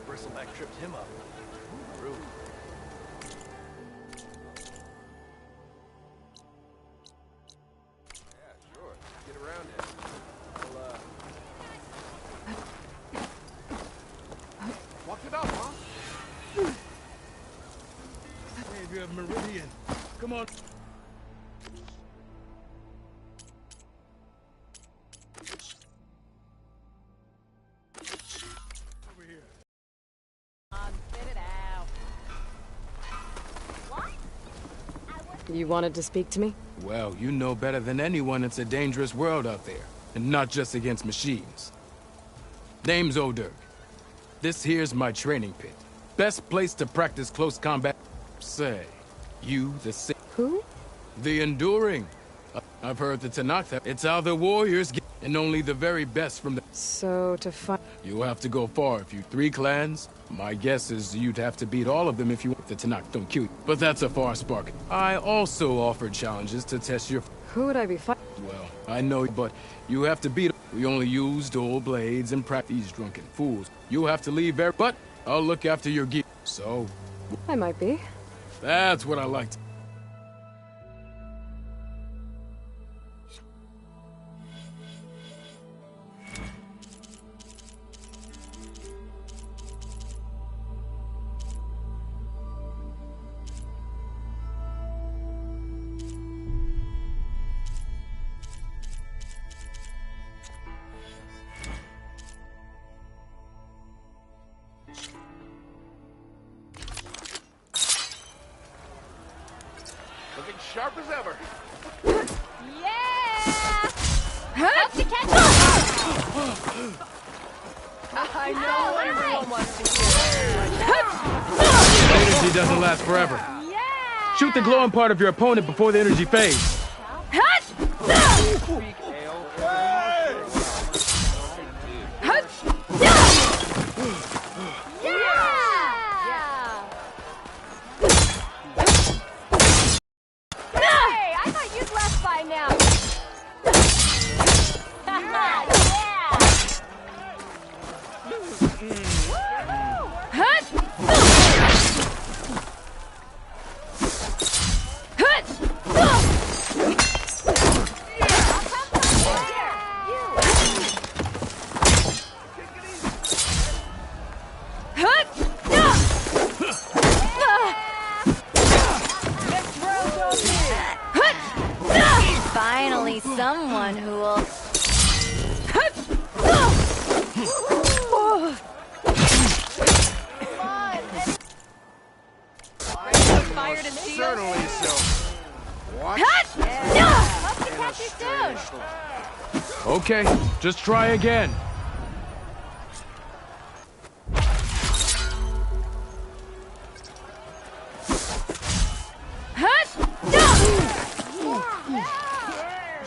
Bristleback tripped him up. Rude. Yeah, sure. Get around it. Walk it up, huh? Hey, you have Meridian. Come on. Over here. Spit it out. What? You wanted to speak to me? Well, you know better than anyone it's a dangerous world out there. And not just against machines. Name's Odur. This here's my training pit. Best place to practice close combat. Say, you the Who? The Enduring. I've heard the Tanakh. It's how the warriors get, and only the very best from the... So, to fight... You'll have to go far if you 3 clans. My guess is you'd have to beat all of them if you... The Tanakh don't kill you. But that's a far spark. I also offered challenges to test your... Who would I be fighting? Well, I know, but you have to beat... We only use dual blades and practice these drunken fools. You'll have to leave there, but I'll look after your gear. So... I might be. That's what I liked. Looking sharp as ever. Yeah! Hope to catch up! I know everyone wants to hear it. Energy doesn't last forever. Yeah! Shoot the glowing part of your opponent before the energy fades. Hey, I thought you'd left by now. Finally, someone who will... Fired and sealed. Certainly so. Watch. Hope to catch you soon. Okay, just try again.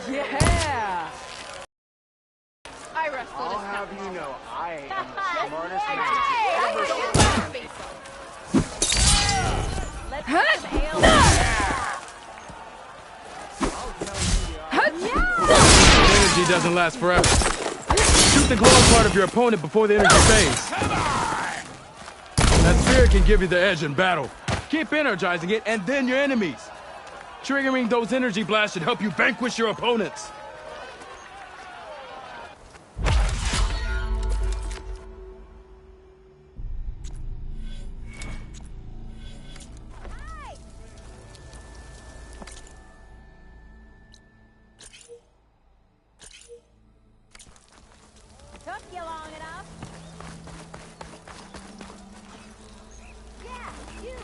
Yeah! I wrestled I'll this have time. you know, I am the smartest Hey, man. I ever heard seen. you Let's get some ale. Energy doesn't last forever. Shoot the glowing part of your opponent before the energy fades. That spirit can give you the edge in battle. Keep energizing it, and then your enemies. Triggering those energy blasts should help you vanquish your opponents. Took you long enough. Yeah, you.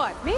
What, me?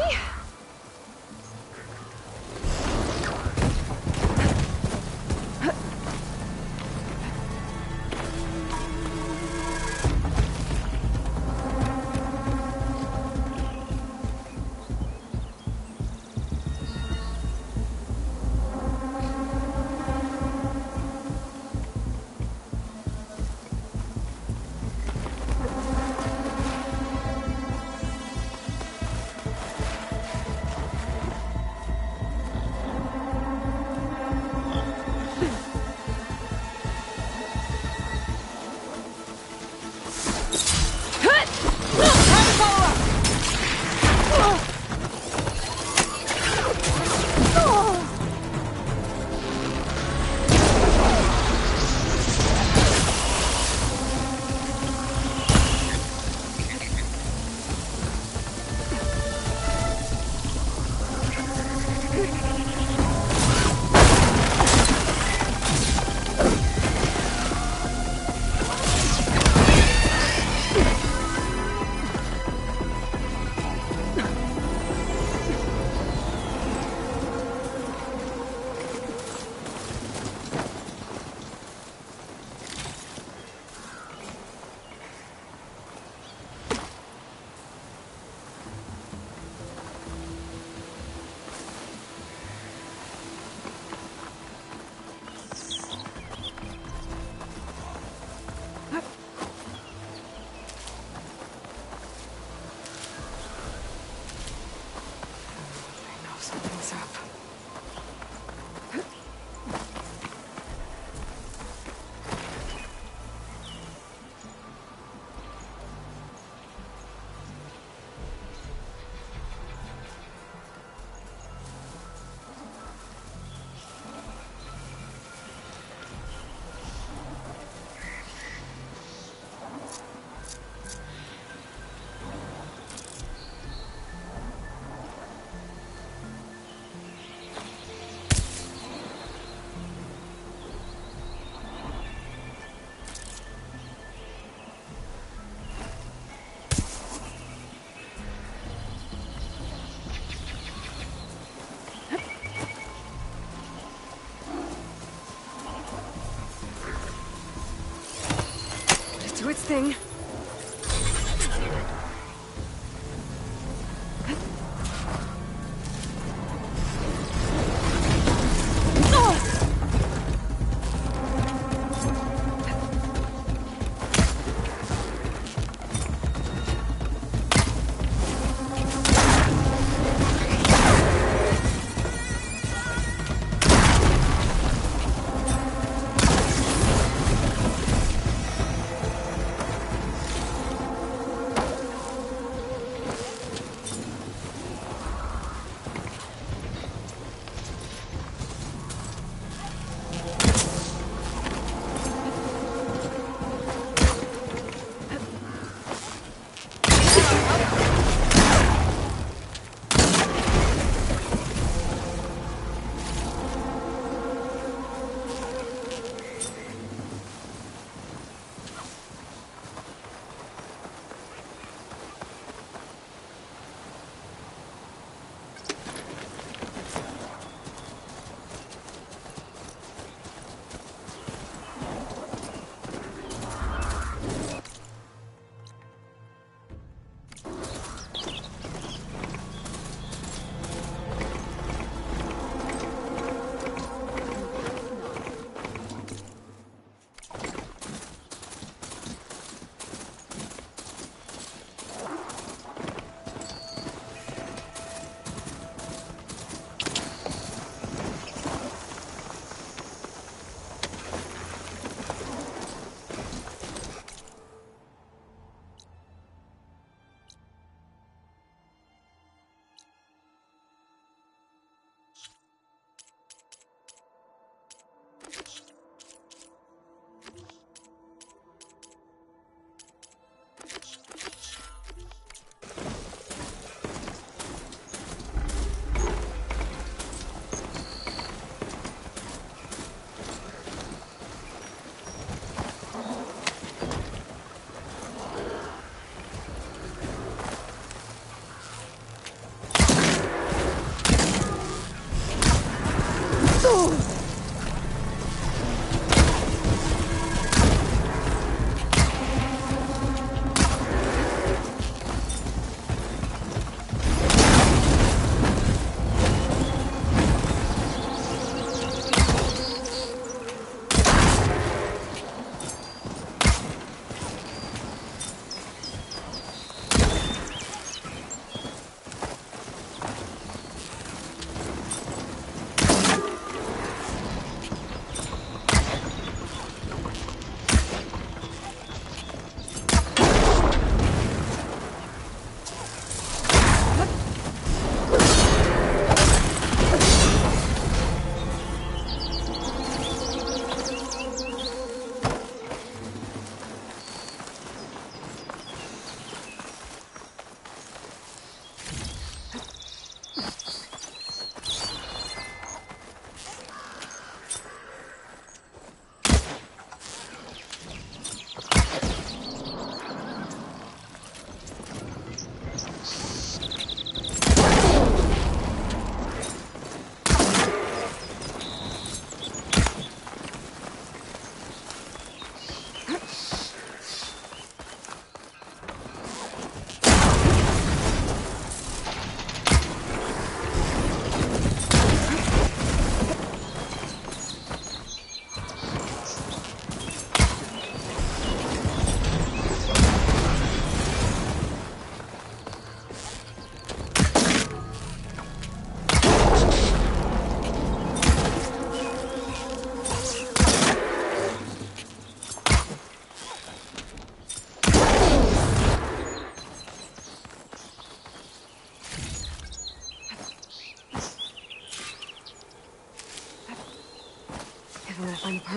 Something's up. Do its thing.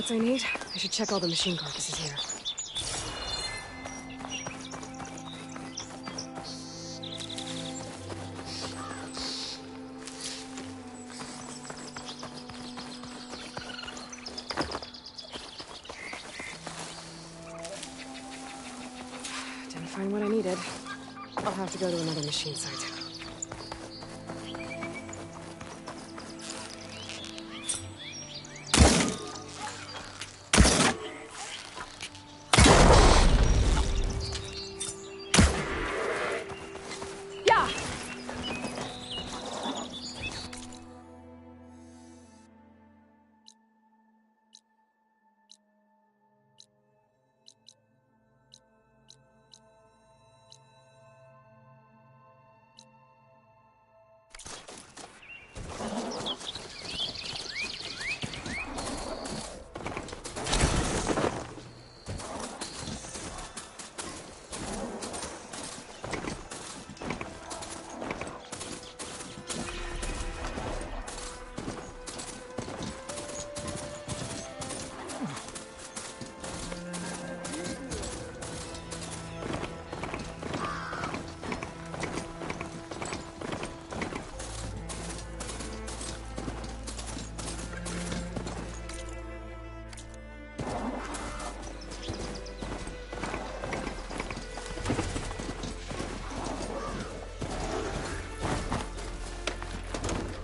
parts I need. I should check all the machine carcasses here. Didn't find what I needed. I'll have to go to another machine site.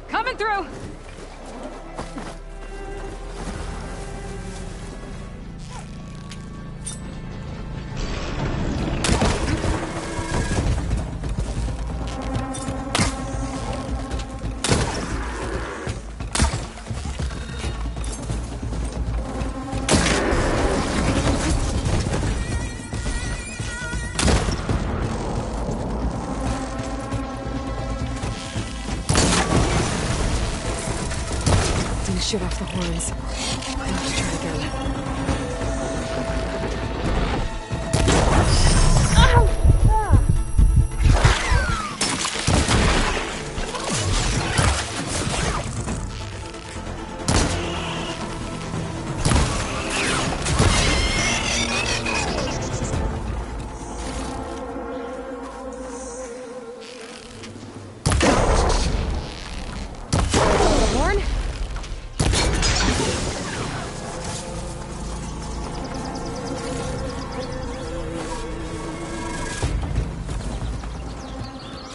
Coming through! Shoot off the horns. I'll have to try again.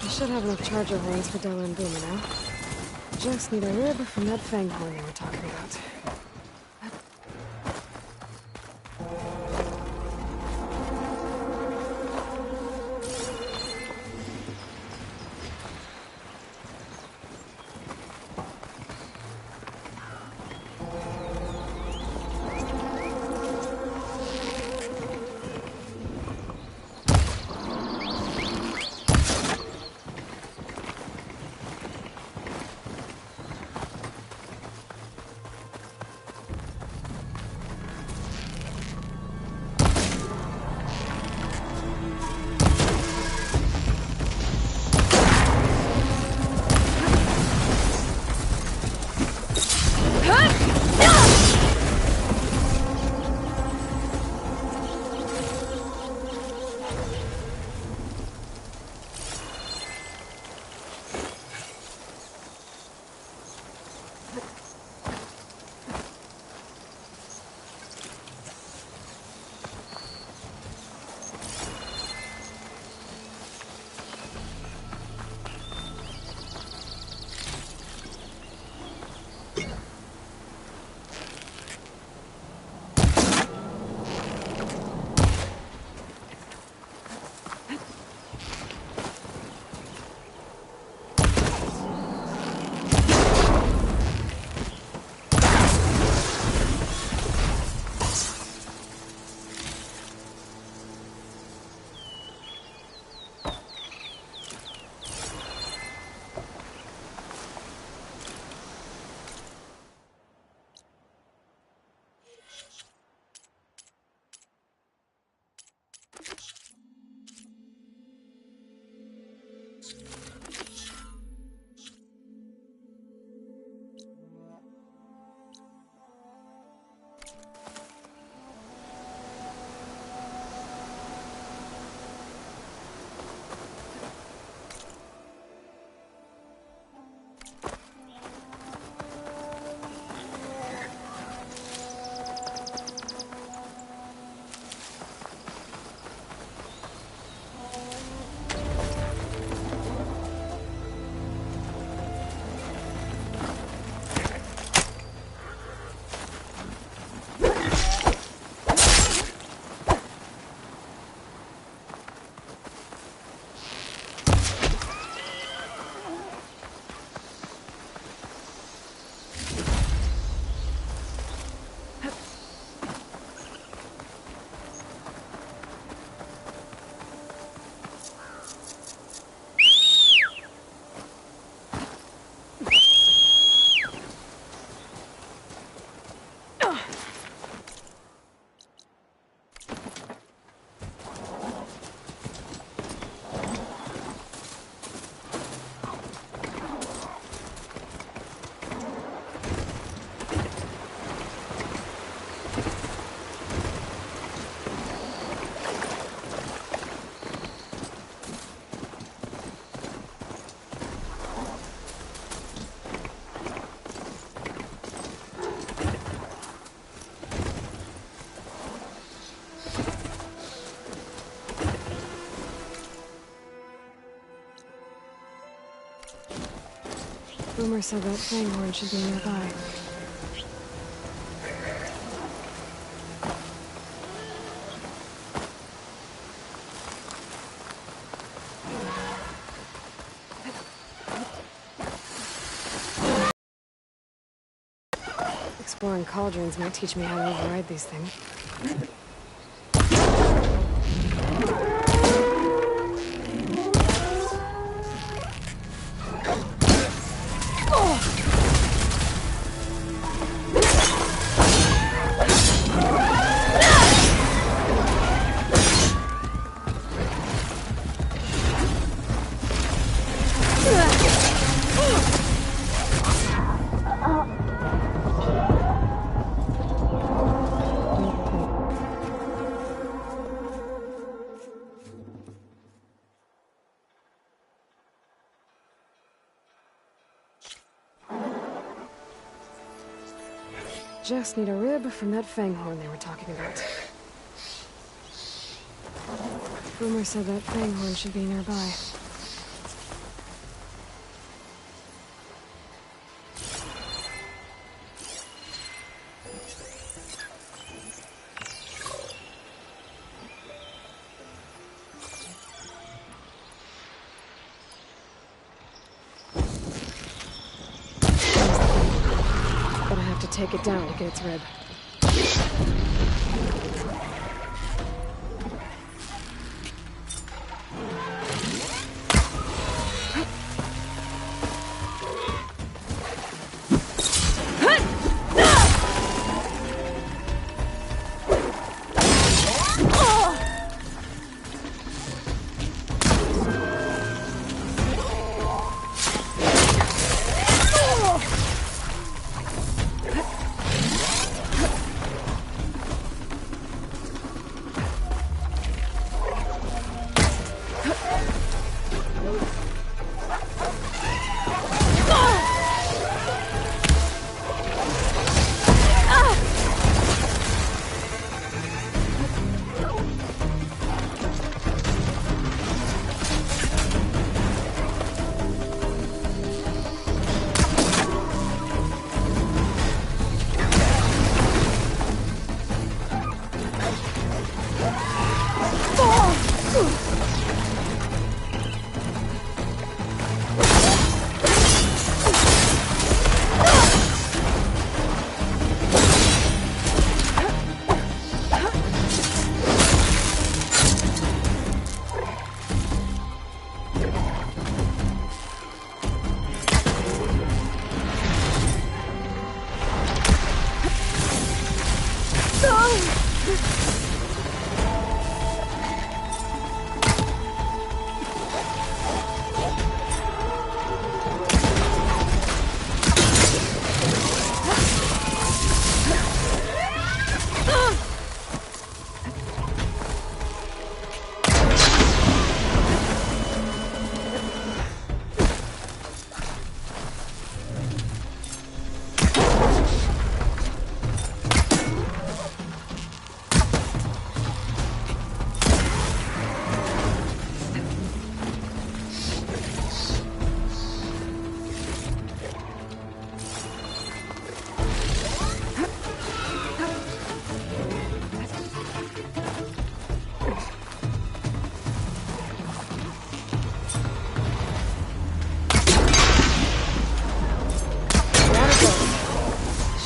Should have enough charger horns for Della and Boomer now. Just need a rib from that fang horn they were talking about. Rumor said that fanghorn should be nearby. Exploring cauldrons might teach me how to override these things. Just need a rib from that fanghorn they were talking about. Rumor said that fanghorn should be nearby. Take it down to get its rib.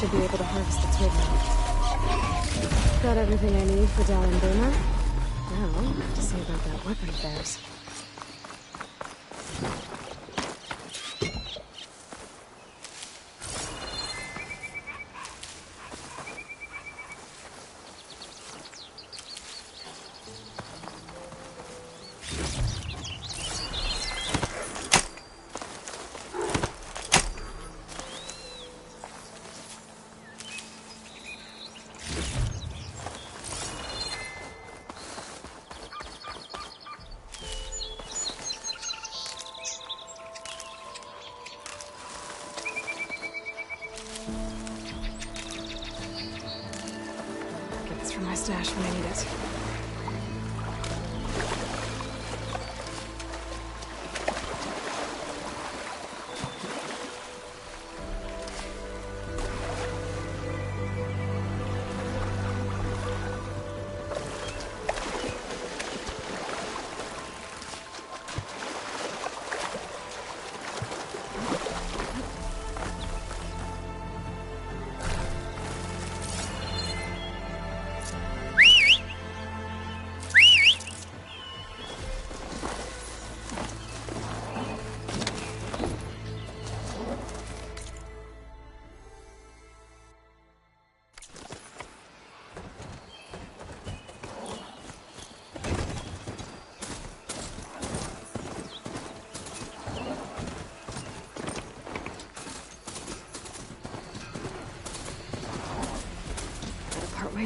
Should be able to harvest its rib now. Got everything I need for Dal and Boomer. Now, I'll have to see about that weapon of theirs. From my stash when I need it.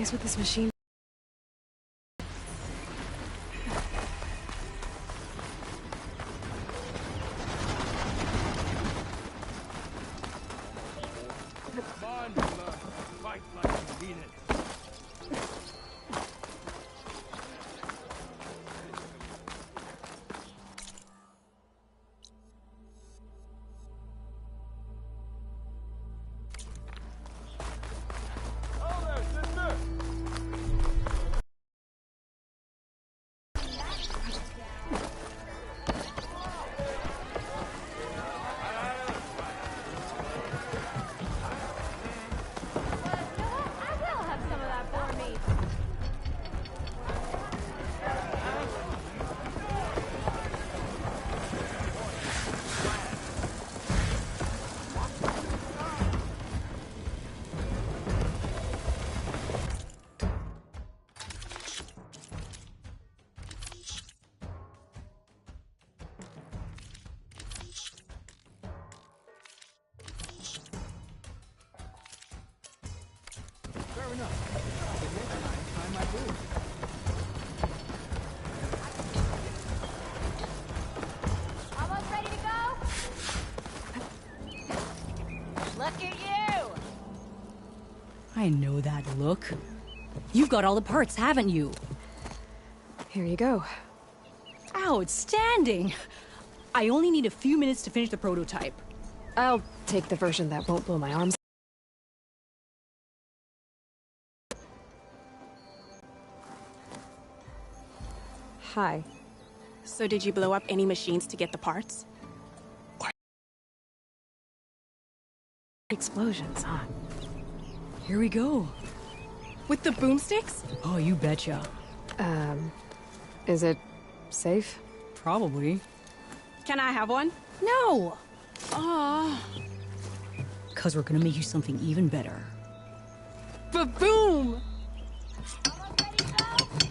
place with this machine. Come on, Mila. Fight like you mean it. I will have some of that for me. Fair enough. The next time, try my food. Almost ready to go? Look at you! I know that look. You've got all the parts, haven't you? Here you go. Outstanding! I only need a few minutes to finish the prototype. I'll take the version that won't blow my arms. Hi. So did you blow up any machines to get the parts? Explosions, huh? Here we go. With the boomsticks? Oh, you betcha. Is it safe? Probably. Can I have one? No! Cause we're gonna make you something even better. Ba-boom! Almost ready to go?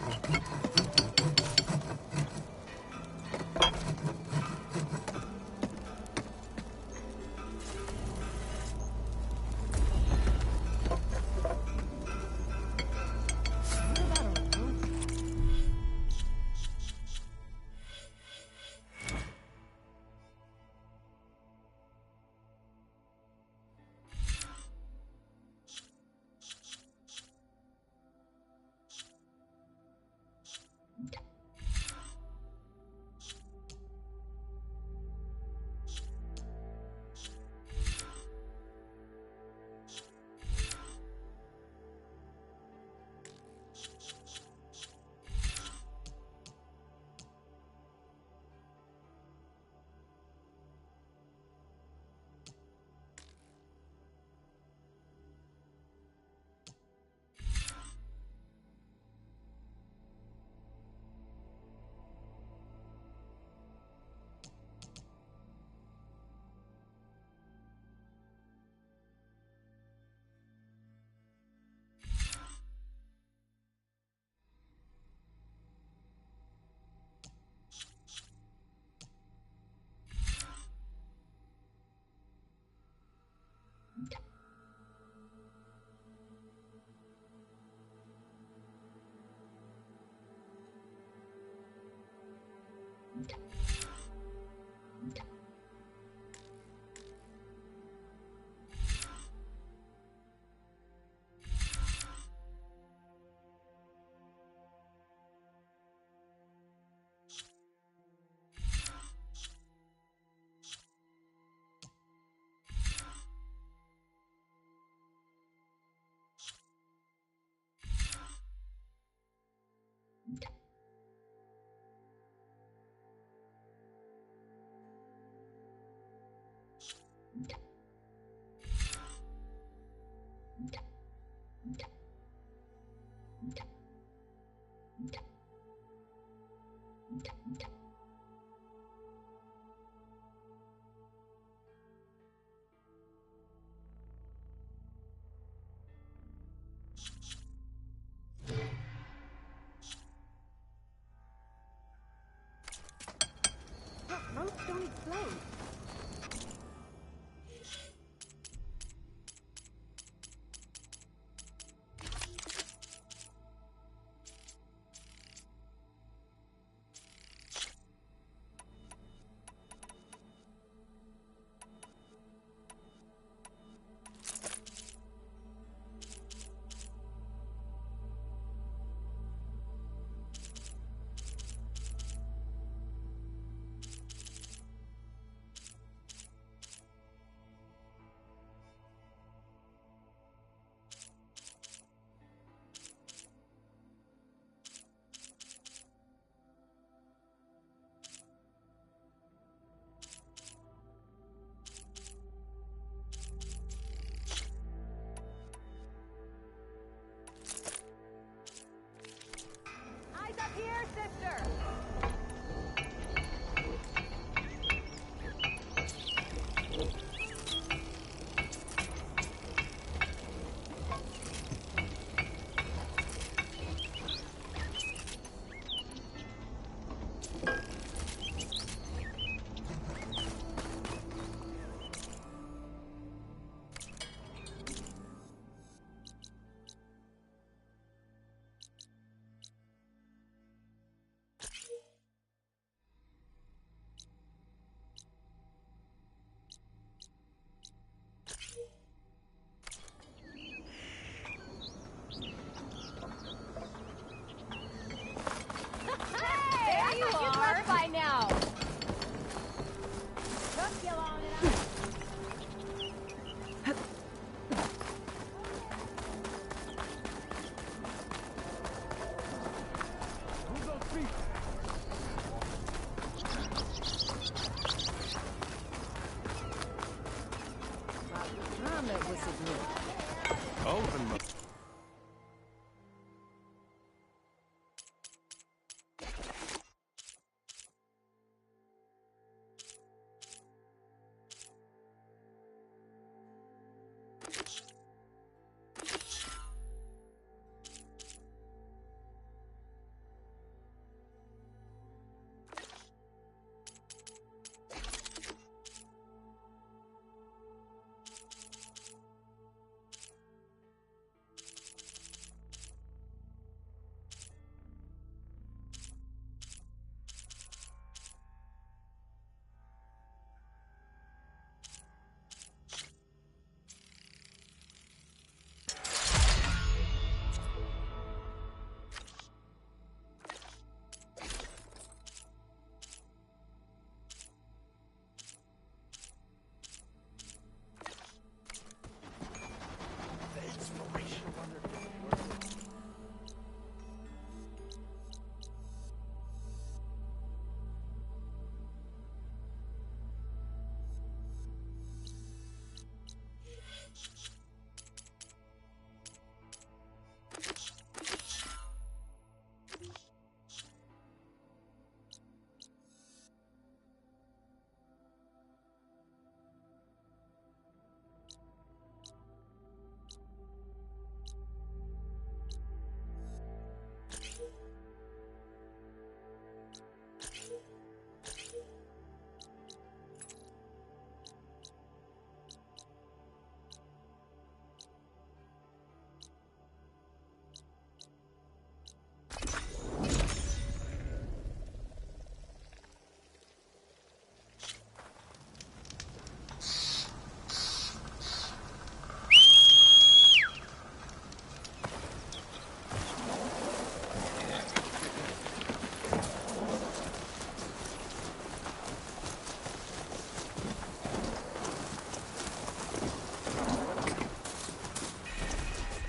Here, sister. There you are. By now. Took you long enough. Who's those people? Open the...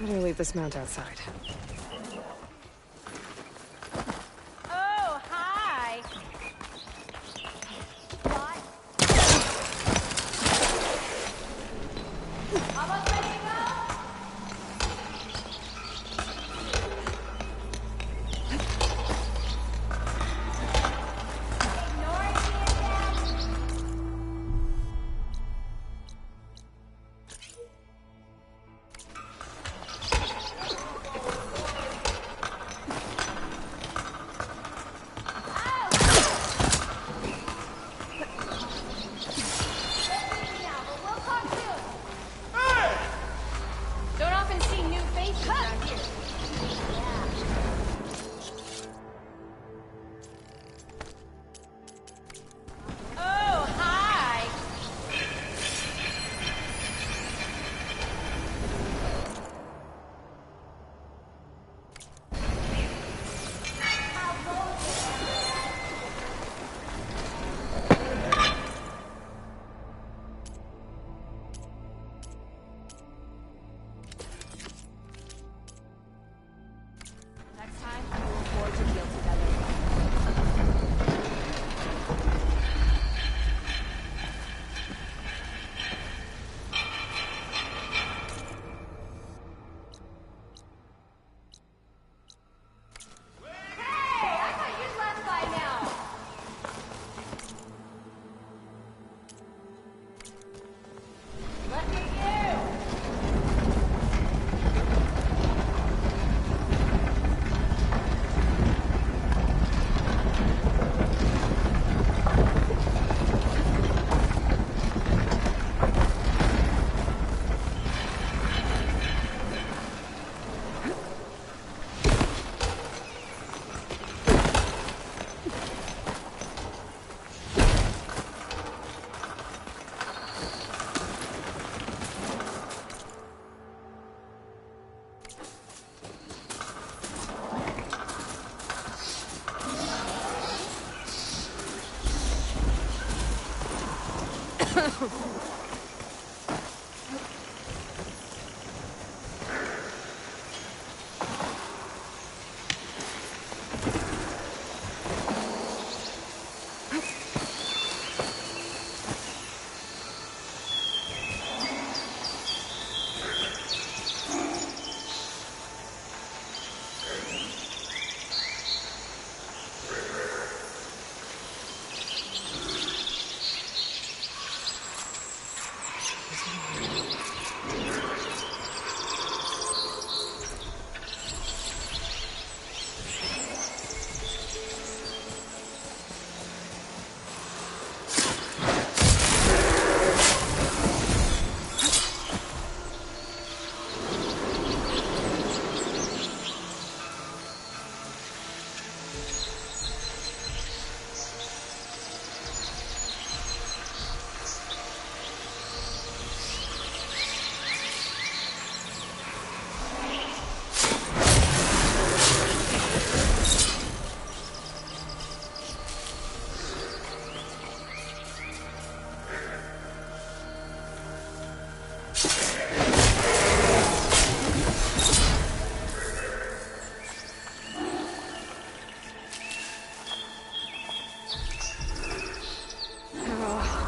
Better leave this mount outside. Oh, hi. What? Almost ready to go? Ignoring me again?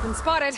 Been spotted.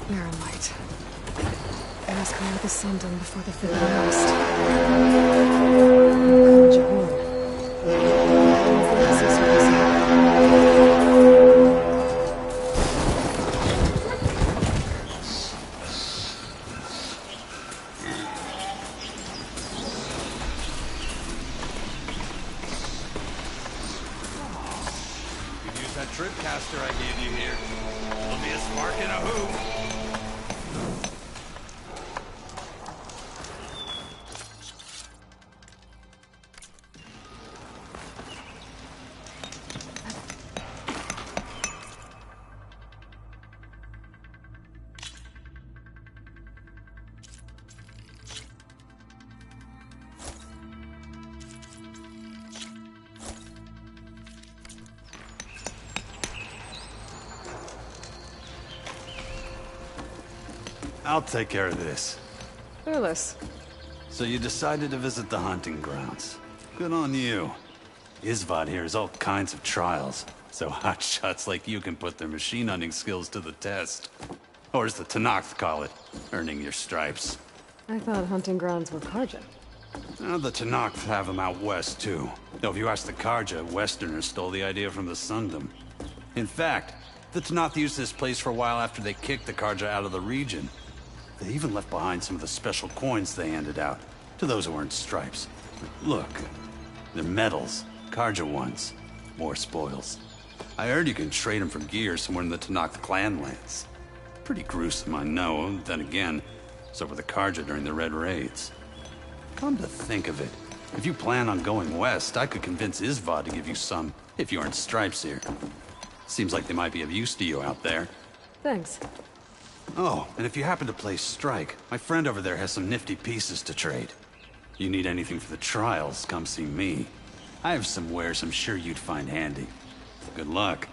Mirror light. I must clear the Sundom before the fifth arrest. You can use that trip caster I gave you here. It'll be a spark and a hoop. I'll take care of this. Fearless. So you decided to visit the hunting grounds. Good on you. Isvad here has all kinds of trials, so hotshots like you can put their machine hunting skills to the test. Or as the Tenakth call it, earning your stripes. I thought hunting grounds were Karja. The Tenakth have them out west, too. Though if you ask the Karja, Westerners stole the idea from the Sundom. In fact, the Tenakth used this place for a while after they kicked the Karja out of the region. They even left behind some of the special coins they handed out, to those who earned stripes. Look, they're medals, Karja ones. More spoils. I heard you can trade them for gear somewhere in the Tenakth clan lands. Pretty gruesome, I know, then again, so were the Karja during the Red Raids. Come to think of it, if you plan on going west, I could convince Isvad to give you some, if you earned stripes here. Seems like they might be of use to you out there. Thanks. Oh, and if you happen to play Strike, my friend over there has some nifty pieces to trade. You need anything for the trials, come see me. I have some wares I'm sure you'd find handy. Good luck.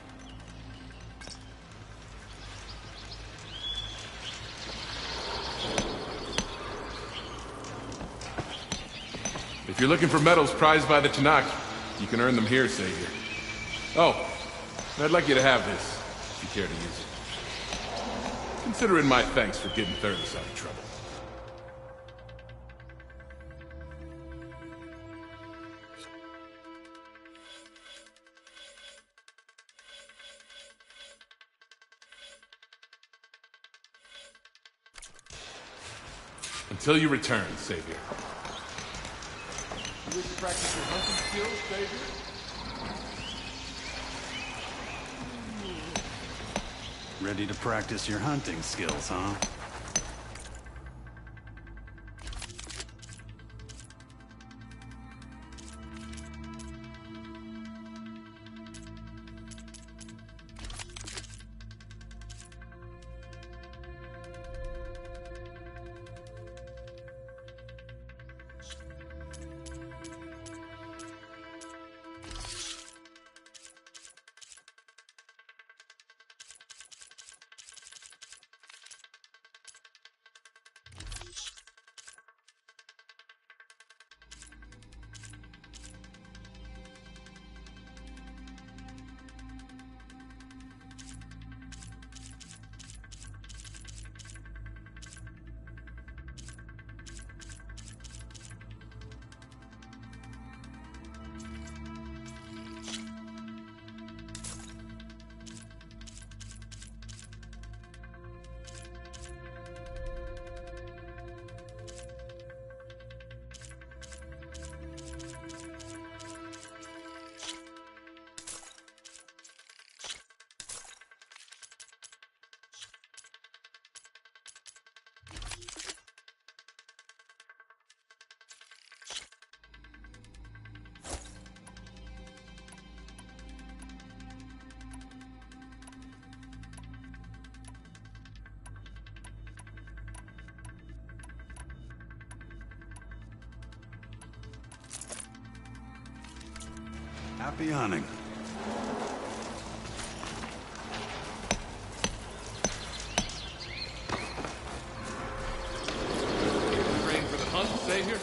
If you're looking for medals prized by the Tanakh, you can earn them here, Savior. Oh, and I'd like you to have this, if you care to use it. Consider it my thanks for getting Thurles out of trouble. Until you return, Savior. You wish to practice your hunting skills, Savior? Ready to practice your hunting skills, huh? Happy hunting. Train for the hunt, Savior?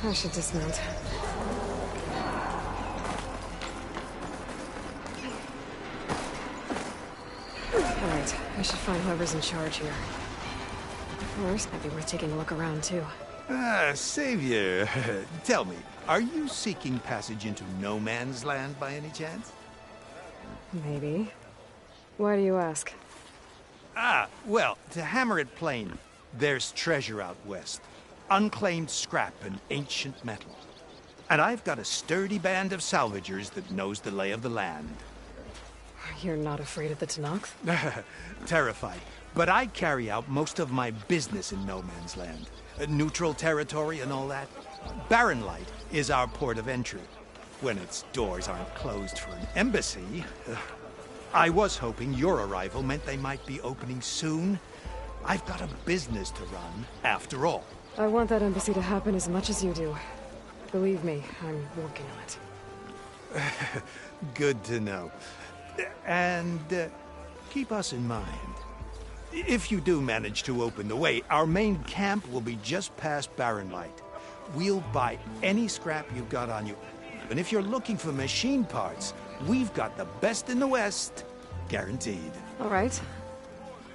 I should dismount. Alright, I should find whoever's in charge here. First, might be worth taking a look around, too. Savior, tell me, are you seeking passage into no man's land by any chance? Maybe. Why do you ask? Well, to hammer it plain, there's treasure out west. Unclaimed scrap and ancient metal. And I've got a sturdy band of salvagers that knows the lay of the land. You're not afraid of the Tanakh? Terrified. But I carry out most of my business in no man's land. Neutral territory and all that. Barren Light is our port of entry. When its doors aren't closed for an embassy. I was hoping your arrival meant they might be opening soon. I've got a business to run, after all. I want that embassy to happen as much as you do. Believe me, I'm working on it. Good to know. And keep us in mind. If you do manage to open the way, our main camp will be just past Barren Light. We'll buy any scrap you've got on you. And if you're looking for machine parts, we've got the best in the West. Guaranteed. All right.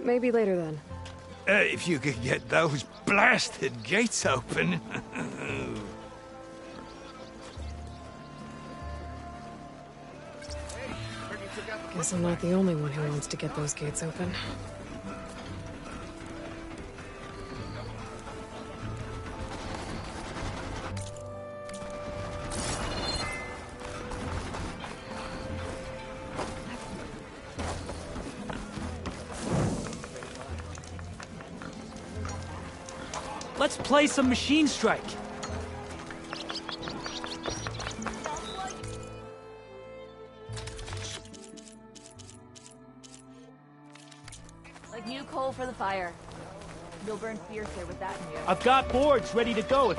Maybe later then. If you could get those blasted gates open. Guess I'm not the only one who wants to get those gates open. Let's play some Machine Strike. Like new coal for the fire. You'll burn fiercer with that in you. I've got boards ready to go.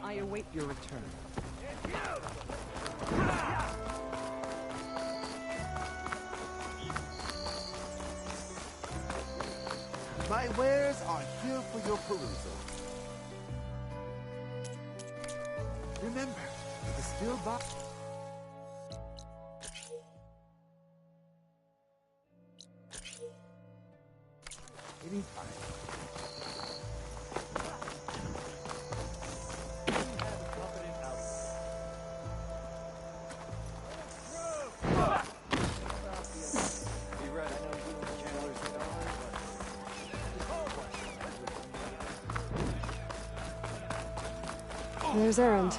I await your return. My wares are here for your perusal. Remember, the steel box. Anytime. There's Errand.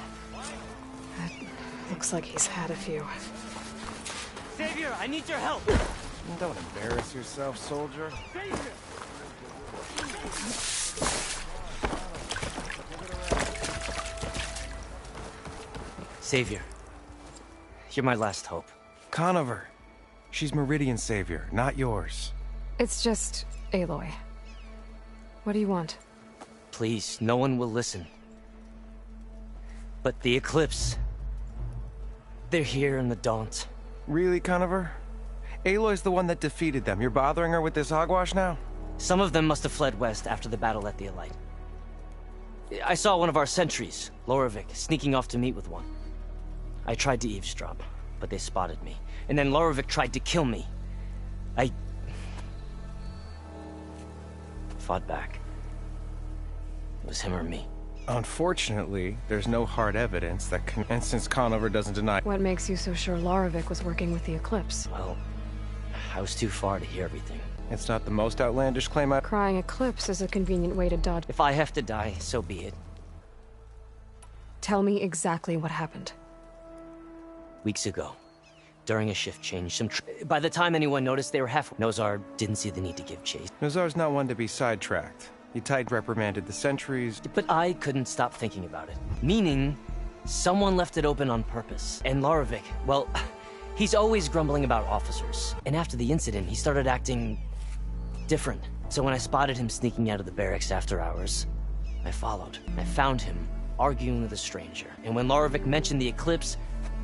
Looks like he's had a few. Savior, I need your help. Don't embarrass yourself, soldier. Savior, you're my last hope. Conover. She's Meridian's savior, not yours. It's just Aloy. What do you want? Please, no one will listen. But the Eclipse... they're here in the Daunt. Really, Conover? Aloy's the one that defeated them. You're bothering her with this hogwash now? Some of them must have fled west after the battle at the Elite. I saw one of our sentries, Loravik, sneaking off to meet with one. I tried to eavesdrop, but they spotted me. And then Loravik tried to kill me. I... fought back. It was him or me. Unfortunately, there's no hard evidence that can... And since Conover doesn't deny... What makes you so sure Loravik was working with the Eclipse? Well, I was too far to hear everything. It's not the most outlandish claim I... Crying Eclipse is a convenient way to dodge... If I have to die, so be it. Tell me exactly what happened. Weeks ago, during a shift change, by the time anyone noticed, they were halfway. Nozar didn't see the need to give chase. Nozar's not one to be sidetracked. He tight reprimanded the sentries. But I couldn't stop thinking about it. Meaning, someone left it open on purpose. And Loravik, well, he's always grumbling about officers. And after the incident, he started acting... different. So when I spotted him sneaking out of the barracks after hours, I followed. I found him, arguing with a stranger. And when Loravik mentioned the Eclipse,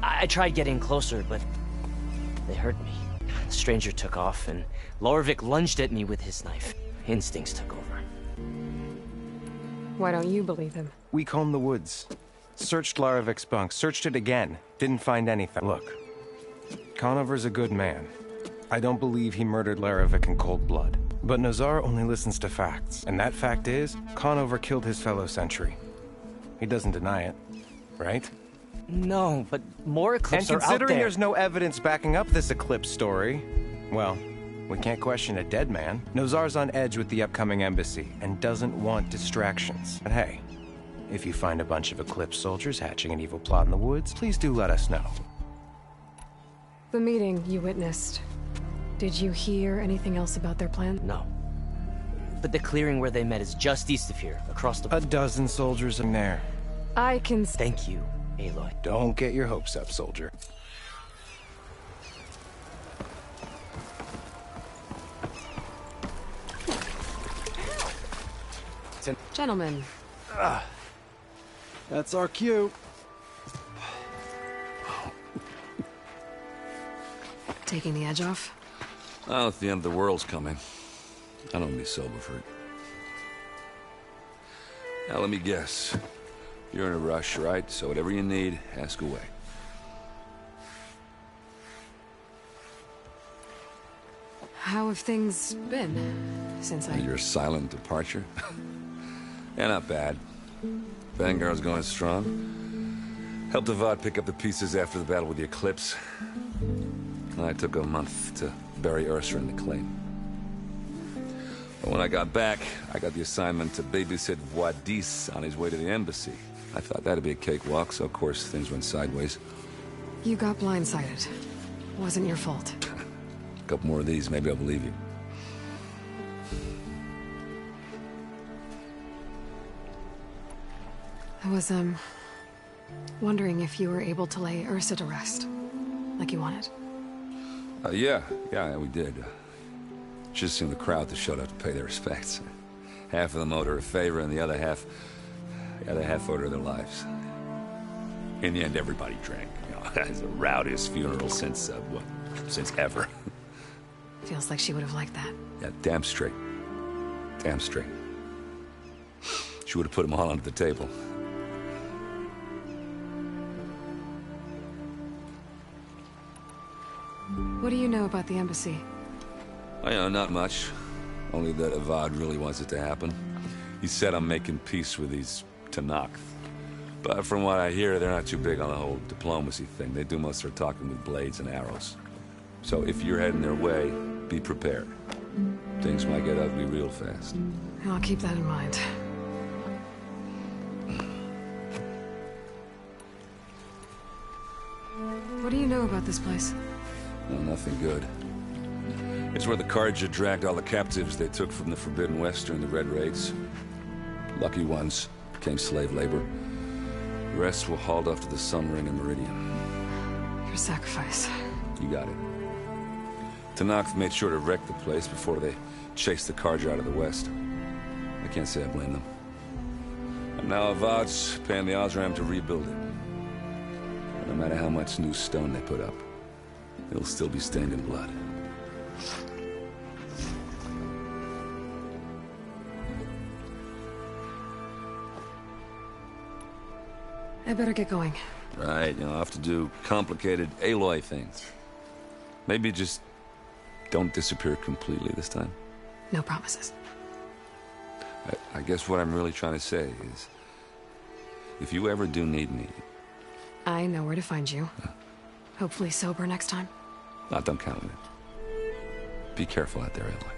I tried getting closer, but they hurt me. The stranger took off, and Loravik lunged at me with his knife. Instincts took over. Why don't you believe him? We combed the woods. Searched Laravik's bunk. Searched it again. Didn't find anything. Look. Conover's a good man. I don't believe he murdered Laravik in cold blood. But Nozar only listens to facts. And that fact is, Conover killed his fellow sentry. He doesn't deny it. Right? No, but more Eclipse are out there. And considering there's no evidence backing up this Eclipse story, well... we can't question a dead man. Nozar's on edge with the upcoming embassy and doesn't want distractions. But hey, if you find a bunch of Eclipse soldiers hatching an evil plot in the woods, please do let us know. The meeting you witnessed. Did you hear anything else about their plan? No. But the clearing where they met is just east of here, across the... A dozen soldiers in there. I can... Thank you, Aloy. Don't get your hopes up, soldier. Gentlemen. That's our cue. Taking the edge off? Well, if the end of the world's coming, I don't be sober for it. Now, let me guess. You're in a rush, right? So whatever you need, ask away. How have things been since I... Your silent departure? Yeah, not bad. Vanguard's going strong. Helped Avad pick up the pieces after the battle with the Eclipse. I took a month to bury Ursa in the claim. But when I got back, I got the assignment to babysit Wadis on his way to the embassy. I thought that'd be a cakewalk, so of course things went sideways. You got blindsided. Wasn't your fault. A couple more of these, maybe I'll believe you. I was, wondering if you were able to lay Ursa to rest, like you wanted. Yeah, we did. Just seemed the crowd that showed up to pay their respects. Half of them owed her a favor, and the other half owed her their lives. In the end, everybody drank. You know, it's the rowdiest funeral since ever. Feels like she would have liked that. Yeah, damn straight. Damn straight. She would have put them all under the table. What do you know about the embassy? I know, not much. Only that Avad really wants it to happen. He said I'm making peace with these Tanakh. But from what I hear, they're not too big on the whole diplomacy thing. They do most of their talking with blades and arrows. So if you're heading their way, be prepared. Things might get ugly real fast. I'll keep that in mind. What do you know about this place? No, nothing good. It's where the Carja dragged all the captives they took from the Forbidden West during the Red Raids. Lucky ones became slave labor. The rest were hauled off to the Sun Ring and Meridian. Your sacrifice. You got it. Tanakh made sure to wreck the place before they chased the Carja out of the West. I can't say I blame them. And now Avad's paying the Osram to rebuild it. And no matter how much new stone they put up, it'll still be stained in blood. I better get going. Right, I'll have to do complicated Aloy things. Maybe just don't disappear completely this time. No promises. I guess what I'm really trying to say is, if you ever do need me... I know where to find you. Hopefully sober next time. Don't count on it. Be careful out there, Aloy.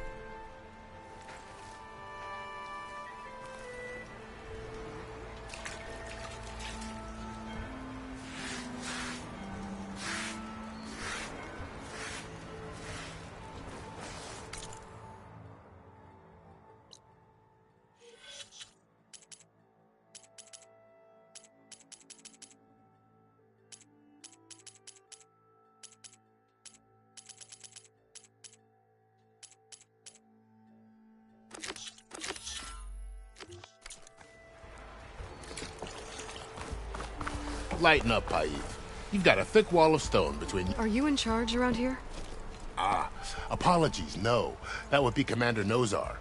Lighten up, Paif. You've got a thick wall of stone between you. Are you in charge around here? Apologies, no. That would be Commander Nozar.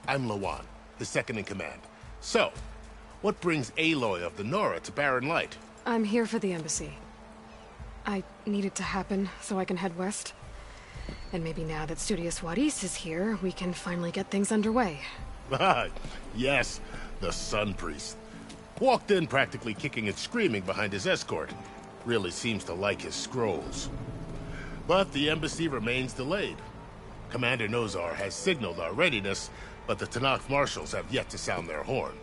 I'm Lawan, his second in command. So, what brings Aloy of the Nora to Barren Light? I'm here for the embassy. I need it to happen so I can head west. And maybe now that Studious Wadis is here, we can finally get things underway. Yes, the Sun Priest. Walked in practically kicking and screaming behind his escort. Really seems to like his scrolls. But the embassy remains delayed. Commander Nozar has signaled our readiness, but the Tanakh marshals have yet to sound their horn.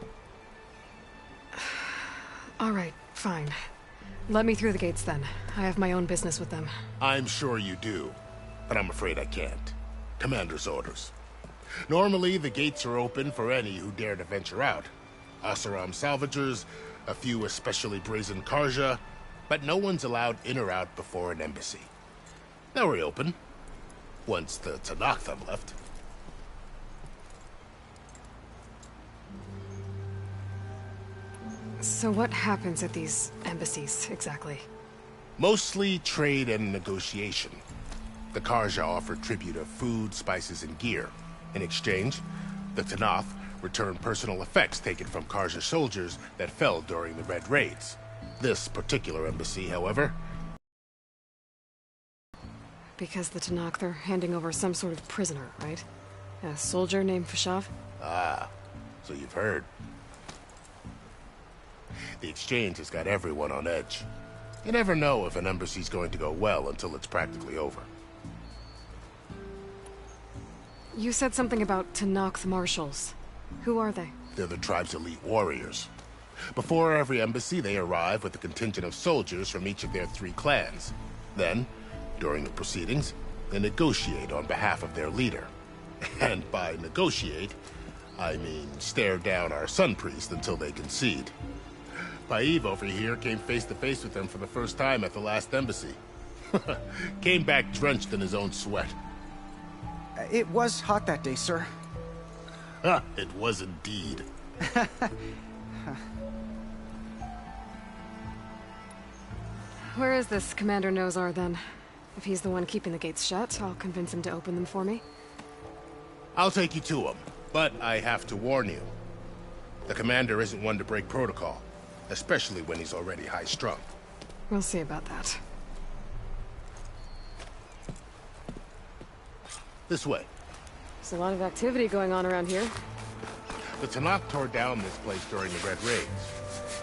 All right, fine. Let me through the gates then. I have my own business with them. I'm sure you do. but I'm afraid I can't. Commander's orders. Normally, the gates are open for any who dare to venture out. Asaram salvagers, a few especially brazen Karja, but no one's allowed in or out before an embassy. Now we're open, once the Tanakh have left. So what happens at these embassies, exactly? Mostly trade and negotiation. The Karja offer tribute of food, spices, and gear. In exchange, the Tanakh return personal effects taken from Karja soldiers that fell during the Red Raids. This particular embassy, however... Because the Tanakh, they're handing over some sort of prisoner, right? A soldier named Fashav? Ah, so you've heard. The exchange has got everyone on edge. You never know if an embassy's going to go well until it's practically over. You said something about Tanakh marshals. Who are they? They're the tribe's elite warriors. Before every embassy, they arrive with a contingent of soldiers from each of their 3 clans. Then, during the proceedings, they negotiate on behalf of their leader. And by negotiate, I mean stare down our Sun Priest until they concede. Paeve over here came face to face with them for the first time at the last embassy. Came back drenched in his own sweat. It was hot that day, sir. It was indeed. Where is this Commander Nozar, then? If he's the one keeping the gates shut, I'll convince him to open them for me. I'll take you to him, but I have to warn you. The commander isn't one to break protocol, especially when he's already high-strung. We'll see about that. This way. There's a lot of activity going on around here. The Tanakh tore down this place during the Red Raids.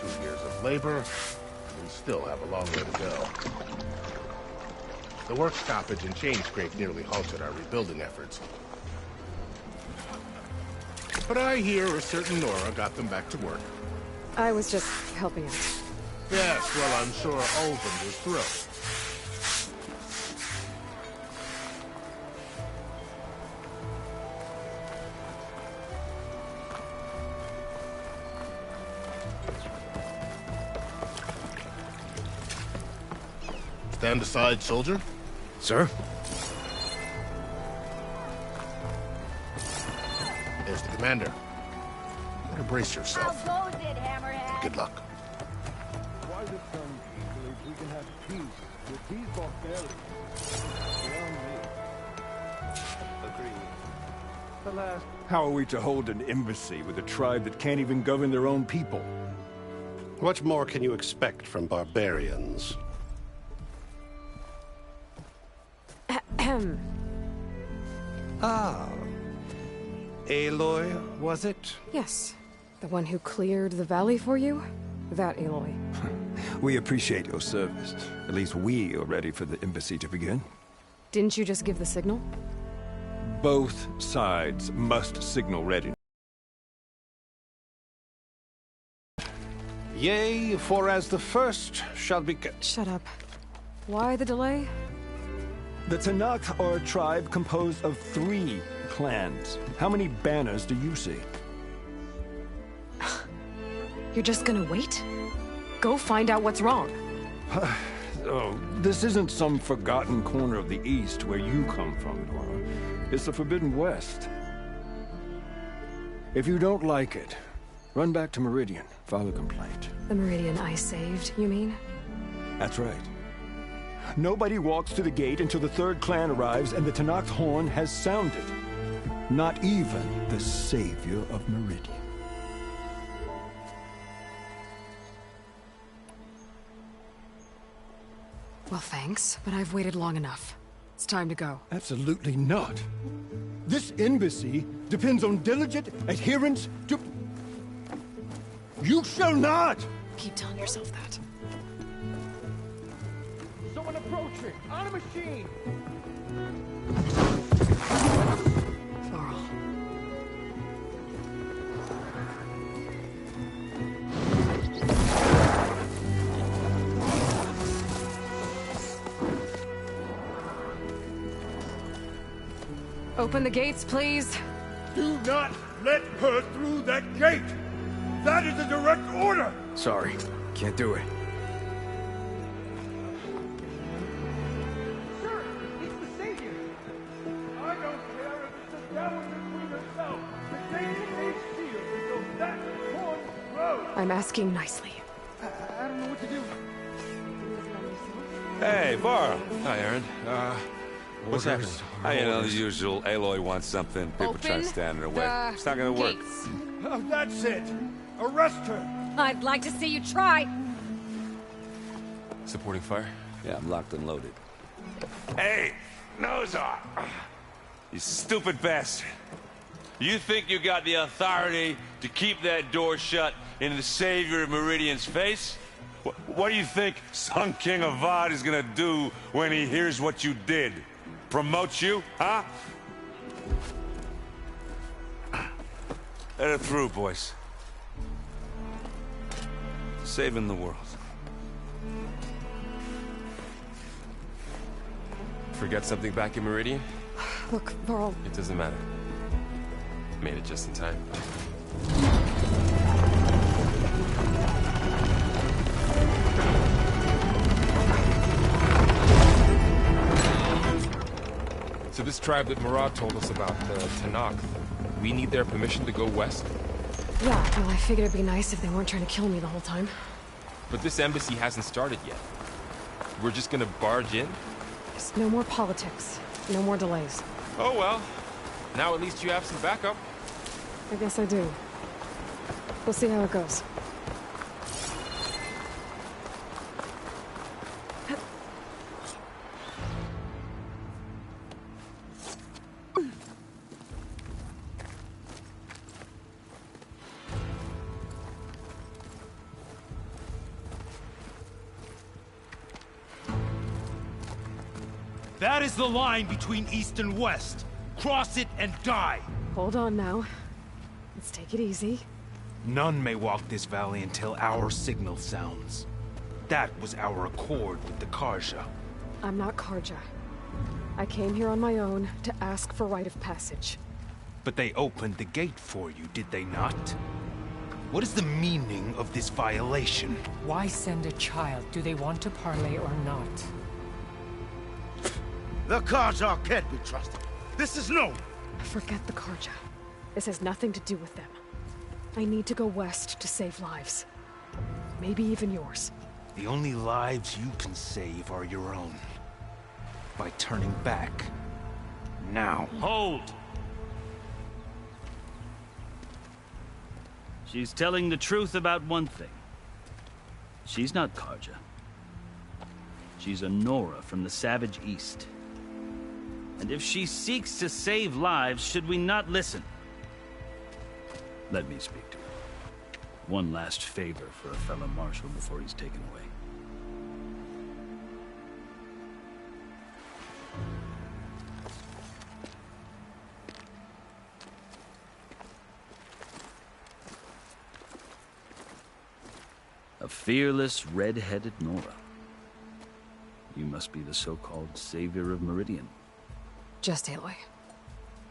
2 years of labor, and we still have a long way to go. The work stoppage and chain scrape nearly halted our rebuilding efforts. But I hear a certain Nora got them back to work. I was just helping out. Yes, well, I'm sure Olvin was thrilled. Stand aside, soldier. Sir? There's the commander. Better brace yourself. How goes it, Hammerhead? Good luck. Why the sun people if we can have peace with these barbarians? Beyond me. Agreed. Alas, how are we to hold an embassy with a tribe that can't even govern their own people? What more can you expect from barbarians? Ah. Aloy, was it? Yes. The one who cleared the valley for you? That Aloy. We appreciate your service. At least we are ready for the embassy to begin. Didn't you just give the signal? Both sides must signal readiness. Yea, for as the first shall be... Shut up. Why the delay? The Tanakh are a tribe composed of 3 clans. How many banners do you see? You're just gonna wait? Go find out what's wrong. Oh, this isn't some forgotten corner of the East where you come from, Nora. It's the Forbidden West. If you don't like it, run back to Meridian, file a complaint. The Meridian I saved, you mean? That's right. Nobody walks to the gate until the 3rd clan arrives and the Tanakh horn has sounded. Not even the savior of Meridian. Well, thanks, but I've waited long enough. It's time to go. Absolutely not. This embassy depends on diligent adherence to... You shall not! Keep telling yourself that. Someone approaching! On a machine! Laurel. Open the gates, please. Do not let her through that gate! That is a direct order! Sorry, can't do it. Sir, it's the Savior! I don't care if it's the Dowager Queen herself! The gate is a shield until that horn grows! I'm asking nicely. I don't know what to do. Hey, Varl. Hi, Aaron. What's happening? You know, the usual. Aloy wants something. People try to stand in her way. It's not gonna work. Oh, that's it! Arrest her! I'd like to see you try. Supporting fire? Yeah, I'm locked and loaded. Hey, Nozar! You stupid bastard. You think you got the authority to keep that door shut in the Savior of Meridian's face? What do you think Sun King Avad is gonna do when he hears what you did? Promote you, huh? Let her through, boys. Saving the world. Forget something back in Meridian? Look, Varl. It doesn't matter. Made it just in time. So this tribe that Murad told us about, the Tanakh, we need their permission to go west? Yeah, well, I figured it'd be nice if they weren't trying to kill me the whole time. But this embassy hasn't started yet. We're just gonna barge in? Just no more politics. No more delays. Oh well. Now at least you have some backup. I guess I do. We'll see how it goes. That is the line between East and West. Cross it and die. Hold on now. Let's take it easy. None may walk this valley until our signal sounds. That was our accord with the Karja. I'm not Karja. I came here on my own to ask for rite of passage. But they opened the gate for you, did they not? What is the meaning of this violation? Why send a child? Do they want to parley or not? The Karja can't be trusted. This is known. Forget the Karja. This has nothing to do with them. I need to go west to save lives. Maybe even yours. The only lives you can save are your own. By turning back. Now. Hold! She's telling the truth about one thing. She's not Karja. She's a Nora from the Savage East. And if she seeks to save lives, should we not listen? Let me speak to her. One last favor for a fellow marshal before he's taken away. A fearless, red-headed Nora. You must be the so-called Savior of Meridian. Just Aloy.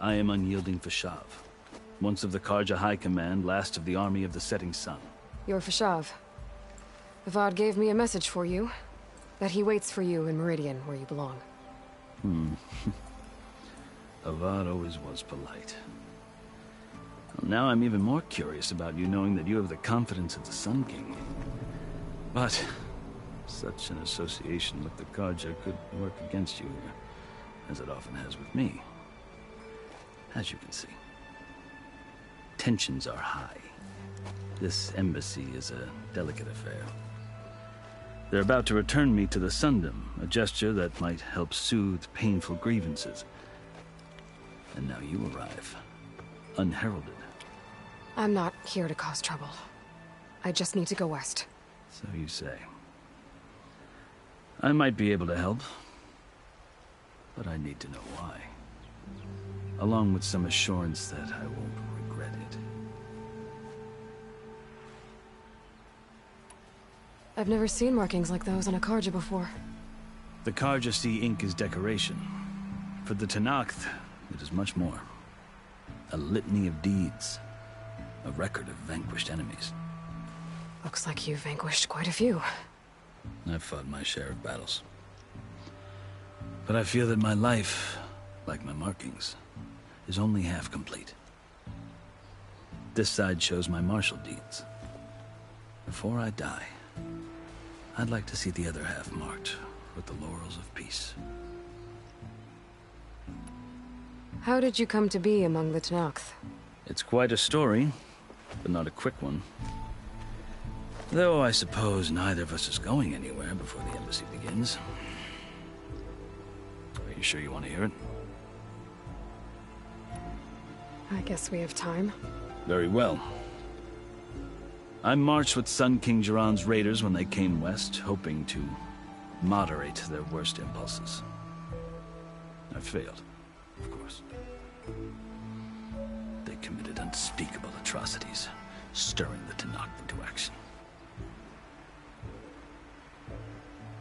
I am Unyielding Fashav. Once of the Karja High Command, last of the Army of the Setting Sun. You're Fashav. Avad gave me a message for you. That he waits for you in Meridian, where you belong. Avad always was polite. Well, now I'm even more curious about you knowing that you have the confidence of the Sun King. But such an association with the Karja could work against you here, as it often has with me. As you can see. Tensions are high. This embassy is a delicate affair. They're about to return me to the Sundom, a gesture that might help soothe painful grievances. And now you arrive, unheralded. I'm not here to cause trouble. I just need to go west. So you say. I might be able to help, but I need to know why. Along with some assurance that I won't regret it. I've never seen markings like those on a Karja before. The Karja see ink as decoration. For the Tanakh, It is much more. A litany of deeds. A record of vanquished enemies. Looks like you vanquished quite a few. I've fought my share of battles. But I feel that my life, like my markings, is only half complete. This side shows my martial deeds. Before I die, I'd like to see the other half marked with the laurels of peace. How did you come to be among the Tanakh? It's quite a story, but not a quick one. Though I suppose neither of us is going anywhere before the embassy begins. Are you sure you want to hear it? I guess we have time. Very well. I marched with Sun King Jiran's raiders when they came west, hoping to moderate their worst impulses. I failed, of course. They committed unspeakable atrocities, stirring the Tanakh into action.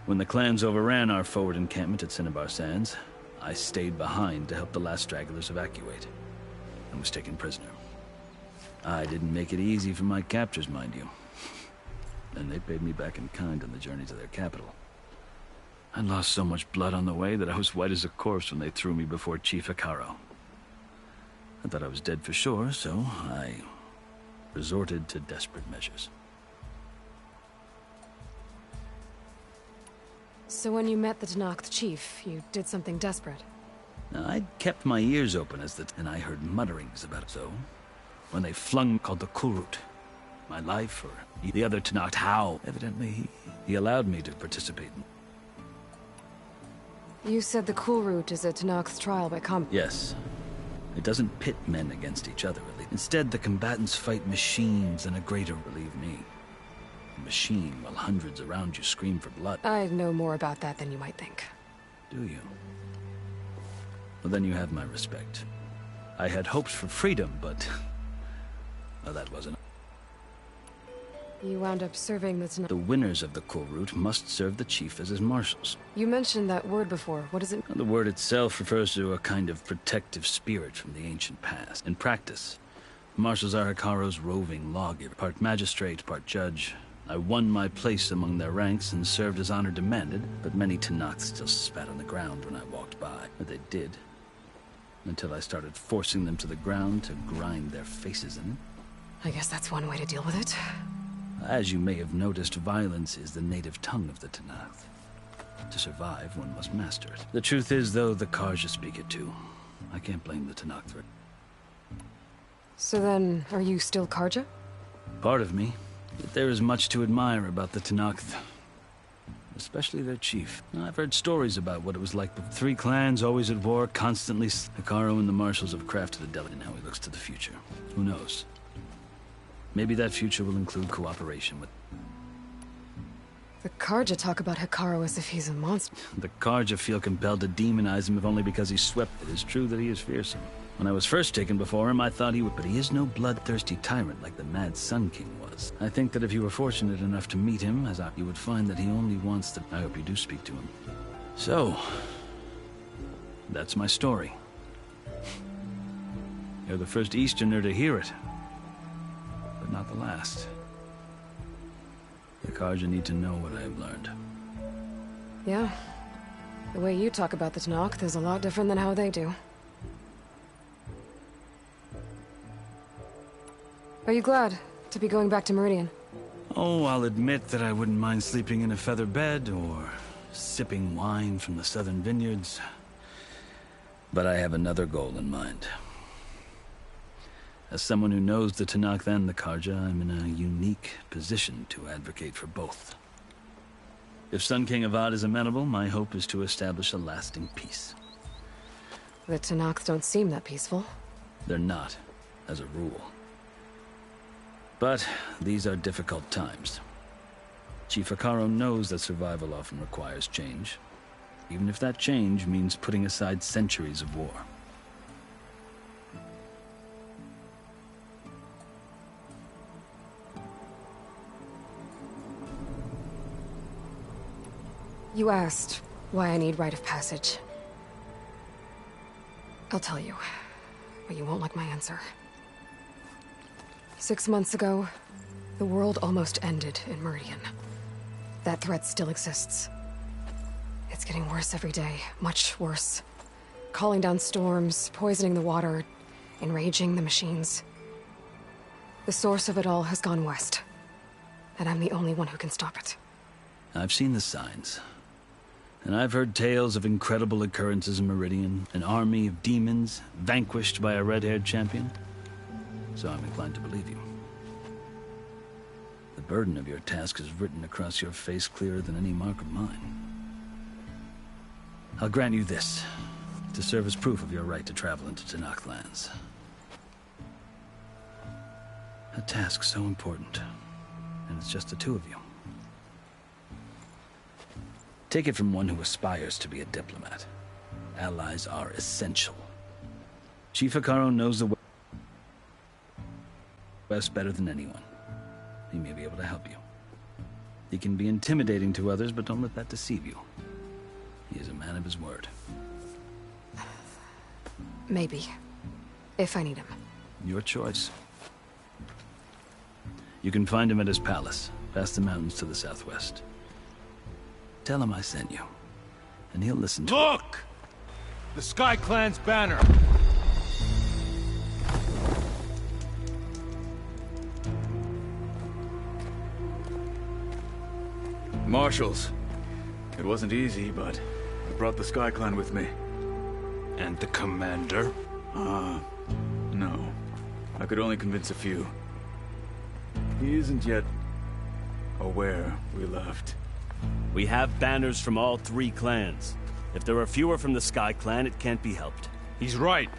When the clans overran our forward encampment at Cinnabar Sands, I stayed behind to help the last stragglers evacuate, and was taken prisoner. I didn't make it easy for my captors, mind you. And they paid me back in kind on the journey to their capital. I lost so much blood on the way that I was white as a corpse when they threw me before Chief Hikaro. I thought I was dead for sure, so I resorted to desperate measures. So when you met the Tanakh chief, you did something desperate? I'd kept my ears open and I heard mutterings about it. So, when they flung called the Kulrut, my life or the other Tanakh, how? Evidently, he allowed me to participate. You said the Kulrut is a Tanakh's trial by combat. Yes. It doesn't pit men against each other, really. Instead, the combatants fight machines and a greater, believe me. A machine while hundreds around you scream for blood. I know more about that than you might think. Do you? Well, then you have my respect. I had hopes for freedom, but... well, that wasn't... You wound up serving the Tanakh. The winners of the Kulrut must serve the chief as his marshals. You mentioned that word before. What is it? The word itself refers to a kind of protective spirit from the ancient past. In practice, marshals are Hikaro's roving lawgiver, part magistrate, part judge. I won my place among their ranks and served as honor demanded, but many Tanakh still spat on the ground when I walked by. But they did. Until I started forcing them to the ground to grind their faces in it. I guess that's one way to deal with it. As you may have noticed, violence is the native tongue of the Tanakh. To survive, one must master it. The truth is, though, the Karja speak it too. I can't blame the Tanakh for it. So then, are you still Karja? Part of me. Yet there is much to admire about the Tanakh, especially their chief. I've heard stories about what it was like, but 3 clans always at war, constantly. Hikaro and the marshals have crafted a delicate, and how he looks to the future. Who knows? Maybe that future will include cooperation with... The Karja talk about Hikaro as if he's a monster. The Karja feel compelled to demonize him if only because he swept. It is true that he is fearsome. When I was first taken before him, I thought he would... But he is no bloodthirsty tyrant like the Mad Sun King was. I think that if you were fortunate enough to meet him, you would find that he only wants to... I hope you do speak to him. So... that's my story. You're the first Easterner to hear it. But not the last. The Karja need to know what I have learned. Yeah. The way you talk about the Tanakh is a lot different than how they do. Are you glad to be going back to Meridian? Oh, I'll admit that I wouldn't mind sleeping in a feather bed or sipping wine from the southern vineyards. But I have another goal in mind. As someone who knows the Tanakh and the Karja, I'm in a unique position to advocate for both. If Sun King Avad is amenable, my hope is to establish a lasting peace. The Tanakh don't seem that peaceful. They're not, as a rule. But these are difficult times. Chief Hikaro knows that survival often requires change, even if that change means putting aside centuries of war. You asked why I need rite of passage. I'll tell you, but you won't like my answer. 6 months ago, the world almost ended in Meridian. That threat still exists. It's getting worse every day, much worse. Calling down storms, poisoning the water, enraging the machines. The source of it all has gone west, and I'm the only one who can stop it. I've seen the signs. And I've heard tales of incredible occurrences in Meridian, an army of demons vanquished by a red-haired champion. So I'm inclined to believe you. The burden of your task is written across your face clearer than any mark of mine. I'll grant you this, to serve as proof of your right to travel into Tenakth lands. A task so important, and it's just the two of you. Take it from one who aspires to be a diplomat. Allies are essential. Chief Hikaru knows the West better than anyone. He may be able to help you. He can be intimidating to others, but don't let that deceive you. He is a man of his word. Maybe. If I need him. Your choice. You can find him at his palace, past the mountains to the southwest. Tell him I sent you, and he'll listen to Look! The Sky Clan's banner! Marshals. It wasn't easy, but I brought the Sky Clan with me. And the commander? No. I could only convince a few. He isn't yet aware we left. We have banners from all 3 clans. If there are fewer from the Sky Clan, it can't be helped. He's right.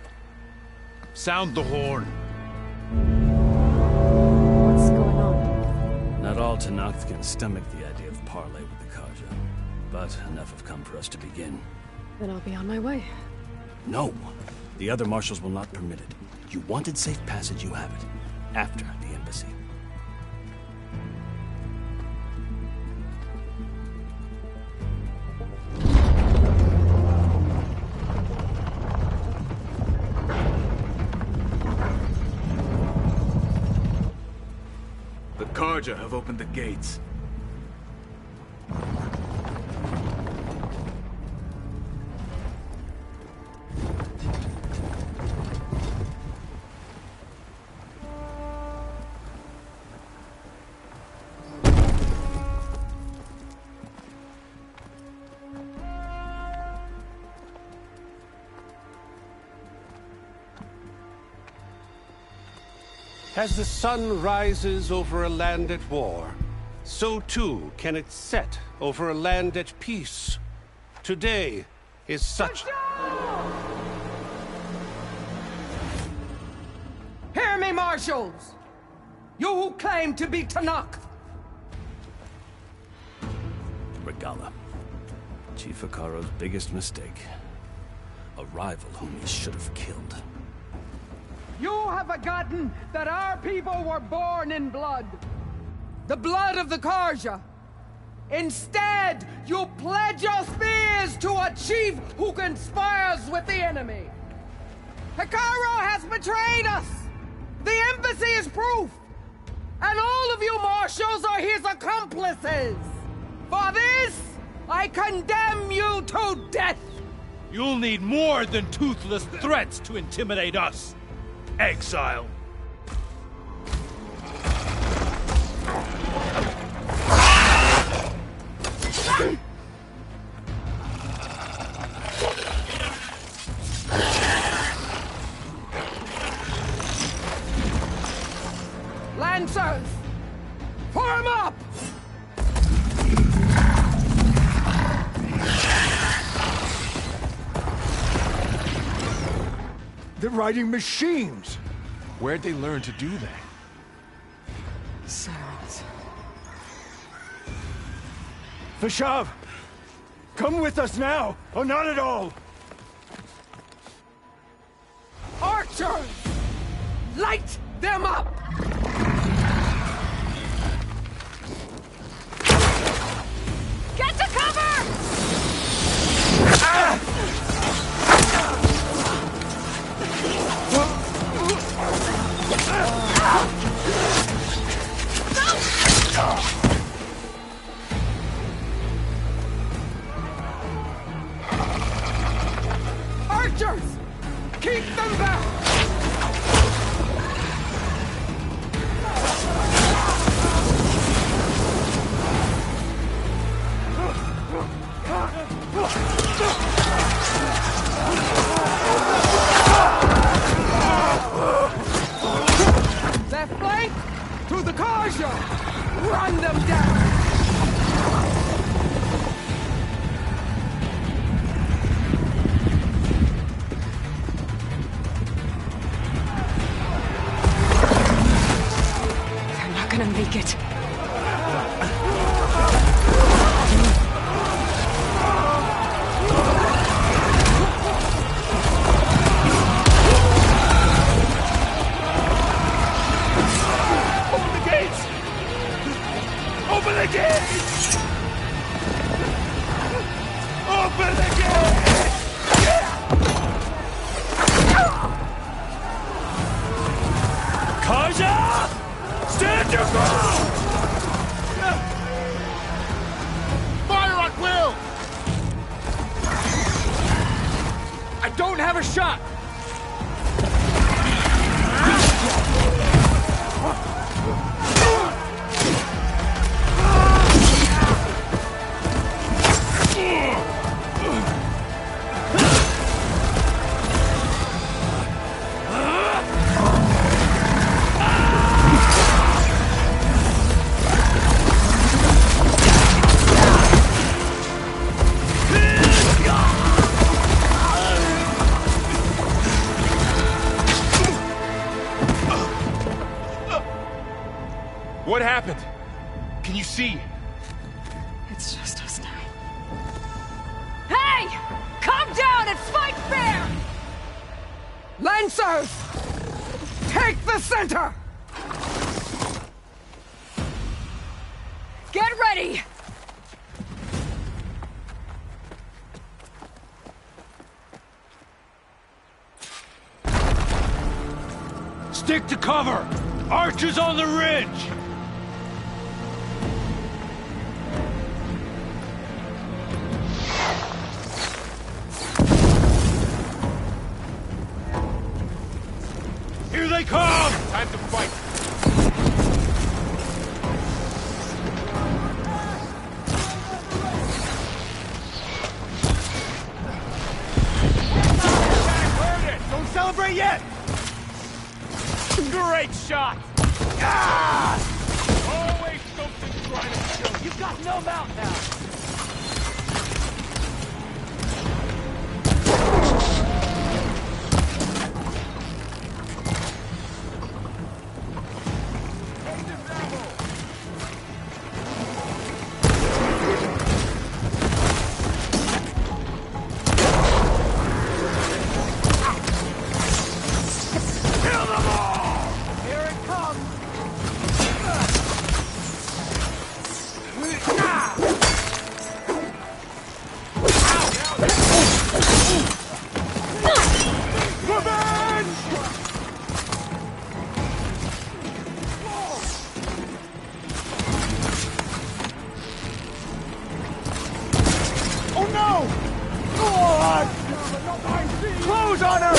Sound the horn. What's going on? Not all Tenakth can stomach the idea of parley with the Karja, but enough have come for us to begin. Then I'll be on my way. No! The other marshals will not permit it. You wanted safe passage, you have it. After the embassy. The Karja have opened the gates. As the sun rises over a land at war, so too can it set over a land at peace. Today is such... Hear me, marshals! You who claim to be Tenakth! Regala. Chief Hikaru's biggest mistake. A rival whom he should have killed. You have forgotten that our people were born in blood. The blood of the Karja. Instead, you pledge your spears to a chief who conspires with the enemy. Hikaru has betrayed us! The embassy is proof! And all of you marshals are his accomplices! For this, I condemn you to death! You'll need more than toothless threats to intimidate us! Exile! Lancers! Form up! They're riding machines! Where'd they learn to do that? Silence. Vashav! Come with us now, or not at all! Archers! Light them up! Get to cover! Keep them back! Left flank! To the Karja! Run them down! They're not gonna make it. Open the gates! Open the gates! Karja! Stand your ground! Fire at will! I don't have a shot! What happened? Can you see? It's just us now. Hey! Come down and fight fair! Lancers! Take the center! Get ready! Stick to cover! Archers on the ridge! Here they come! Time to fight! Don't celebrate yet! Great shot! Ah! Always something trying to kill you. You've got no mount now! Close on her!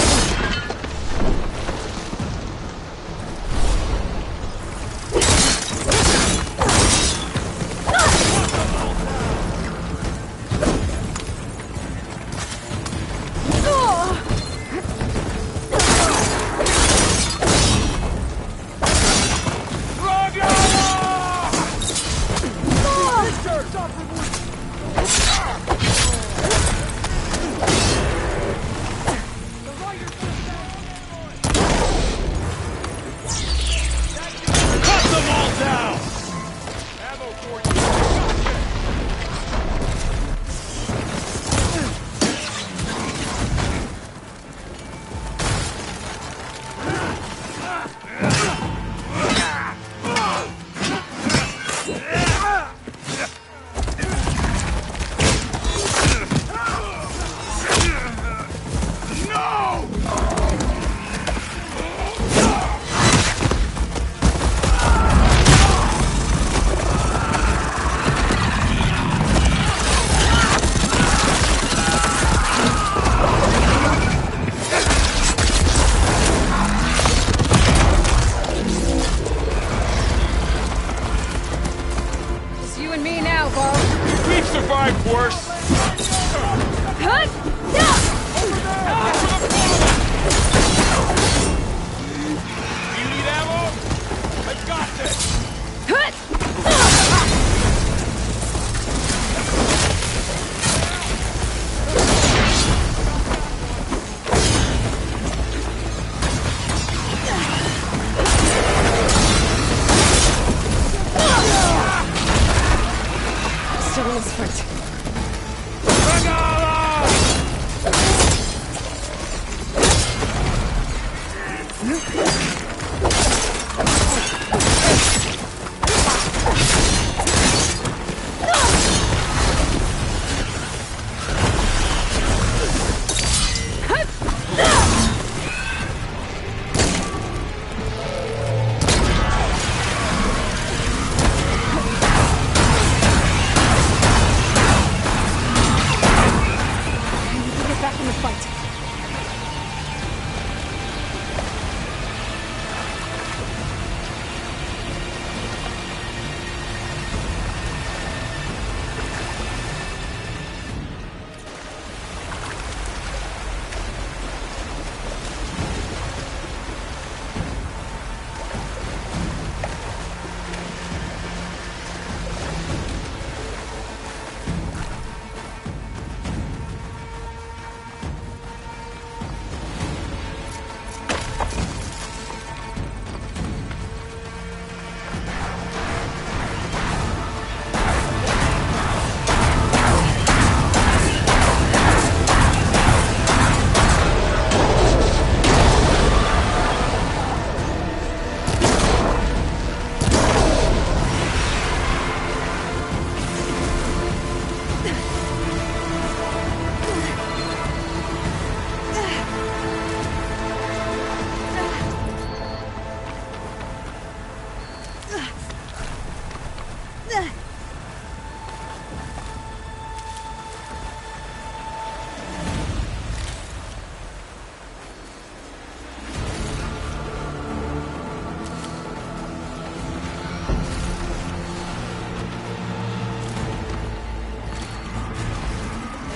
fight.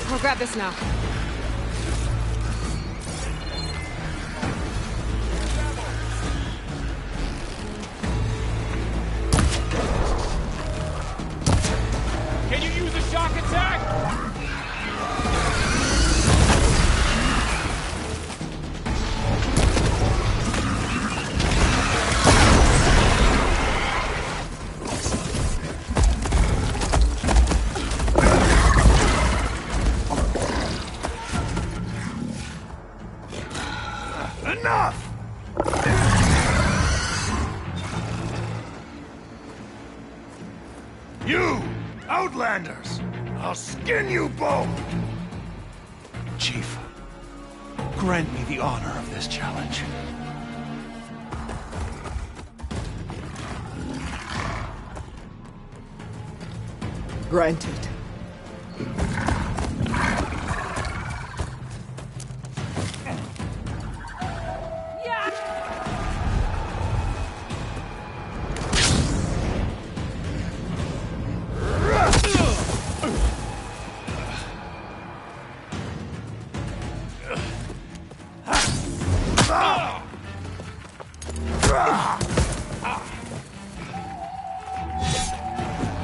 I'll grab this now. Can you use a shock attack? Enough! You, Outlanders! I'll skin you both! Chief, grant me the honor of this challenge. Granted.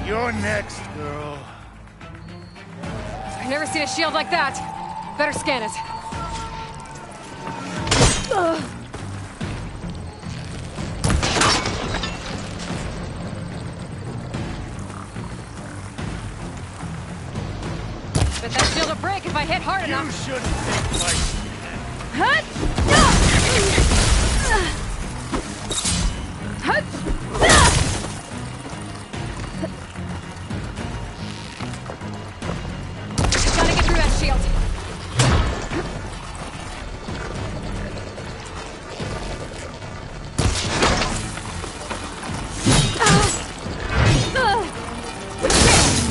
You're next, girl. I've never seen a shield like that. Better scan it. Bet that shield will break if I hit hard enough. You shouldn't think like Hut! Hut! Gotta get through that shield.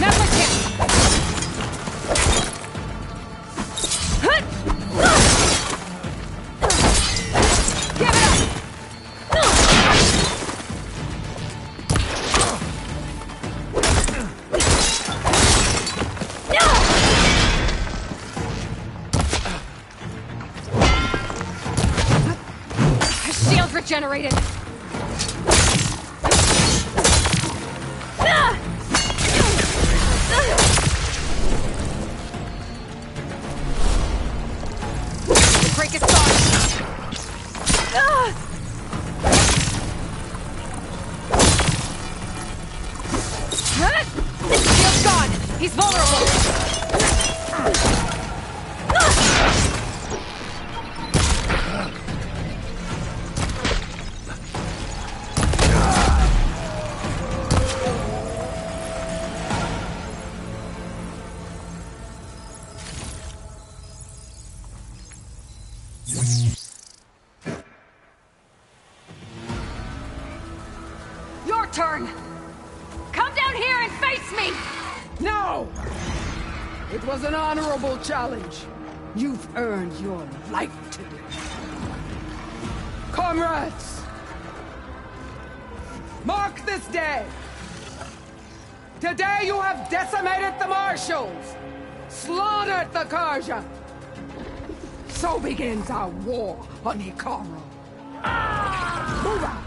Now's my chance. Give it up! Shield regenerated. The break is gone. Shield's gone. He's vulnerable. Your turn. Come down here and face me. No! It was an honorable challenge. You've earned your life today. Comrades! Mark this day! Today you have decimated the Marshals! Slaughtered the Karja! So begins our war on Hikaru. Move out!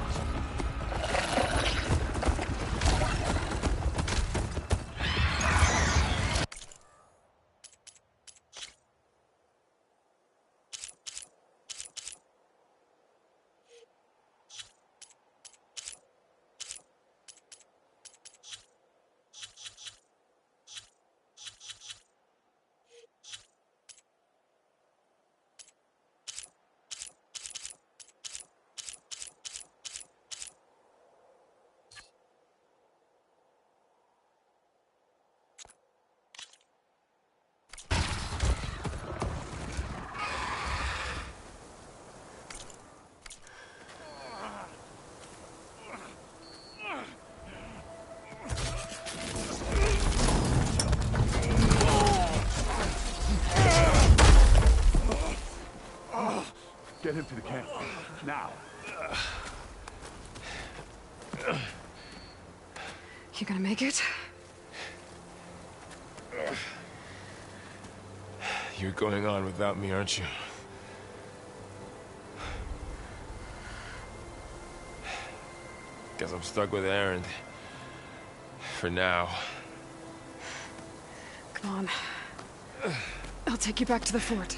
Get him to the camp. Now. You gonna make it? You're going on without me, aren't you? Guess I'm stuck with Erend. For now. Come on. I'll take you back to the fort.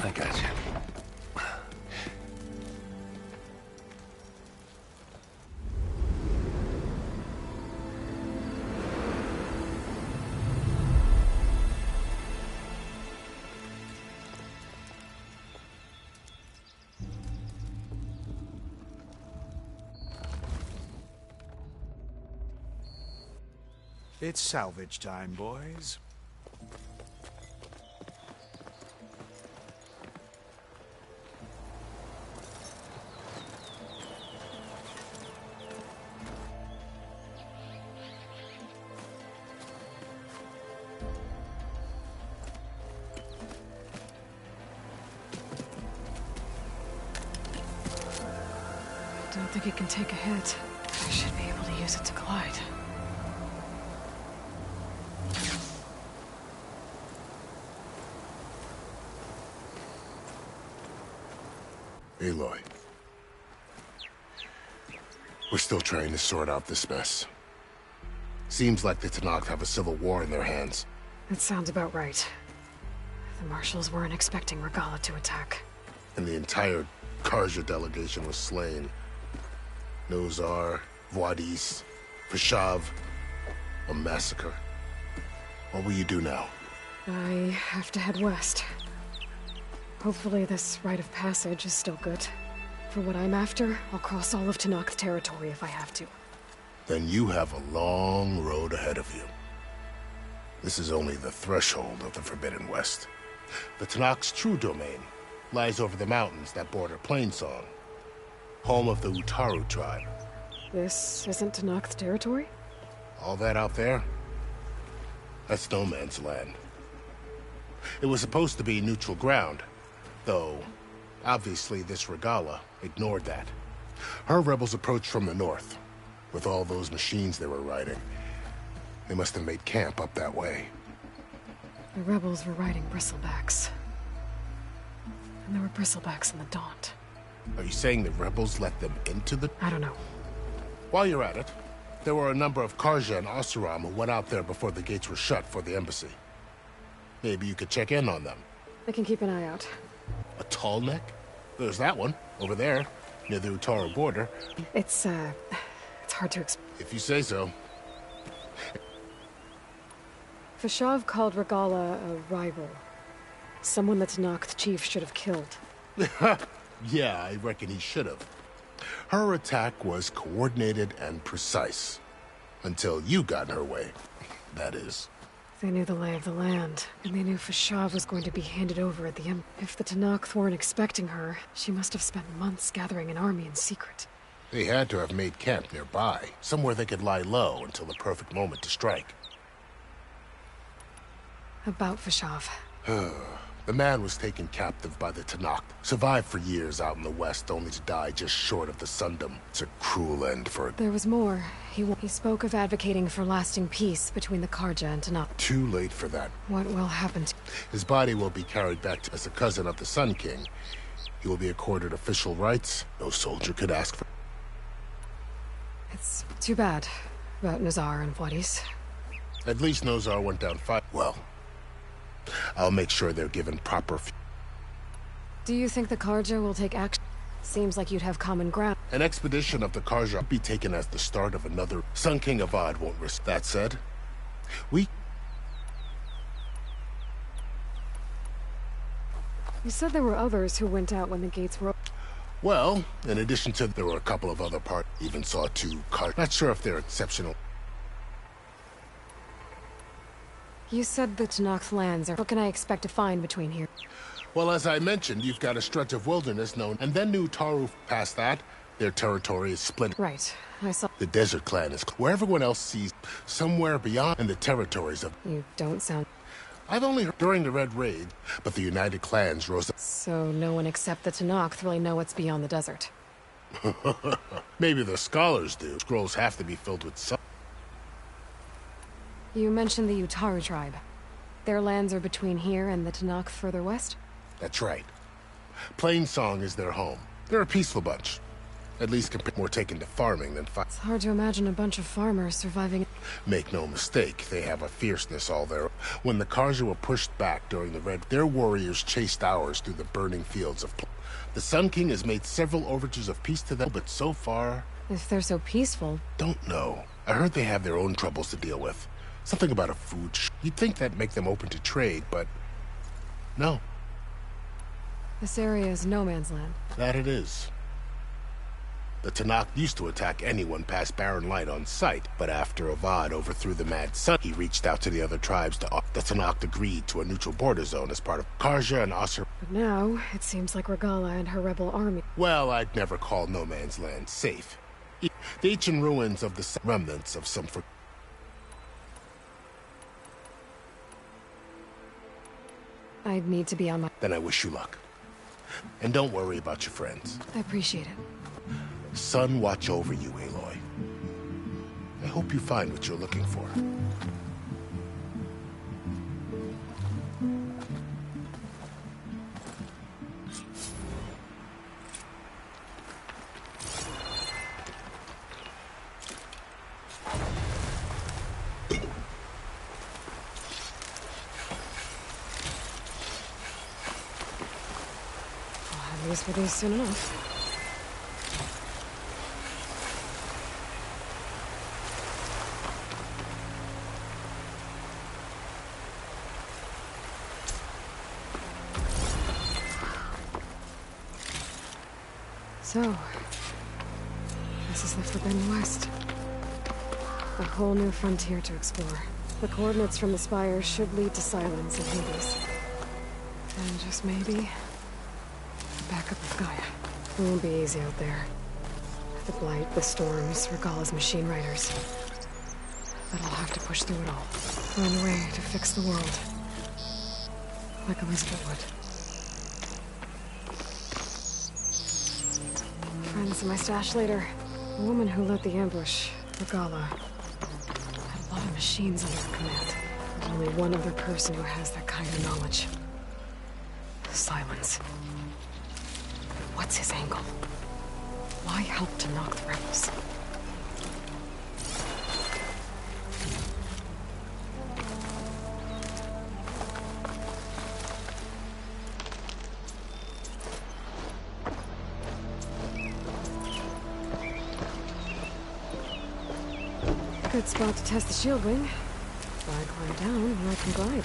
I got you. It's salvage time, boys. Don't think it can take a hit. I should be able to use it to glide. Aloy. We're still trying to sort out this mess. Seems like the Tenakth have a civil war in their hands. That sounds about right. The Marshals weren't expecting Regala to attack. And the entire Karja delegation was slain. Nozar, Voidis, Vashav, a massacre. What will you do now? I have to head west. Hopefully this rite of passage is still good. For what I'm after, I'll cross all of Tenakth territory if I have to. Then you have a long road ahead of you. This is only the threshold of the Forbidden West. The Tenakth's true domain lies over the mountains that border Plainsong, home of the Utaru tribe. This isn't Tenakth territory? All that out there? That's no man's land. It was supposed to be neutral ground, though obviously this Regala ignored that. Her rebels approached from the north, with all those machines they were riding. They must have made camp up that way. The rebels were riding bristlebacks. And there were bristlebacks in the Daunt. Are you saying the rebels let them into the... I don't know. While you're at it, there were a number of Karja and Oseram who went out there before the gates were shut for the embassy. Maybe you could check in on them. I can keep an eye out. A tall neck? There's that one, over there, near the Utaru border. It's hard to explain. If you say so. Vashav called Regala a rival. Someone that Tenakth chief should have killed. Yeah, I reckon he should have. Her attack was coordinated and precise. Until you got in her way, that is. They knew the lay of the land, and they knew Fashav was going to be handed over at the end. If the Tanakh weren't expecting her, she must have spent months gathering an army in secret. They had to have made camp nearby, somewhere they could lie low until the perfect moment to strike. About Fashav. The man was taken captive by the Tanakh, survived for years out in the west, only to die just short of the Sundom. It's a cruel end for... There was more. He spoke of advocating for lasting peace between the Karja and Tanakh. Too late for that. What will happen to... His body will be carried back as a cousin of the Sun King. He will be accorded official rights no soldier could ask for. It's too bad about Nazar and Wadis. At least Nazar went down fight. Well, I'll make sure they're given proper... Do you think the Karja will take action? Seems like you'd have common ground. An expedition of the Karja will be taken as the start of another. Sun King Avad won't risk. That said, we... You said there were others who went out when the gates were open. Well, in addition to... There were a couple of other parts. Even saw 2 Karja. Not sure if they're exceptional. You said the Tanakh's lands are... What can I expect to find between here? Well, as I mentioned, you've got a stretch of wilderness known, and then New Taru. Past that, their territory is split. Right, I saw... The Desert Clan is where everyone else sees somewhere beyond in the territories of... You don't sound... I've only heard during the Red Raid, but the United Clans rose up... So no one except the Tanakh really know what's beyond the desert. Maybe the scholars do. Scrolls have to be filled with some... You mentioned the Hitori tribe. Their lands are between here and the Tanakh further west? That's right. Plainsong is their home. They're a peaceful bunch. At least more taken to farming than fight. It's hard to imagine a bunch of farmers surviving... Make no mistake, they have a fierceness all there. When the Karja were pushed back during the Red, their warriors chased ours through the burning fields of... The Sun King has made several overtures of peace to them, but so far... If they're so peaceful... Don't know. I heard they have their own troubles to deal with. Something about a food You'd think that'd make them open to trade, but... No. This area is no man's land. That it is. The Tanakh used to attack anyone past Barren Light on sight, but after Avad overthrew the Mad Sun, he reached out to the other tribes to... The Tanakh agreed to a neutral border zone as part of Karja and Asur. But now, it seems like Regala and her rebel army... Well, I'd never call no man's land safe. The ancient ruins of the remnants of some... I'd need to be on my... Then I wish you luck. And don't worry about your friends. I appreciate it. Sun watch over you, Aloy. I hope you find what you're looking for. Use for these soon enough. So, this is the Forbidden West. A whole new frontier to explore. The coordinates from the spire should lead to Silence and Hades. And just maybe... backup of Gaia. It won't be easy out there. The blight, the storms, Regala's machine riders. But I'll have to push through it all. Find a way to fix the world. Like Elizabeth would. Find this in my stash later. The woman who led the ambush, Regala, had a lot of machines under her command. There's only one other person who has that kind of knowledge. Silence. What's his angle? Why help to knock the rebels? Good spot to test the shield wing. If I climb down, I can glide.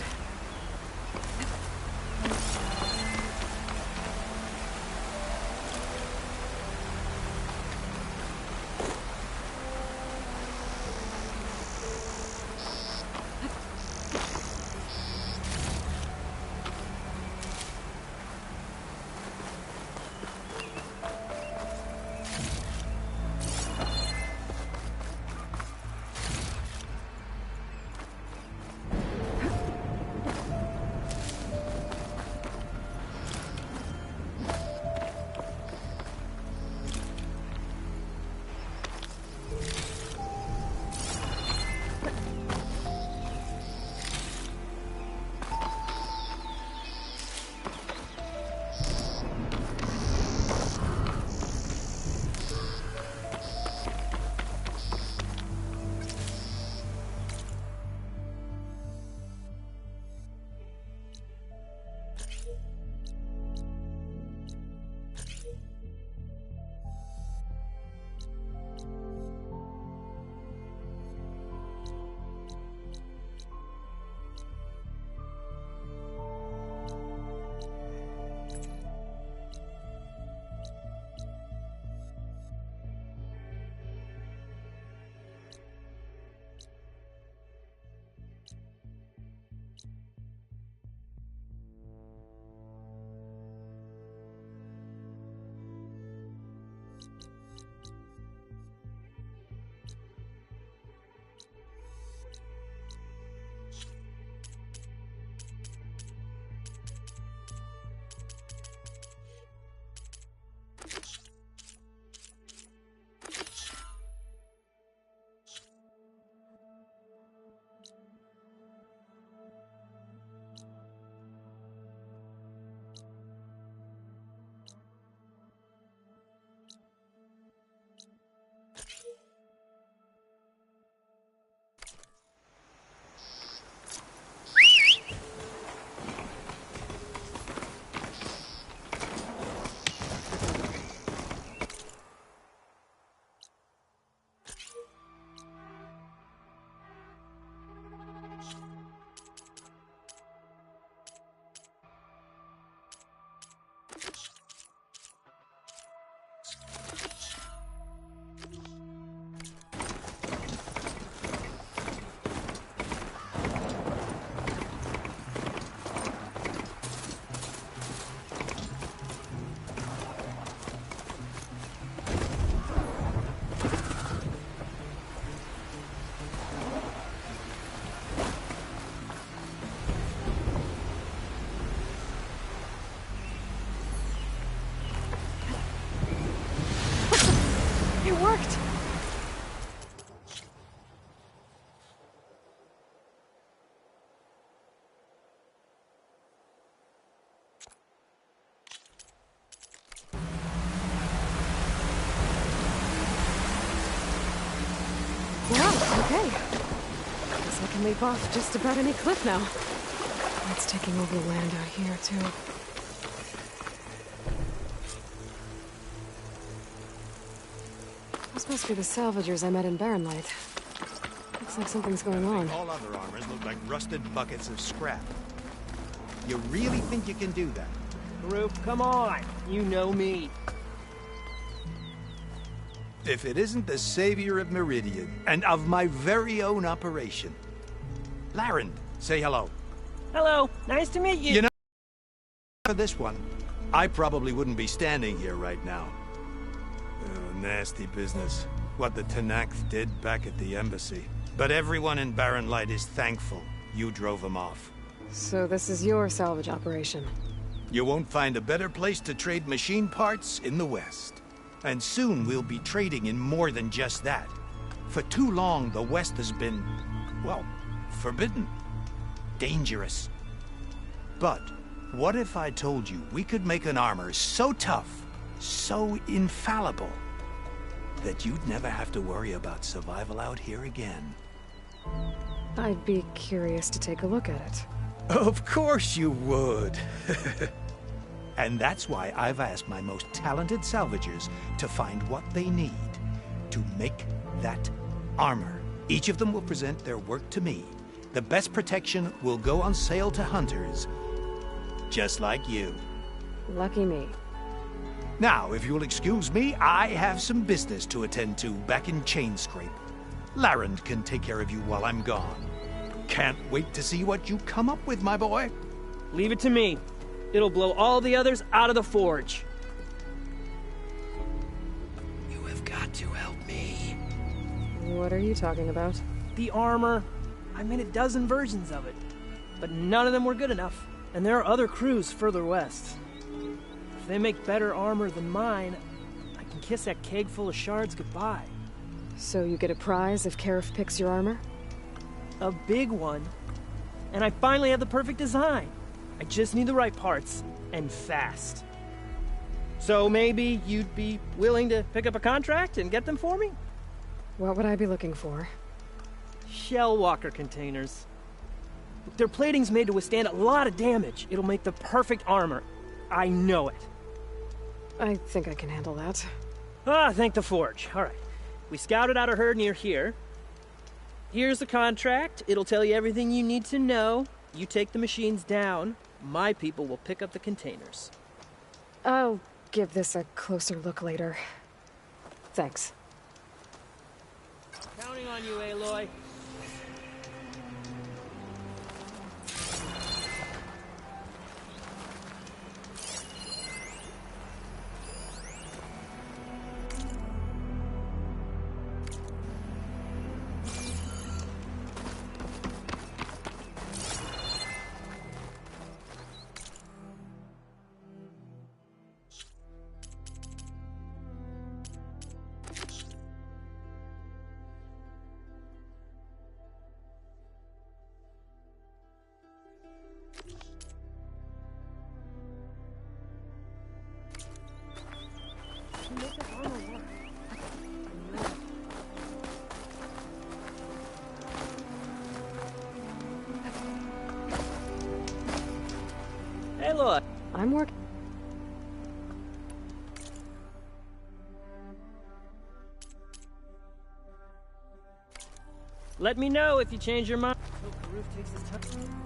Okay. Guess I can leap off just about any cliff now. It's taking over the land out here, too. This must be the salvagers I met in Barrenlight. Looks like something's going on. All other armors look like rusted buckets of scrap. You really think you can do that? Roof, come on. You know me. If it isn't the savior of Meridian, and of my very own operation. Laren, say hello. Hello. Nice to meet you. You know, for this one, I probably wouldn't be standing here right now. Oh, nasty business. What the Tenakth did back at the embassy. But everyone in Barrenlight is thankful you drove them off. So this is your salvage operation? You won't find a better place to trade machine parts in the West. And soon we'll be trading in more than just that. For too long, the West has been, well, forbidden. Dangerous. But what if I told you we could make an armor so tough, so infallible, that you'd never have to worry about survival out here again? I'd be curious to take a look at it. Of course you would. And that's why I've asked my most talented salvagers to find what they need to make that armor. Each of them will present their work to me. The best protection will go on sale to hunters, just like you. Lucky me. Now, if you'll excuse me, I have some business to attend to back in Chainscrape. Laren can take care of you while I'm gone. Can't wait to see what you come up with, my boy. Leave it to me. It'll blow all the others out of the forge. You have got to help me. What are you talking about? The armor. I made a dozen versions of it, but none of them were good enough. And there are other crews further west. If they make better armor than mine, I can kiss that keg full of shards goodbye. So you get a prize if Karif picks your armor? A big one. And I finally have the perfect design. I just need the right parts, and fast. So maybe you'd be willing to pick up a contract and get them for me? What would I be looking for? Shell walker containers. Their plating's made to withstand a lot of damage. It'll make the perfect armor. I know it. I think I can handle that. Ah, thank the forge. All right. We scouted out a herd near here. Here's the contract. It'll tell you everything you need to know. You take the machines down. My people will pick up the containers. I'll give this a closer look later. Thanks. Counting on you, Aloy. Aloy. I'm working. Let me know if you change your mind. Hope the roof takes his time.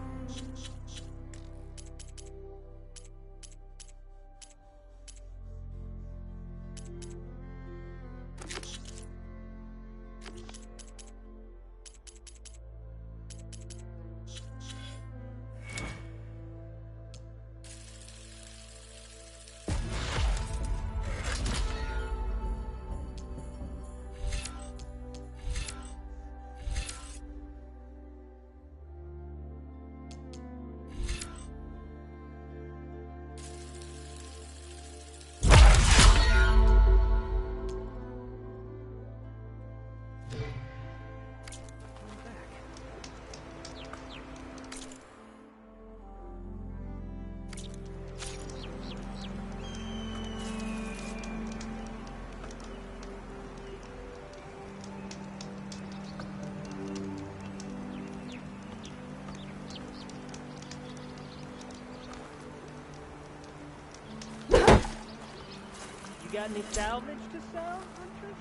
got any salvage to sell, Huntress?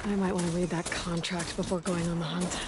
I might want to read that contract before going on the hunt.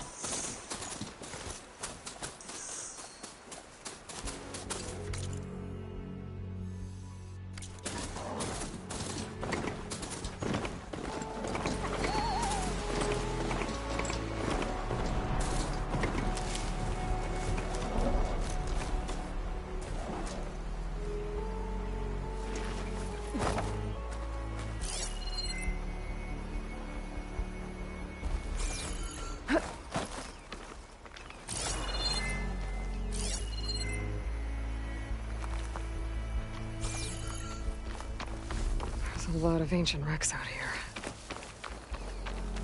There's a lot of ancient wrecks out here.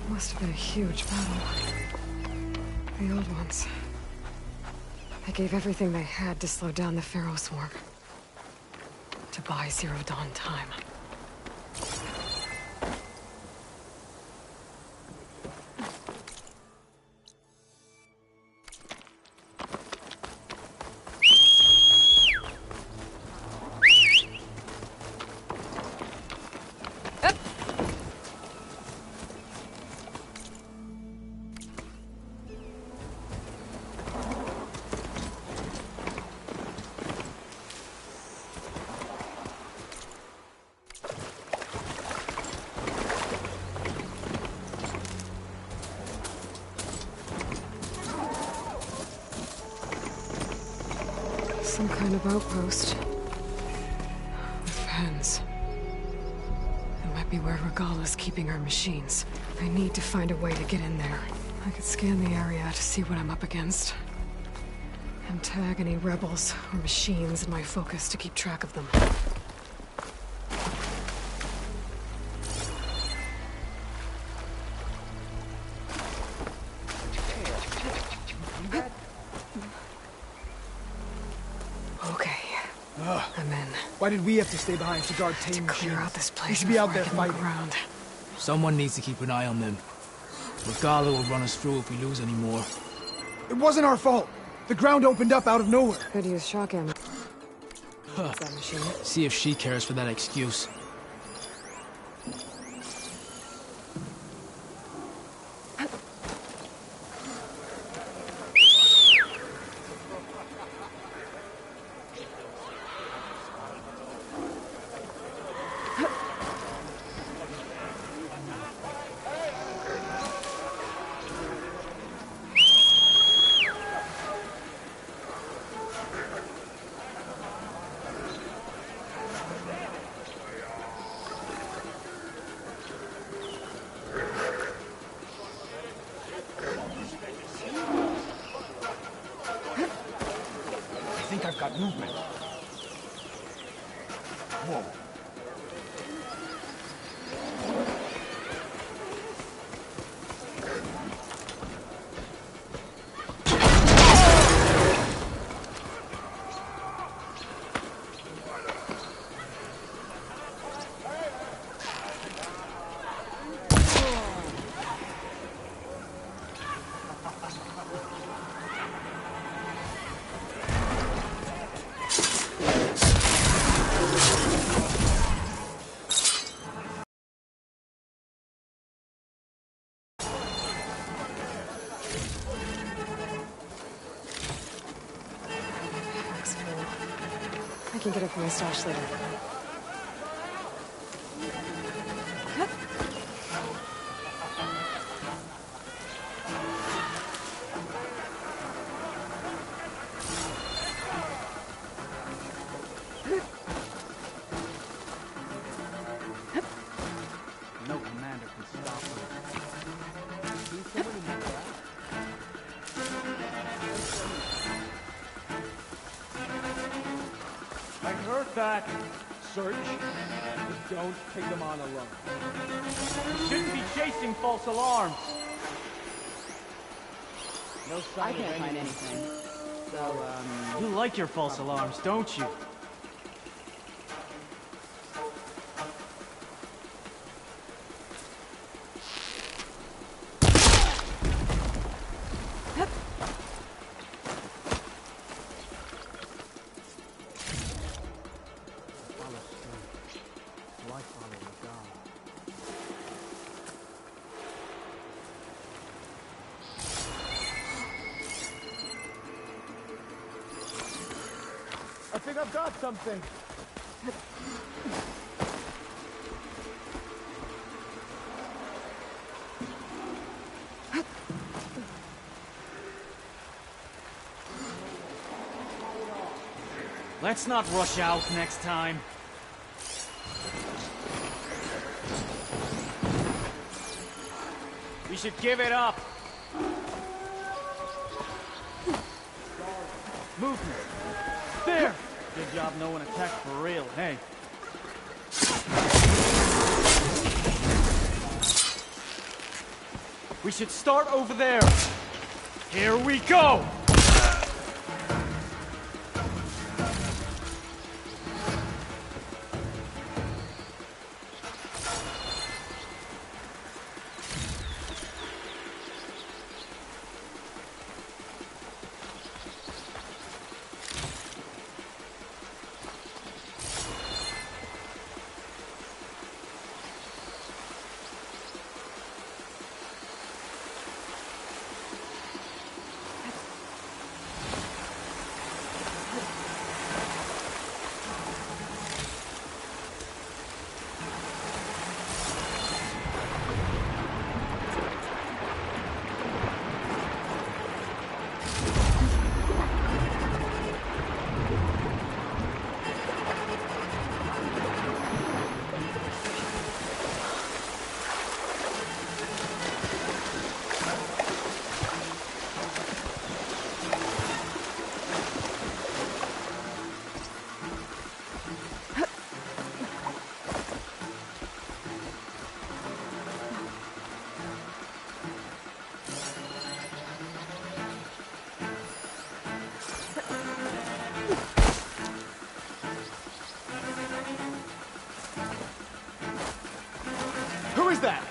Must have been a huge battle. The old ones. They gave everything they had to slow down the Pharaoh swarm. To buy Zero Dawn time. Some kind of outpost. With pens. It might be where Regala's keeping her machines. I need to find a way to get in there. I could scan the area to see what I'm up against. And tag any rebels or machines in my focus to keep track of them. Why did we have to stay behind to guard tame machines? Clear out this place. We should be out there fighting. Around. Someone needs to keep an eye on them. Regala will run us through if we lose any more. It wasn't our fault. The ground opened up out of nowhere. Could use shock ammo. Huh. That machine. See if she cares for that excuse. I think I've got movement. Whoa. I can get it from my stash later. No commander can stop her. See someone I heard that. Search, but don't take them on alone. You shouldn't be chasing false alarms. No sign I can't find anything. So, You like your false alarms, don't you? I think I've got something. Let's not rush out next time. We should give it up. Movement. There! Good job no one attacked for real, hey. We should start over there. Here we go! Who is that?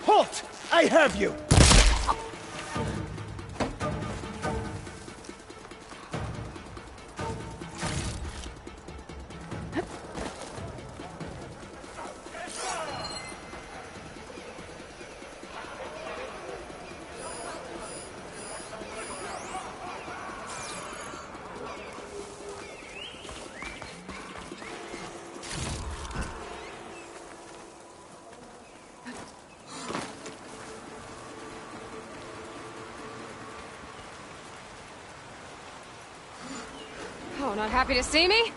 Halt! I have you! Oh, not happy to see me?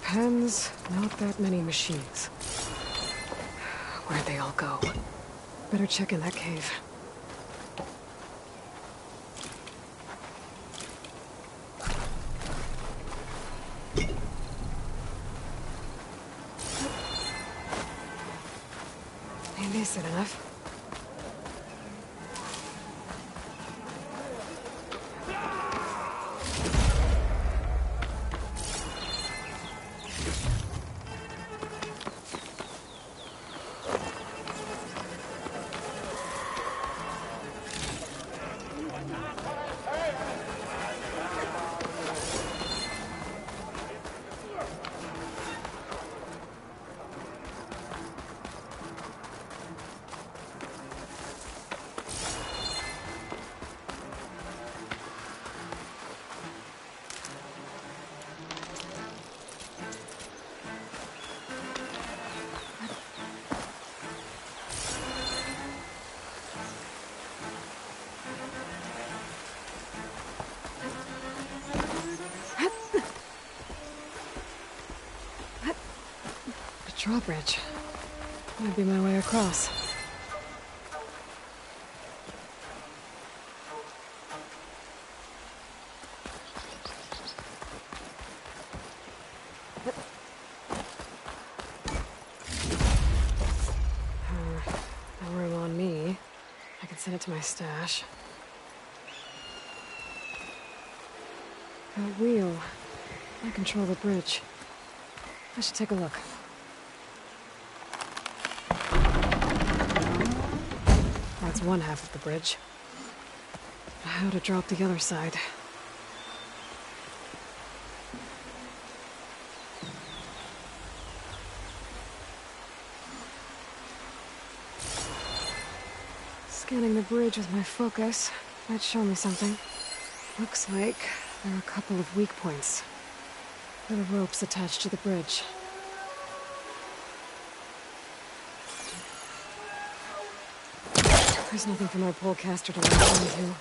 Pens, not that many machines. Where'd they all go? Better check in that cave. Ain't decent enough. Drawbridge. Might be my way across. No room on me. I can send it to my stash. A wheel. I control the bridge. I should take a look. That's one half of the bridge. How to drop the other side. Scanning the bridge with my focus might show me something. Looks like there are a couple of weak points. There are ropes attached to the bridge. There's nothing for my polecaster to latch onto.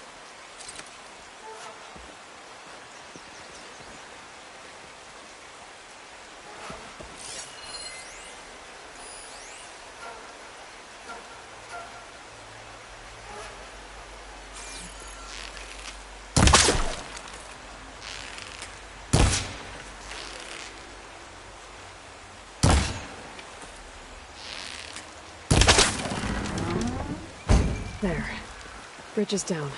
There. Bridge is down.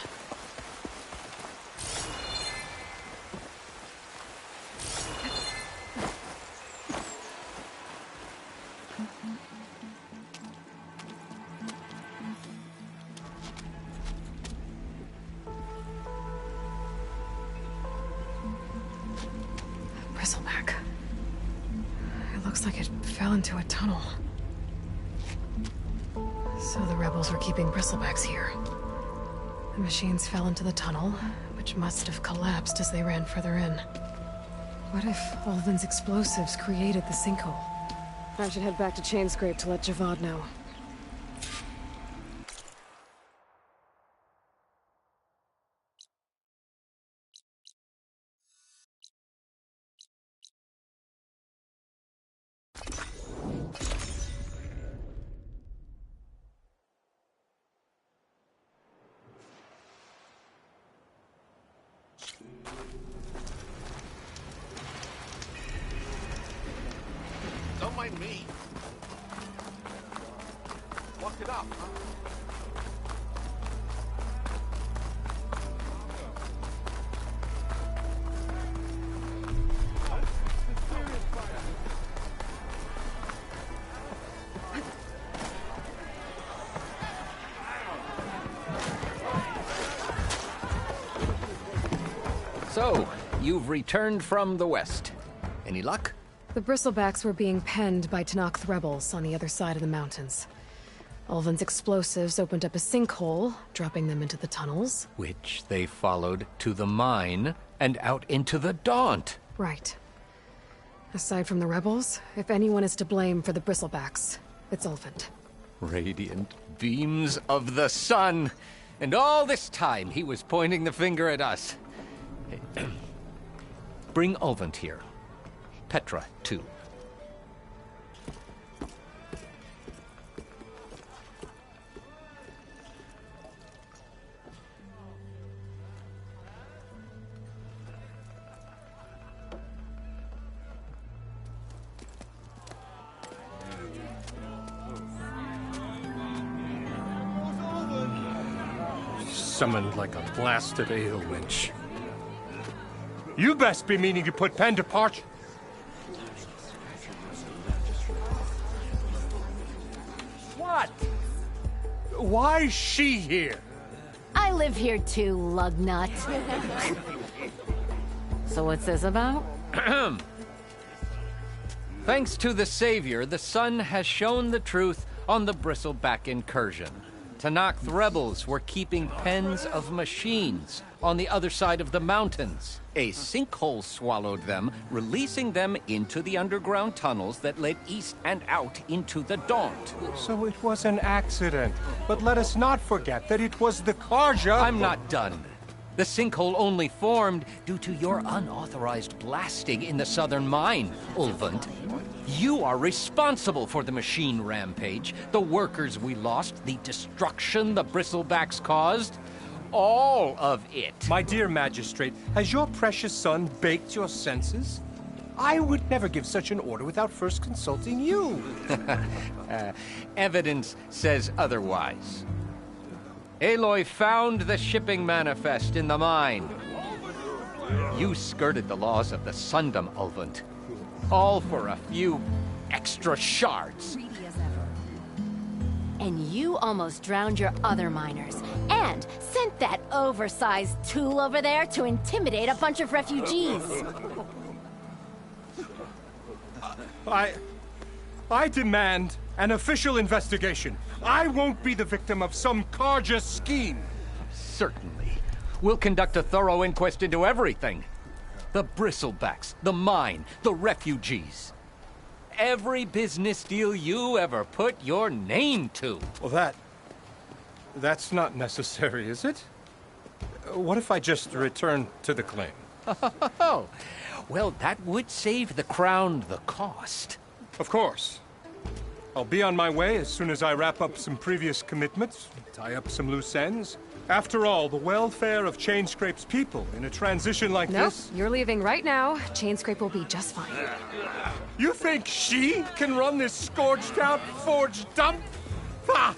Bristleback. It looks like it fell into a tunnel. So the rebels were keeping bristlebacks here. The machines fell into the tunnel, which must have collapsed as they ran further in. What if Ulvin's explosives created the sinkhole? I should head back to Chainscrape to let Javad know. Don't mind me. Walk it up, huh? So, you've returned from the west. Any luck? The bristlebacks were being penned by Tanakh rebels on the other side of the mountains. Ulvin's explosives opened up a sinkhole, dropping them into the tunnels. Which they followed to the mine and out into the Daunt. Right. Aside from the rebels, if anyone is to blame for the bristlebacks, it's Ulvin. Radiant beams of the sun! And all this time he was pointing the finger at us. Bring Ulvin here. Petra, too. Summoned like a blasted ale winch. You best be meaning to put pen to parch. What? Why is she here? I live here too, lugnut. So what's this about? Thanks to the Savior, the sun has shown the truth on the Bristleback incursion. Tanakh rebels were keeping pens of machines on the other side of the mountains. A sinkhole swallowed them, releasing them into the underground tunnels that led east and out into the Daunt. So it was an accident. But let us not forget that it was the Karja... I'm not done. The sinkhole only formed due to your unauthorized blasting in the southern mine, Ulvund. You are responsible for the machine rampage, the workers we lost, the destruction the bristlebacks caused. All of it. My dear magistrate, has your precious son baked your senses? I would never give such an order without first consulting you. Evidence says otherwise. Aloy found the shipping manifest in the mine. You skirted the laws of the Sundom, Ulvund. All for a few extra shards. And you almost drowned your other miners. And sent that oversized tool over there to intimidate a bunch of refugees. I demand an official investigation. I won't be the victim of some Karja scheme. Certainly. We'll conduct a thorough inquest into everything. The bristlebacks, the mine, the refugees. Every business deal you ever put your name to. Well, that's not necessary, is it? What if I just return to the claim? Oh, well, that would save the Crown the cost. Of course. I'll be on my way as soon as I wrap up some previous commitments, tie up some loose ends. After all, the welfare of Chainscrape's people in a transition like this... Nope, you're leaving right now. Chainscrape will be just fine. You think she can run this scorched-out forged dump? Ha!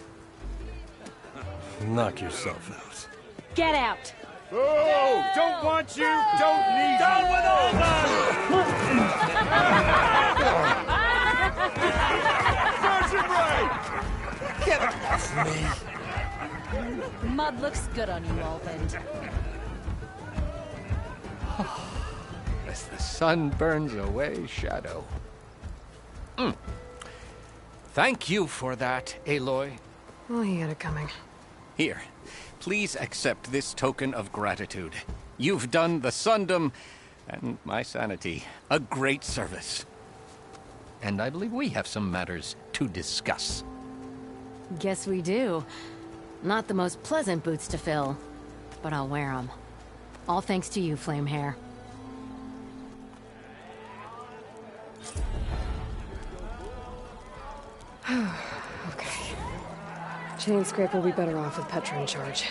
Knock yourself out. Get out! Oh, don't want you, don't need Down you. with all Get off me! Mud looks good on you, Ulvund. As the sun burns away shadow. Thank you for that, Aloy. Oh, he had it coming. Here, please accept this token of gratitude. You've done the Sundom and my sanity a great service. And I believe we have some matters to discuss. Guess we do. Not the most pleasant boots to fill, but I'll wear them. All thanks to you, Flamehair. Okay. Chainscrape will be better off with Petra in charge.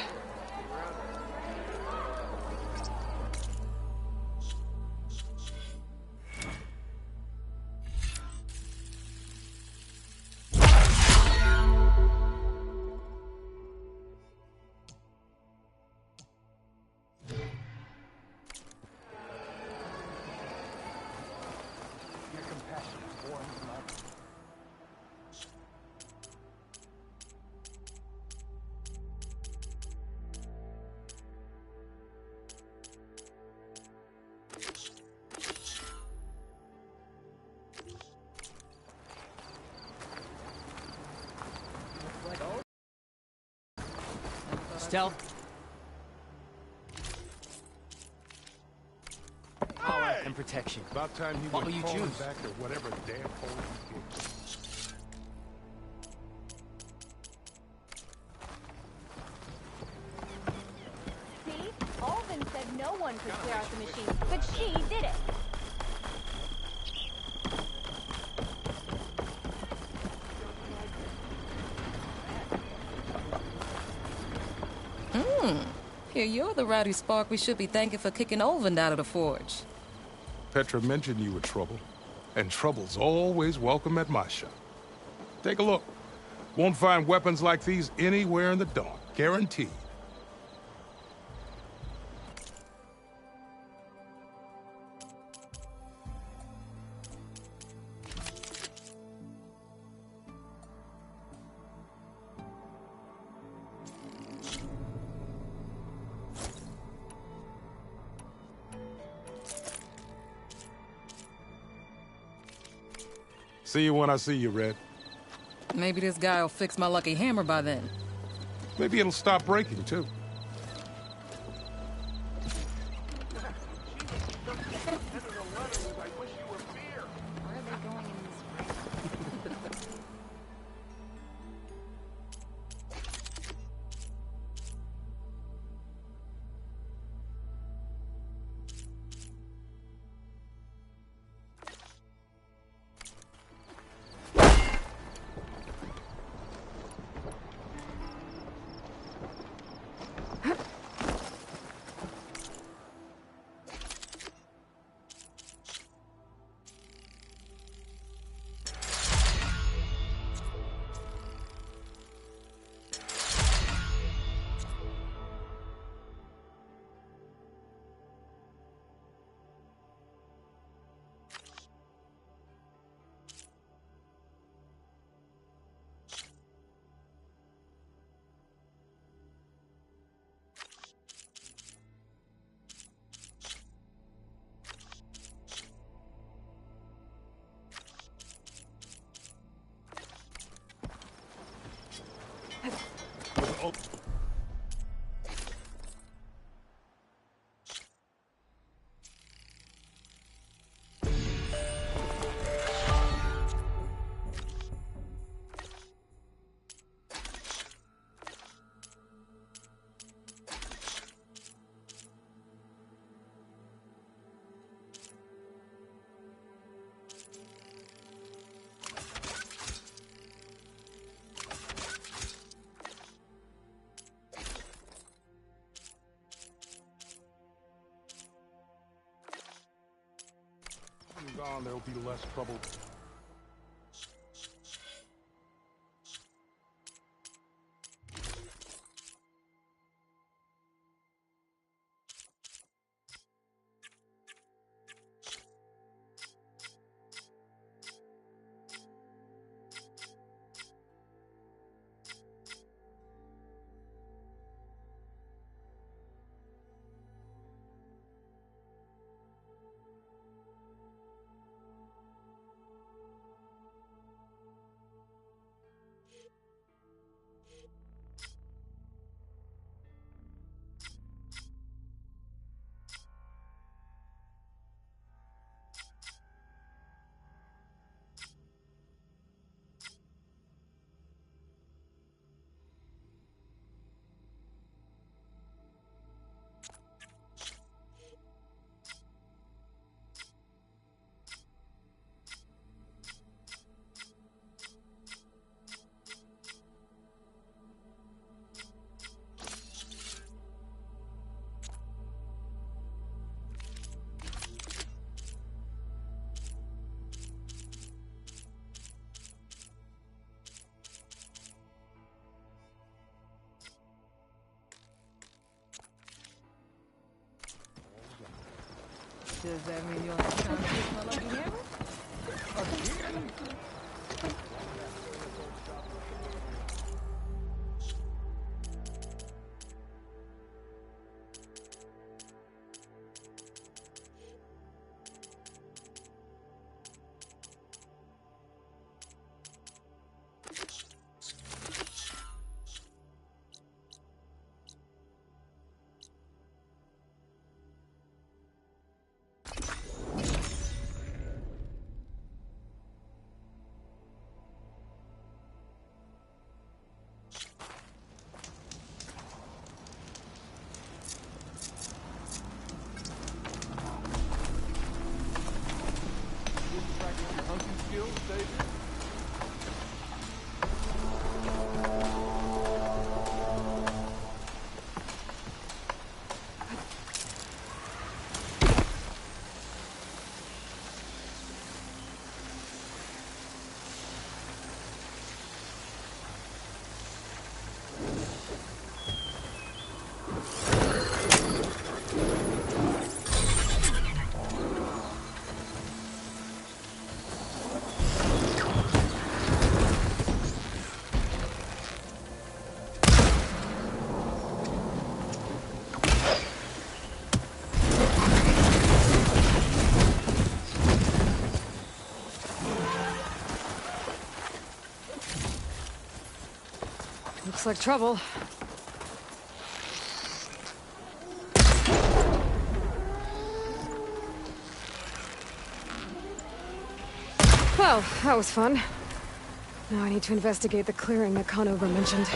Stealth. Power and protection. About time you What went will you crawling choose? back to whatever damn hole you did. See? Alvin said no one could clear out the machine, but she did it. Here, you're the rowdy spark we should be thanking for kicking Olvin out of the forge. Petra mentioned you were trouble, and trouble's always welcome at my shop. Take a look. Won't find weapons like these anywhere in the dark, guaranteed. See you when I see you, Red. Maybe this guy will fix my lucky hammer by then. Maybe it'll stop breaking, too. gone, there'll be less trouble. Does that mean you'll have time to kiss my lucky hammer? Again? Looks like trouble. Well, that was fun. Now I need to investigate the clearing that Conover mentioned.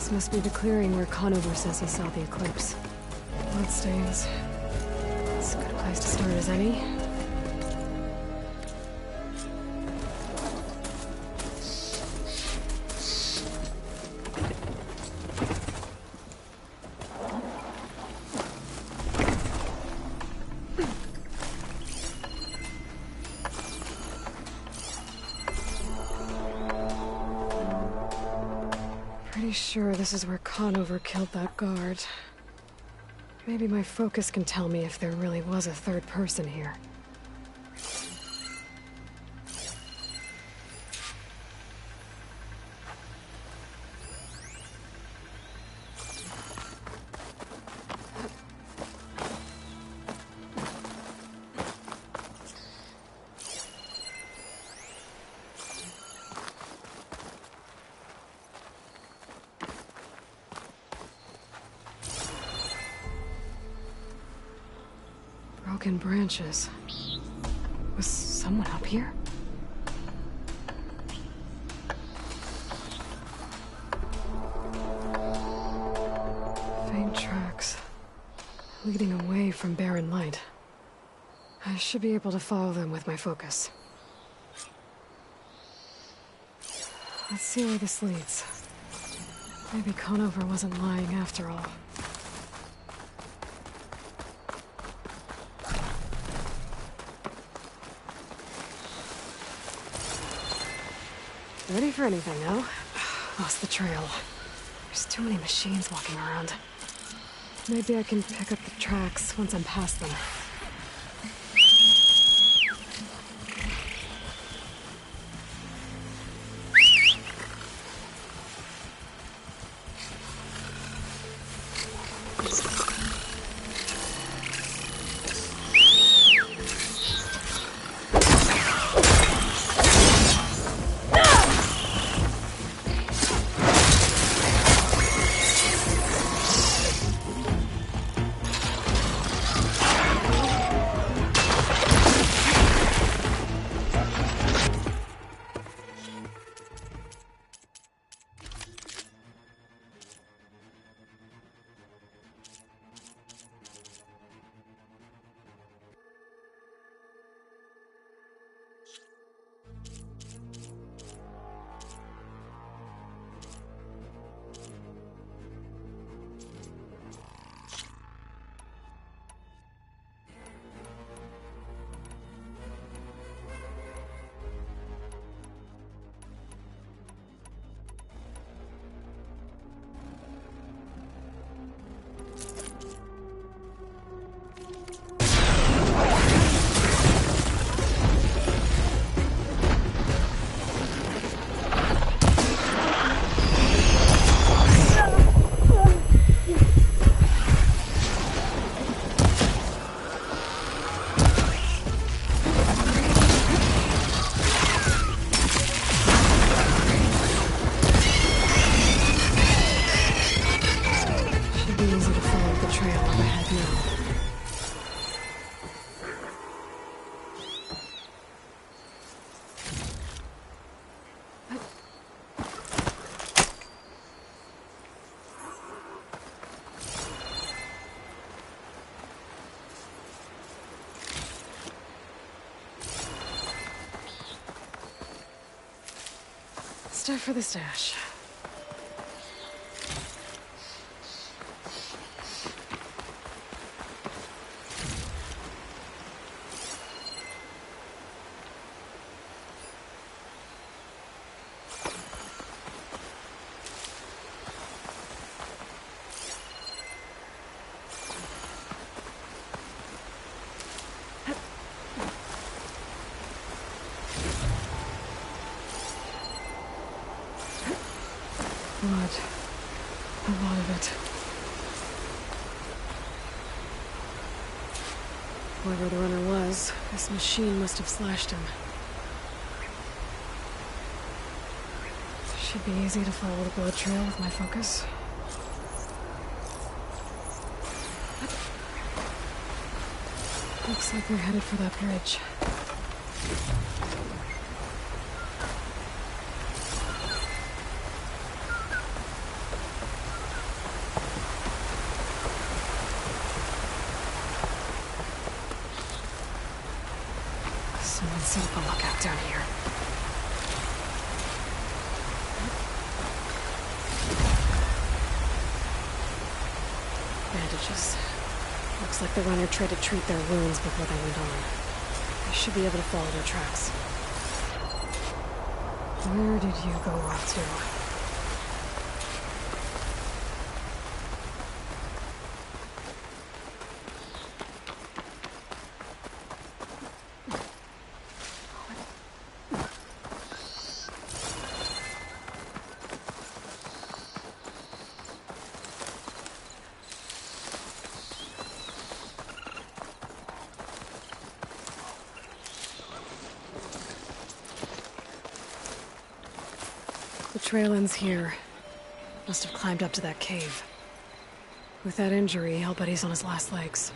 This must be the clearing where Conover says he saw the eclipse. Bloodstains. It's as good a place to start as any. Pretty sure this is where Conover killed that guard. Maybe my focus can tell me if there really was a third person here. Broken branches. Was someone up here? Faint tracks. Leading away from barren light. I should be able to follow them with my focus. Let's see where this leads. Maybe Conover wasn't lying after all. Ready for anything now? Lost the trail. There's too many machines walking around. Maybe I can pick up the tracks once I'm past them. Time for the stash. Blood. A lot of it. Whoever the runner was, this machine must have slashed him. Should be easy to follow the blood trail with my focus. Looks like we're headed for that bridge. Someone set up a lookout down here. Bandages. Looks like the runner tried to treat their wounds before they went on. I should be able to follow their tracks. Where did you go off to? The trail ends here. Must have climbed up to that cave. With that injury, I'll bet he's on his last legs.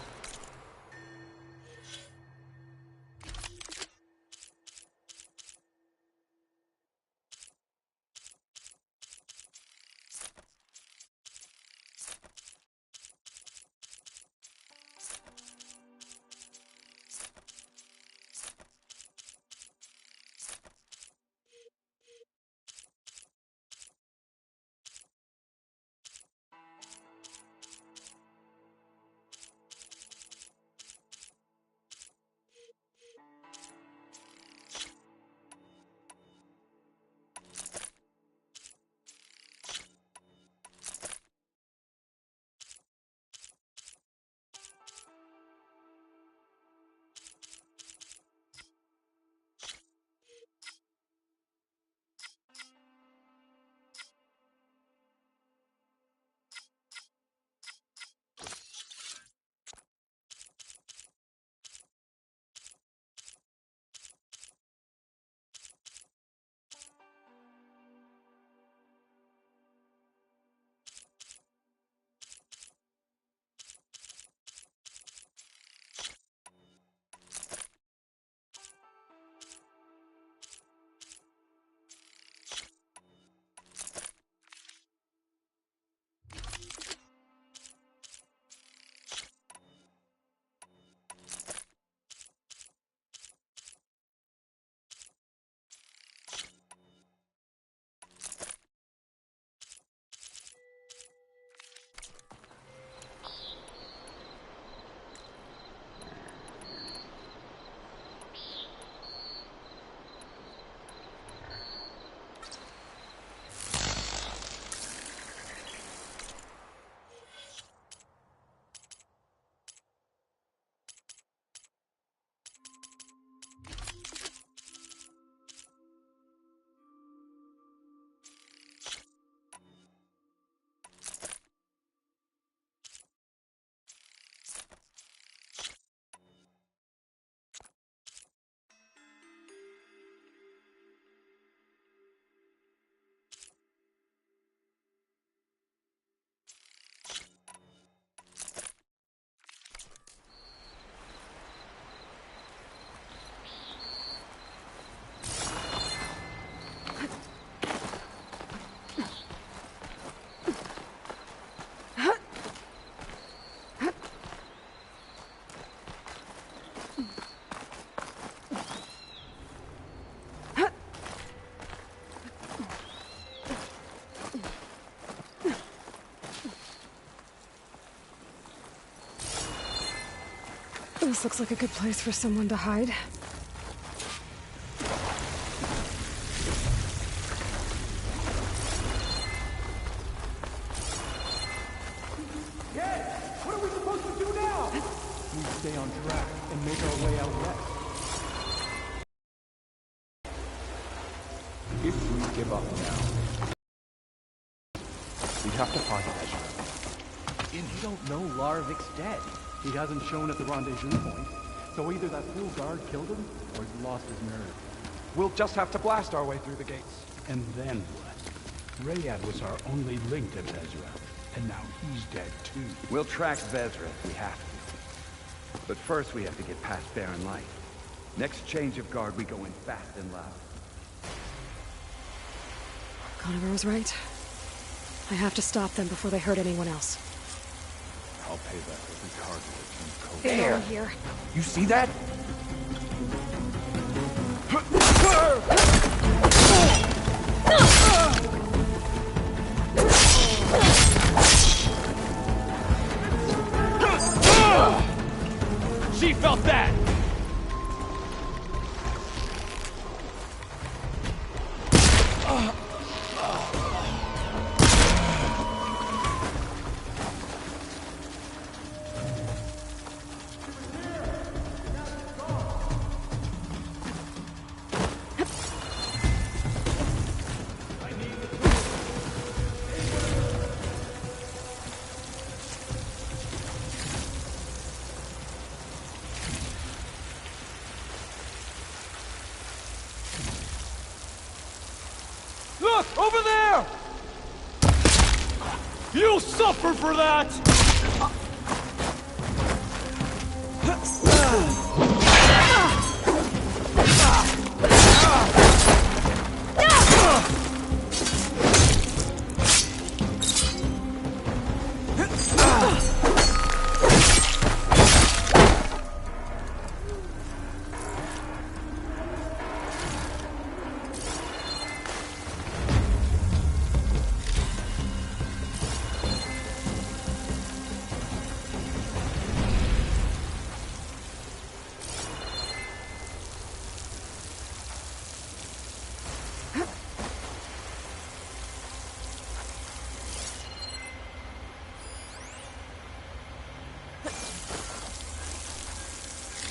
This looks like a good place for someone to hide. What are we supposed to do now? We stay on track and make our way out west. If we give up now, we'd have to find Ezra. And you don't know Larvik's dead. He hasn't shown at the rendezvous point, so either that fool guard killed him, or he's lost his nerve. We'll just have to blast our way through the gates. And then what? Rayad was our only link to Vezra, and now he's dead too. We'll track Vezra if we have to. But first we have to get past Barren Light. Next change of guard, we go in fast and loud. Conover was right. I have to stop them before they hurt anyone else. I'll pay that every cargo that comes cold. There! Here. You see that? She felt that! Look! Over there! You'll suffer for that!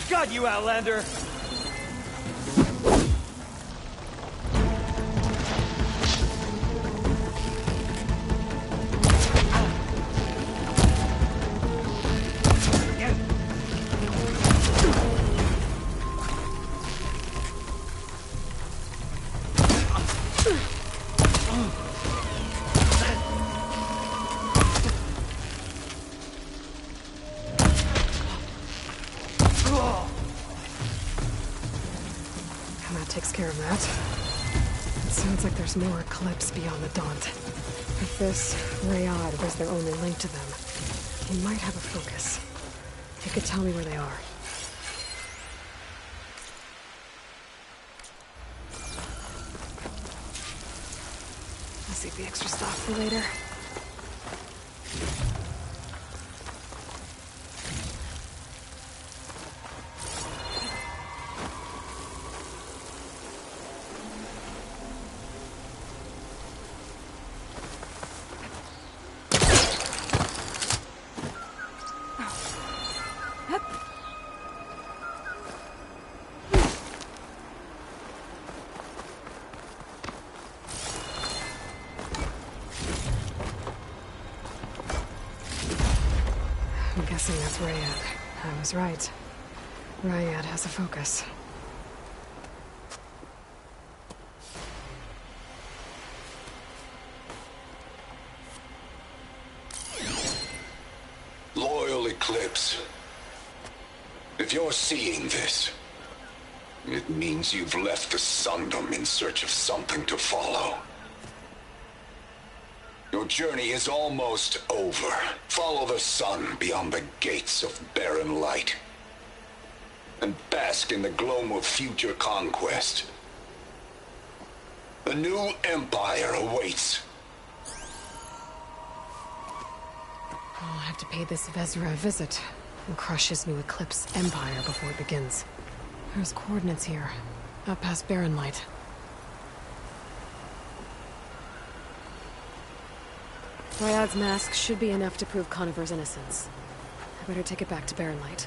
Got you, Outlander! Takes care of that. It sounds like there's more Eclipse beyond the Daunt. If this Rayad was their only link to them, he might have a focus. He could tell me where they are. I'll save the extra stock for later. I'm guessing that's Rayad. I was right. Rayad has a focus. Loyal Eclipse. If you're seeing this, it means you've left the Sundom in search of something to follow. Your journey is almost over. Follow the sun beyond the gates of barren light, and bask in the gloam of future conquest. A new empire awaits. I'll have to pay this Vezra a visit and crush his new Eclipse empire before it begins. There's coordinates here, out past Barren Light. Rayad's mask should be enough to prove Conifer's innocence. I better take it back to Barren Light.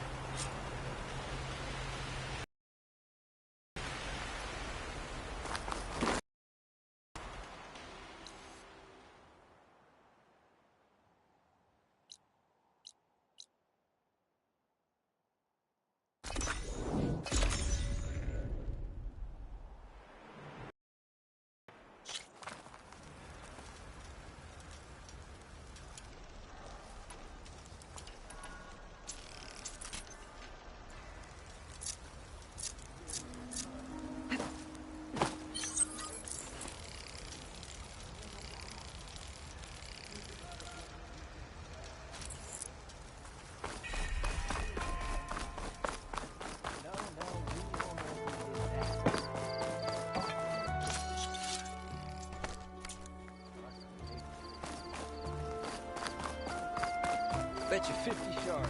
bet you 50 shards.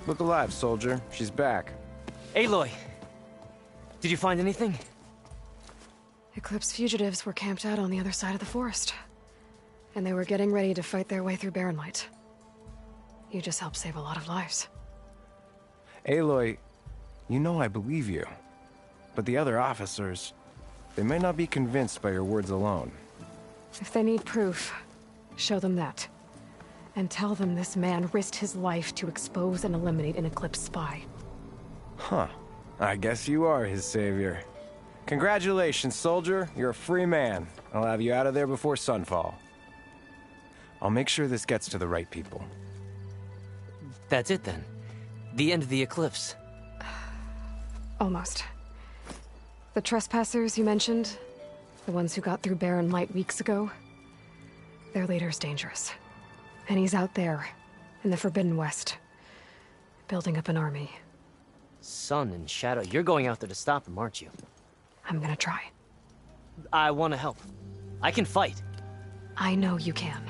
Look alive, soldier. She's back. Aloy! Did you find anything? Eclipse fugitives were camped out on the other side of the forest. And they were getting ready to fight their way through Barren Light. You just helped save a lot of lives. Aloy, you know I believe you. But the other officers, they may not be convinced by your words alone. If they need proof, show them that. And tell them this man risked his life to expose and eliminate an Eclipse spy. Huh. I guess you are his savior. Congratulations, soldier. You're a free man. I'll have you out of there before sunfall. I'll make sure this gets to the right people. That's it then. The end of the Eclipse. Almost. The trespassers you mentioned, the ones who got through Barren Light weeks ago, their leader's dangerous. And he's out there, in the Forbidden West, building up an army. Sun and Shadow, you're going out there to stop him, aren't you? I'm gonna try. I want to help. I can fight. I know you can.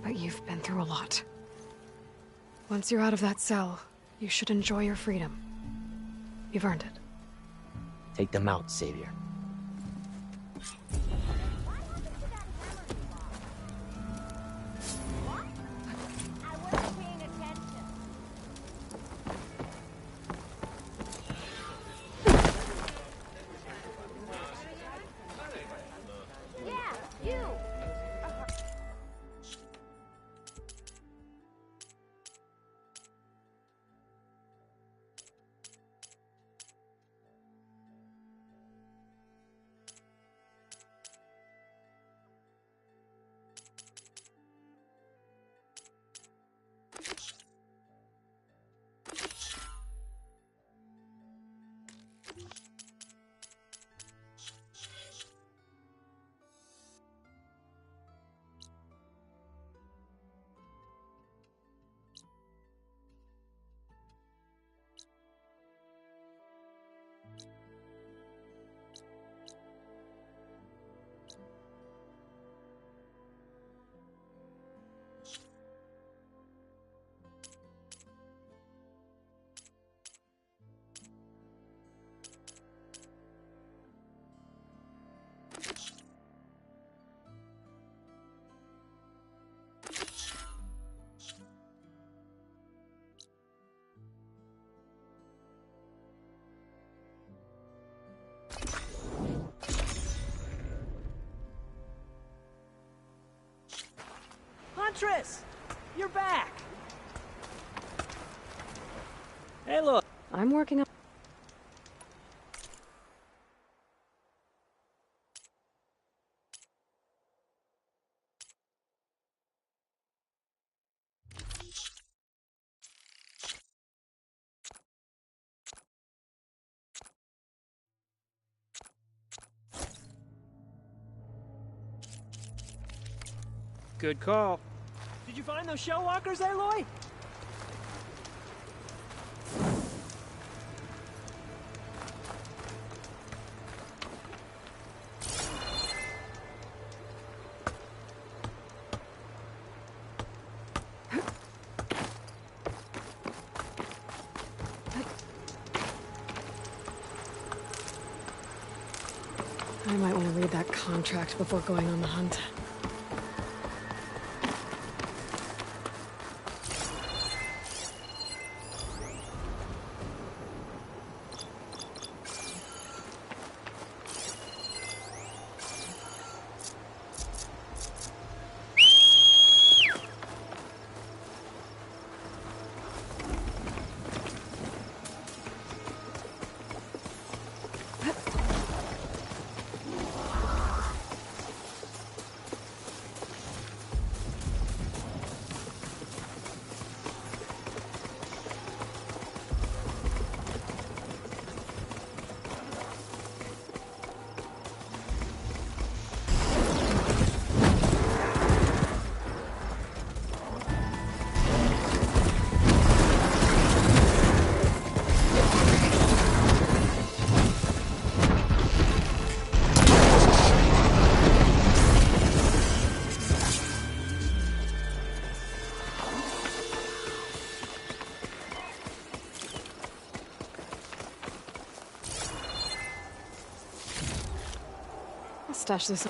But you've been through a lot. Once you're out of that cell, you should enjoy your freedom. You've earned it. Take them out, Savior. Huntress! You're back! Hey, look. I'm working on... Good call. Did you find those shell walkers, Aloy? I might want to read that contract before going on the hunt. stash this.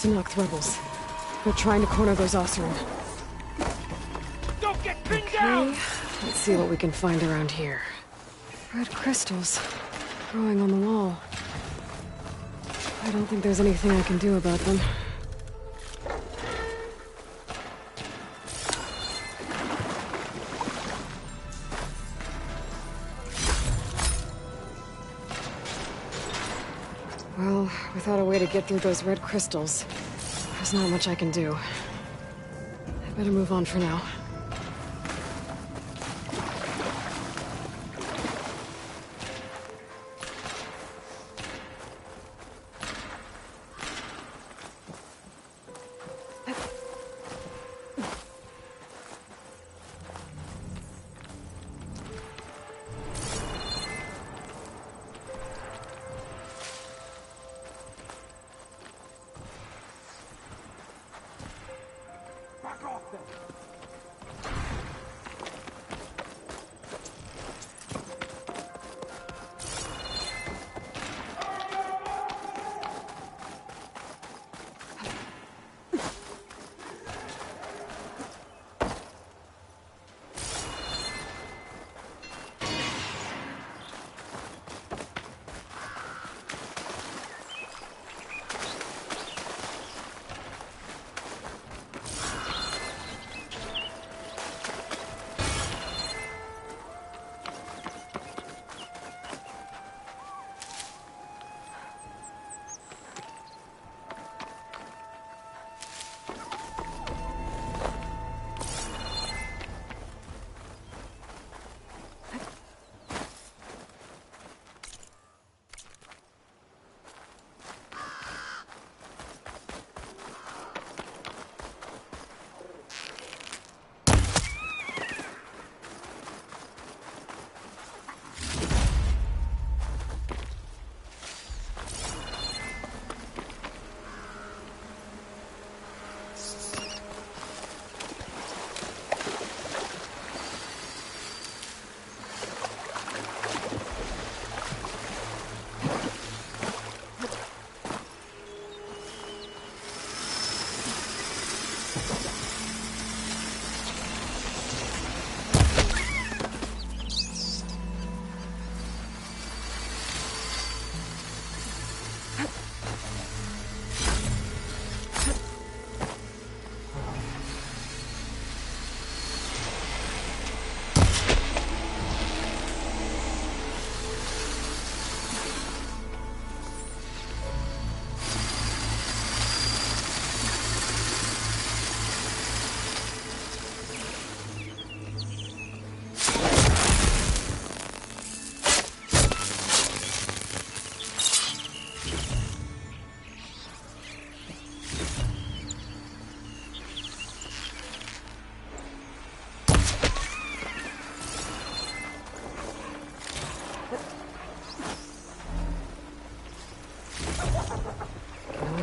Tanakh rebels. They're trying to corner those Oseram. Don't get pinned Okay, down! let's see what we can find around here. Red crystals growing on the wall. I don't think there's anything I can do about them. Well, without a way to get through those red crystals, there's not much I can do. I better move on for now.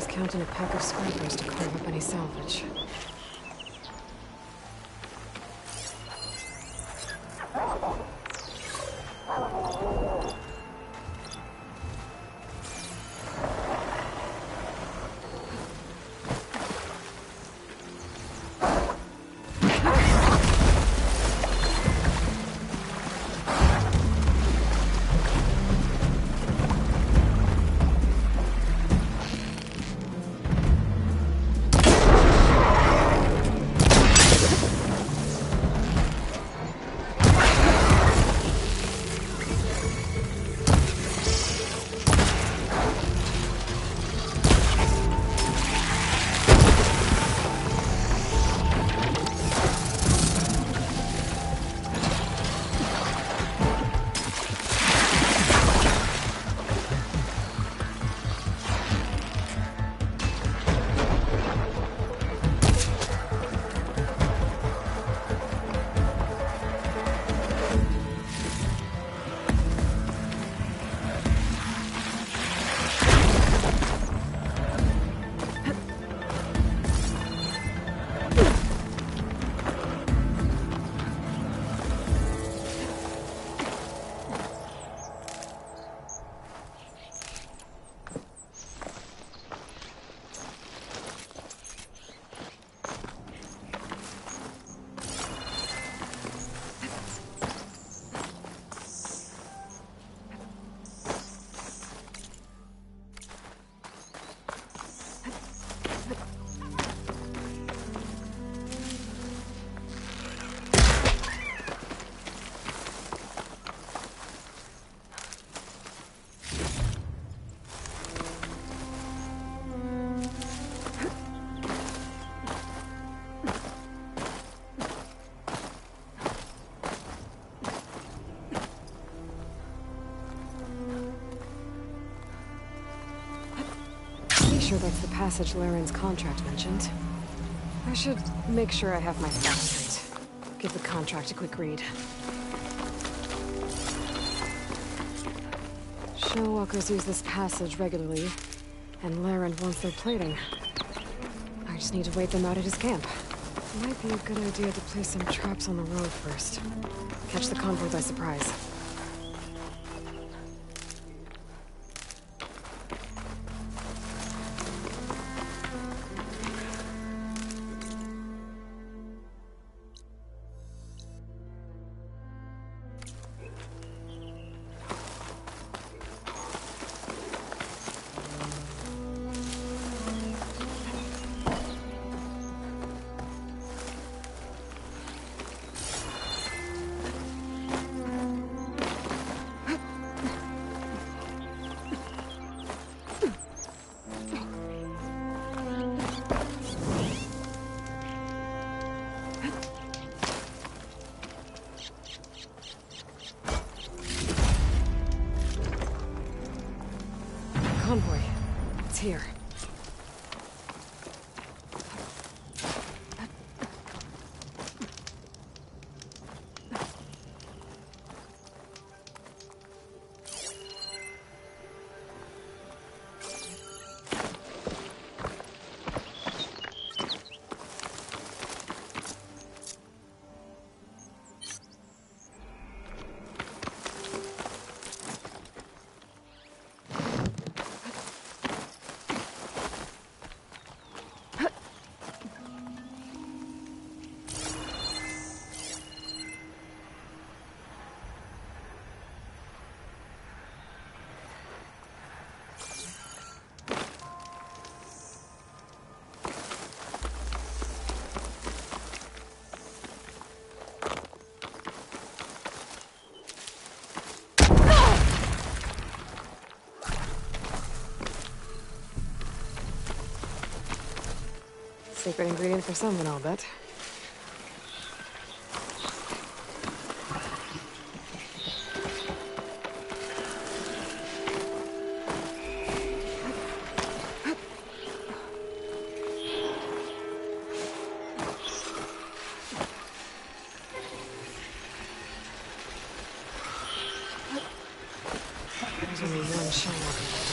Counting a pack of scrapers to carve up any salvage. sure that's the passage Laren's contract mentioned. I should make sure I have my facts straight. Give the contract a quick read. Showwalkers use this passage regularly, and Laren wants their plating. I just need to wait them out at his camp. Might be a good idea to place some traps on the road first. Catch the convoy by surprise. Convoy. It's here. Secret ingredient for someone, I'll bet. There's only one Showwalker.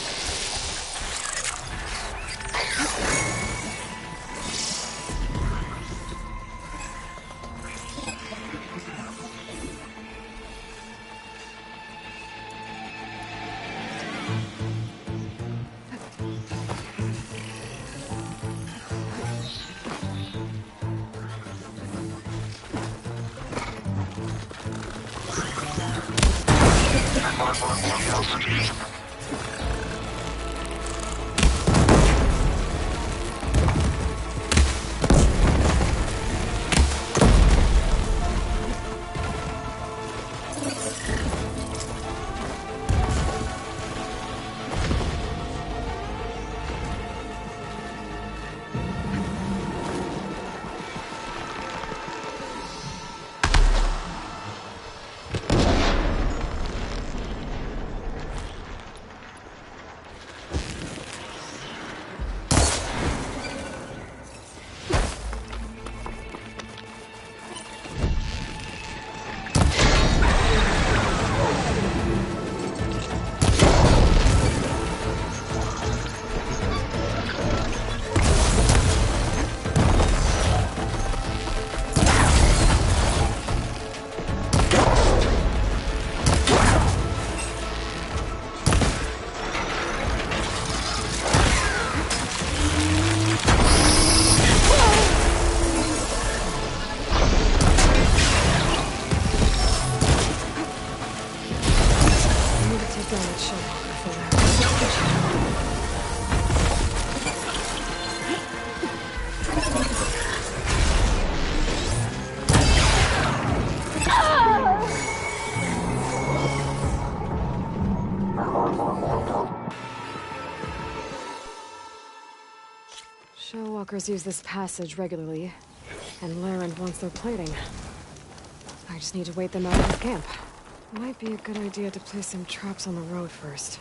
Showwalkers use this passage regularly, and Laren wants their plating. I just need to wait them out at his camp. Might be a good idea to place some traps on the road first.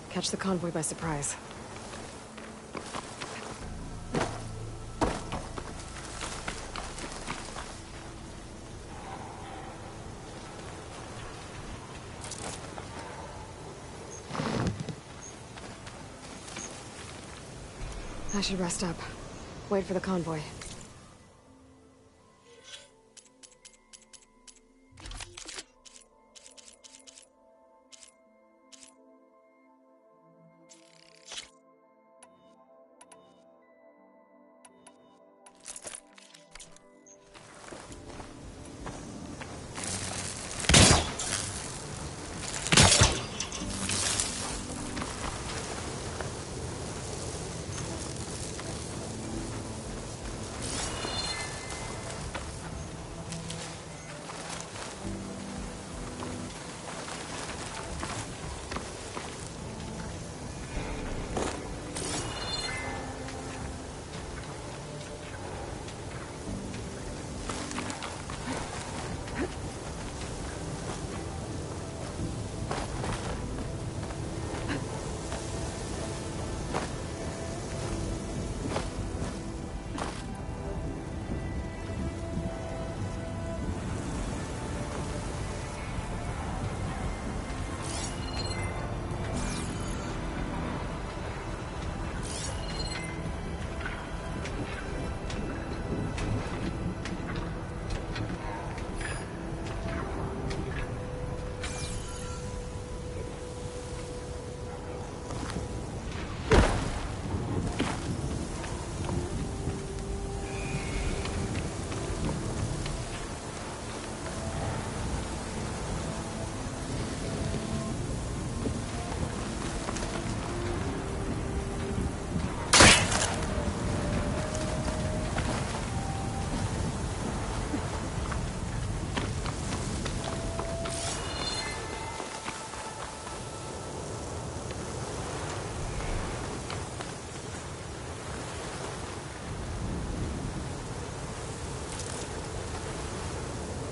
Catch the convoy by surprise. I should rest up. Wait for the convoy.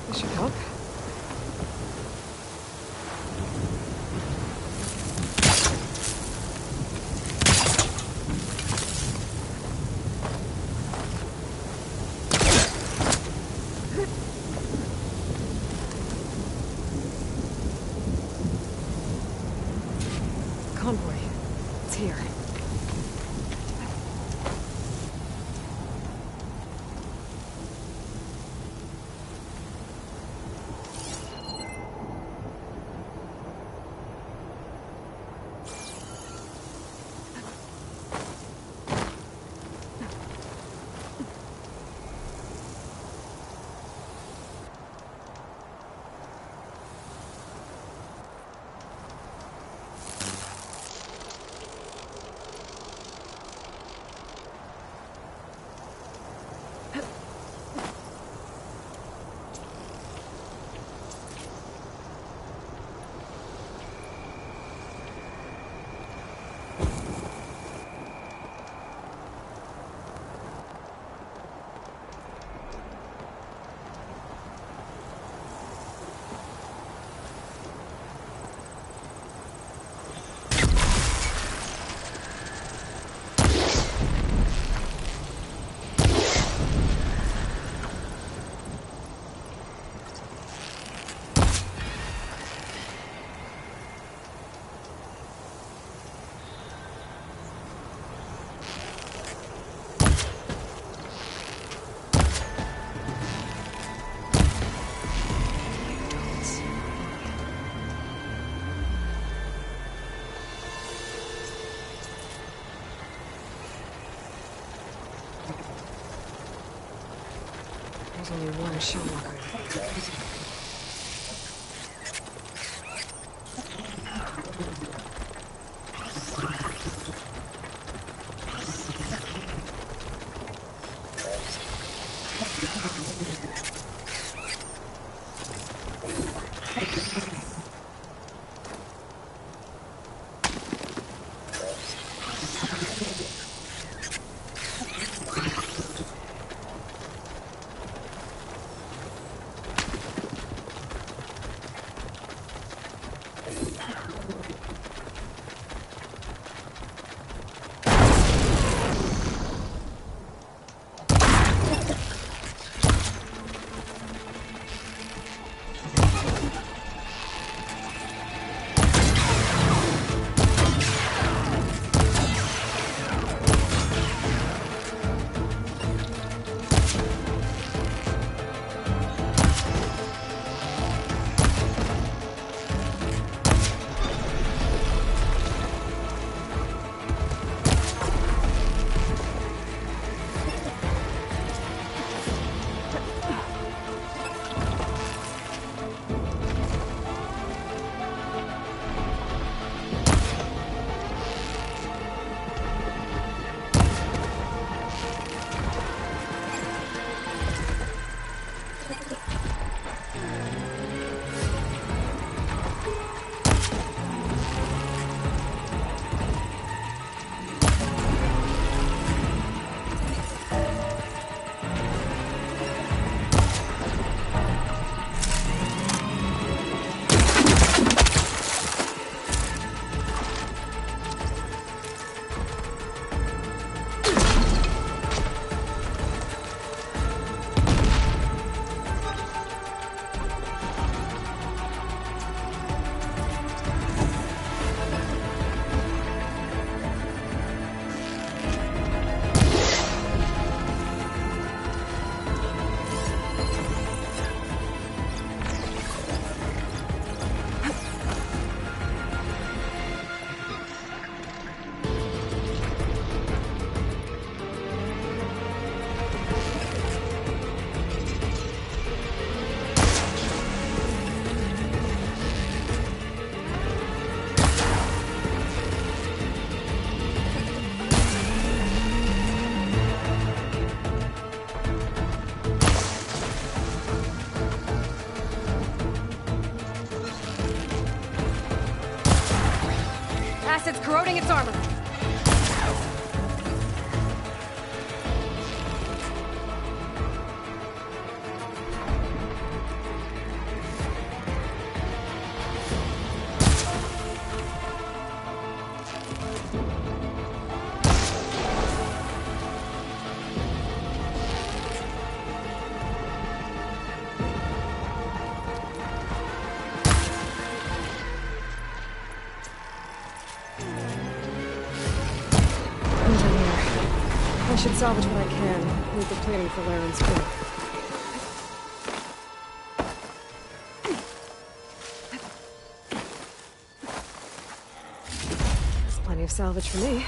This should help. Convoy. It's here. There's only one shell walker. acid's corroding its armor. I should salvage what I can. Leave the plating for Laren's crew. There's plenty of salvage for me.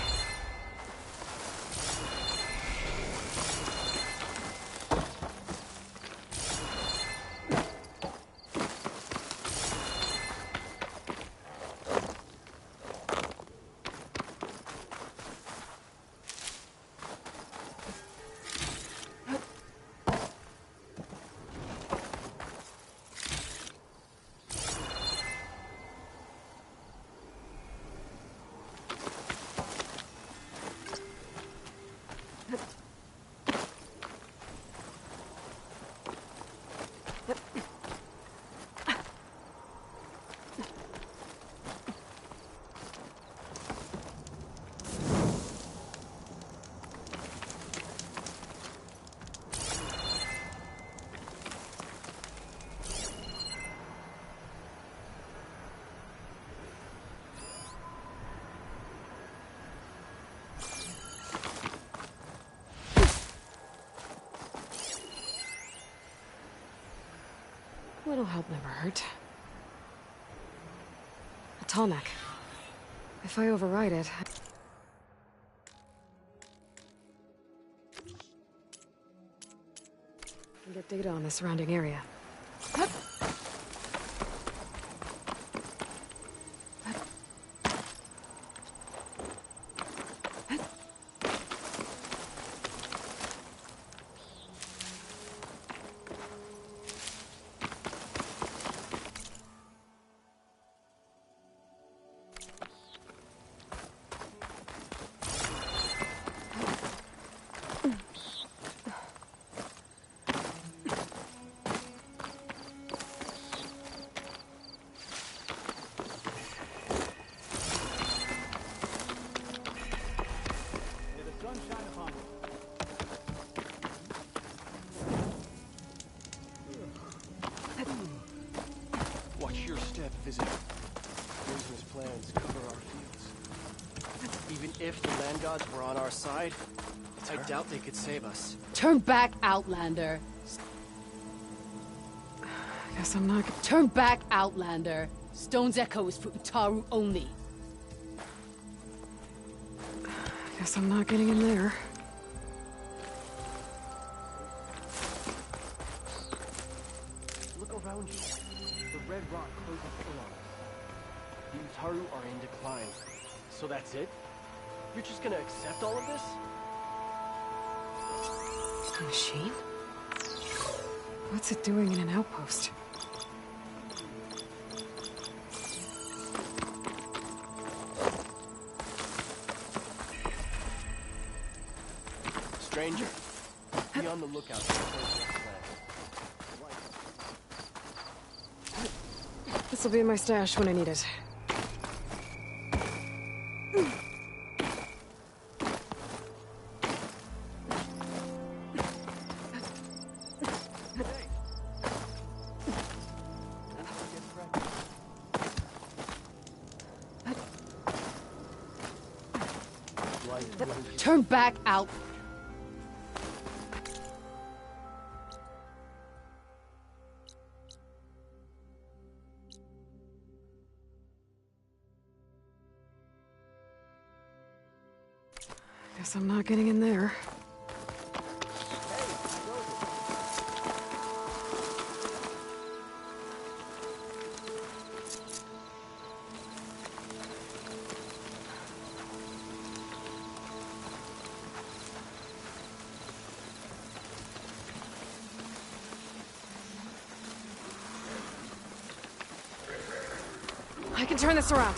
A little help never hurt. A Tallneck. If I override it... I can get data on the surrounding area. Visitor. Business plans cover our fields. Even if the land gods were on our side, I doubt they could save us. Turn back, Outlander. Guess I'm not... Turn back, Outlander. Stone's Echo is for Utaru only. Guess I'm not getting in there. Look around you. The red rock closes in on us. The Utaru are in decline. So that's it? You're just gonna accept all of this? A machine? What's it doing in an outpost? Stranger, be on the lookout for the place of land. This'll be in my stash when I need it. Turn back out. Guess I'm not getting in there. I can turn this around.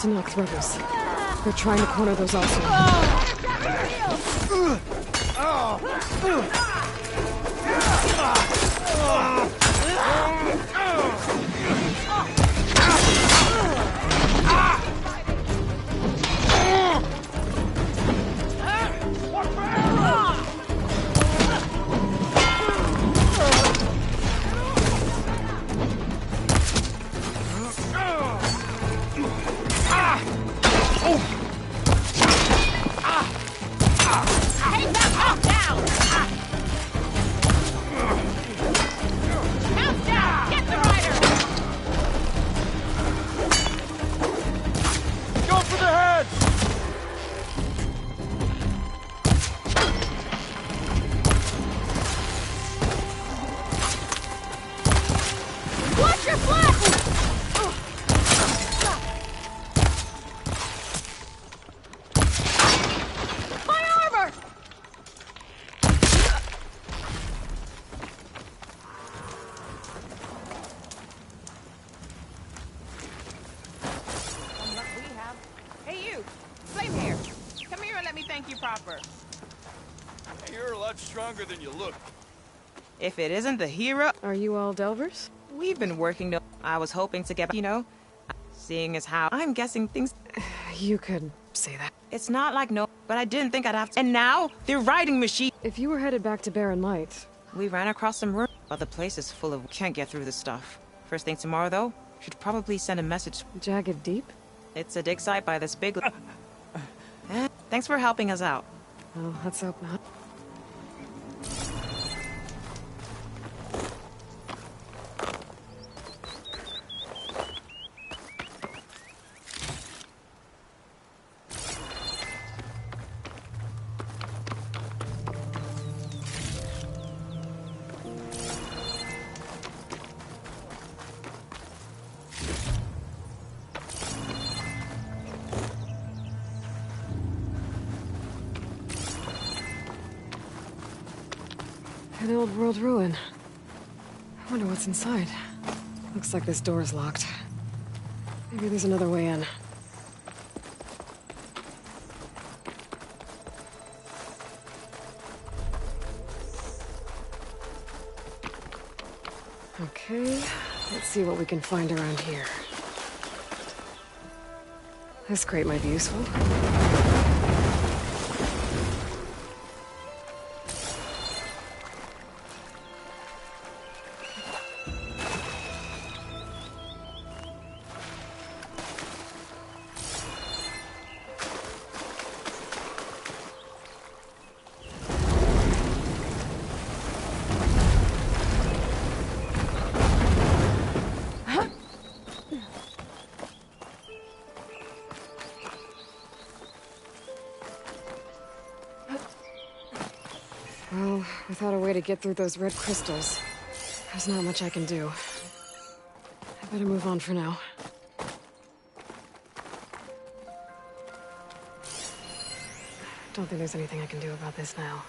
Tanakh rebels. They're trying to corner those also. You're a lot stronger than you look. If it isn't the hero... Are you all Delvers? We've been working to... I was hoping to get, seeing as how I'm guessing things... You could say that. It's not like no, but I didn't think I'd have to... And now, they're riding machine... If you were headed back to Barren Light... We ran across some room. But the place is full of... Can't get through this stuff. First thing tomorrow, though, should probably send a message... Jagged Deep? It's a dig site by this big... Thanks for helping us out. Well, let's hope not. An old world ruin. I wonder what's inside. Looks like this door is locked. Maybe there's another way in. Okay, let's see what we can find around here. This crate might be useful. Well, without a way to get through those red crystals, there's not much I can do. I better move on for now. Don't think there's anything I can do about this now.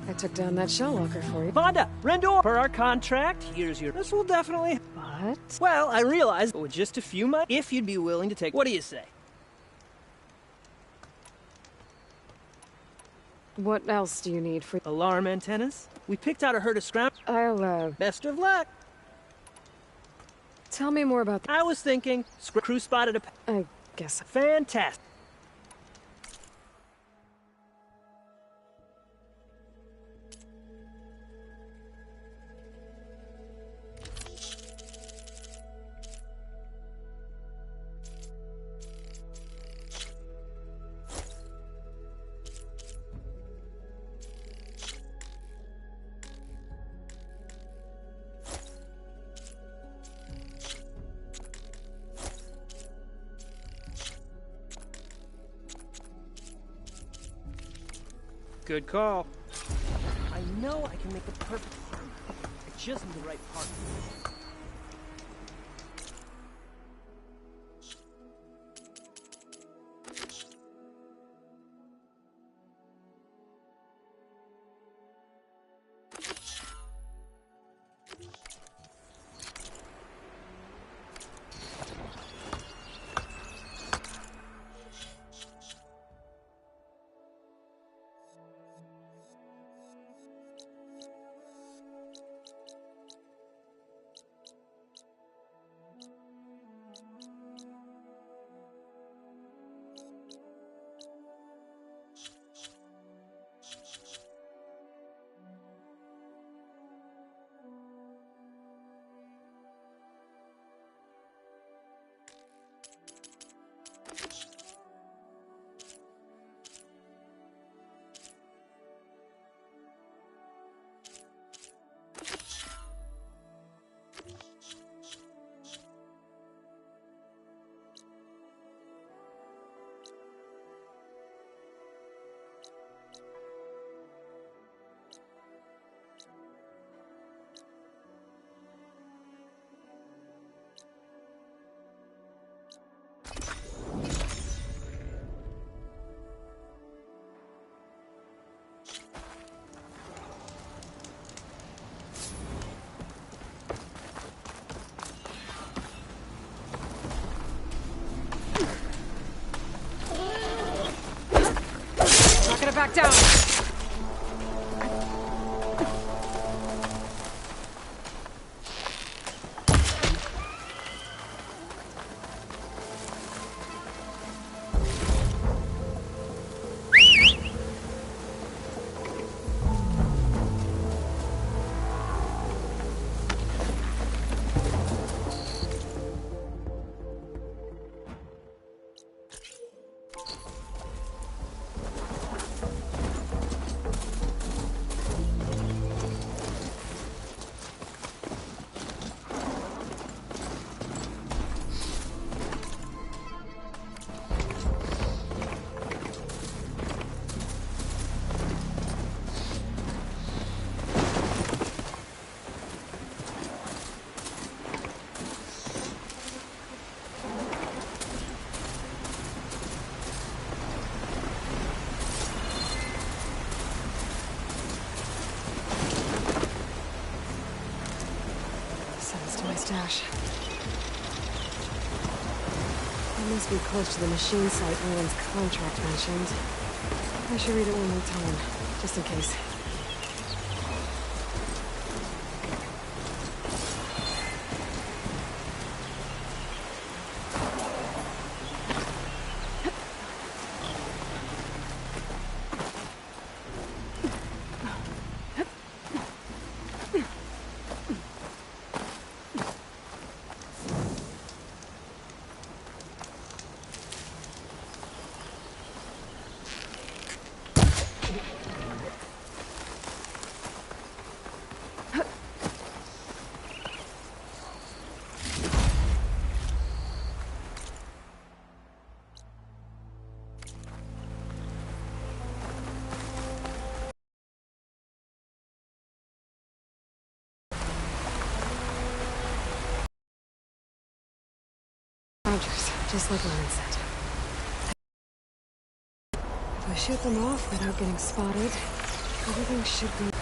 I took down that shell locker for you. Vonda, Rendor, per our contract, here's your... This will definitely... What? Well, I realized, with just a few months, if you'd be willing to take... What do you say? What else do you need for... Alarm antennas? We picked out a herd of scram... I'll, Best of luck. Tell me more about... I was thinking, crew spotted a... I guess... Fantastic. Good call. I know I can make the perfect armor. I just need the right part. Back down! Stash. I must be close to the machine site Merlin's contract mentioned. I should read it one more time, just in case. Just like Lauren said. If I shoot them off without getting spotted, Everything should be...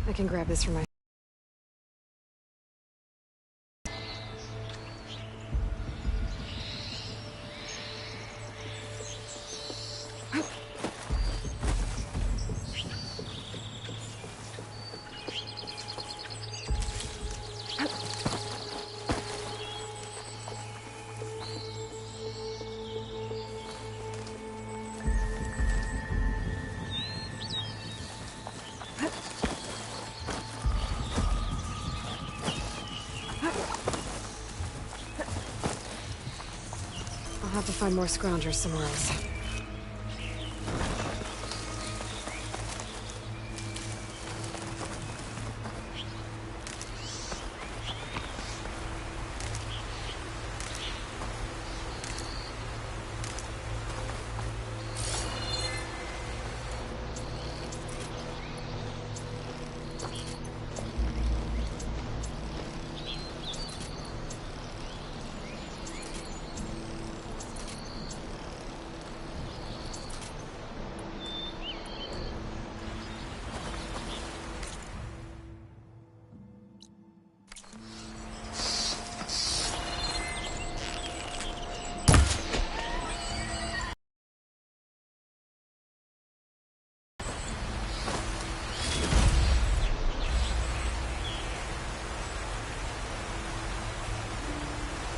I can grab this for my... I'll have to find more scroungers somewhere else.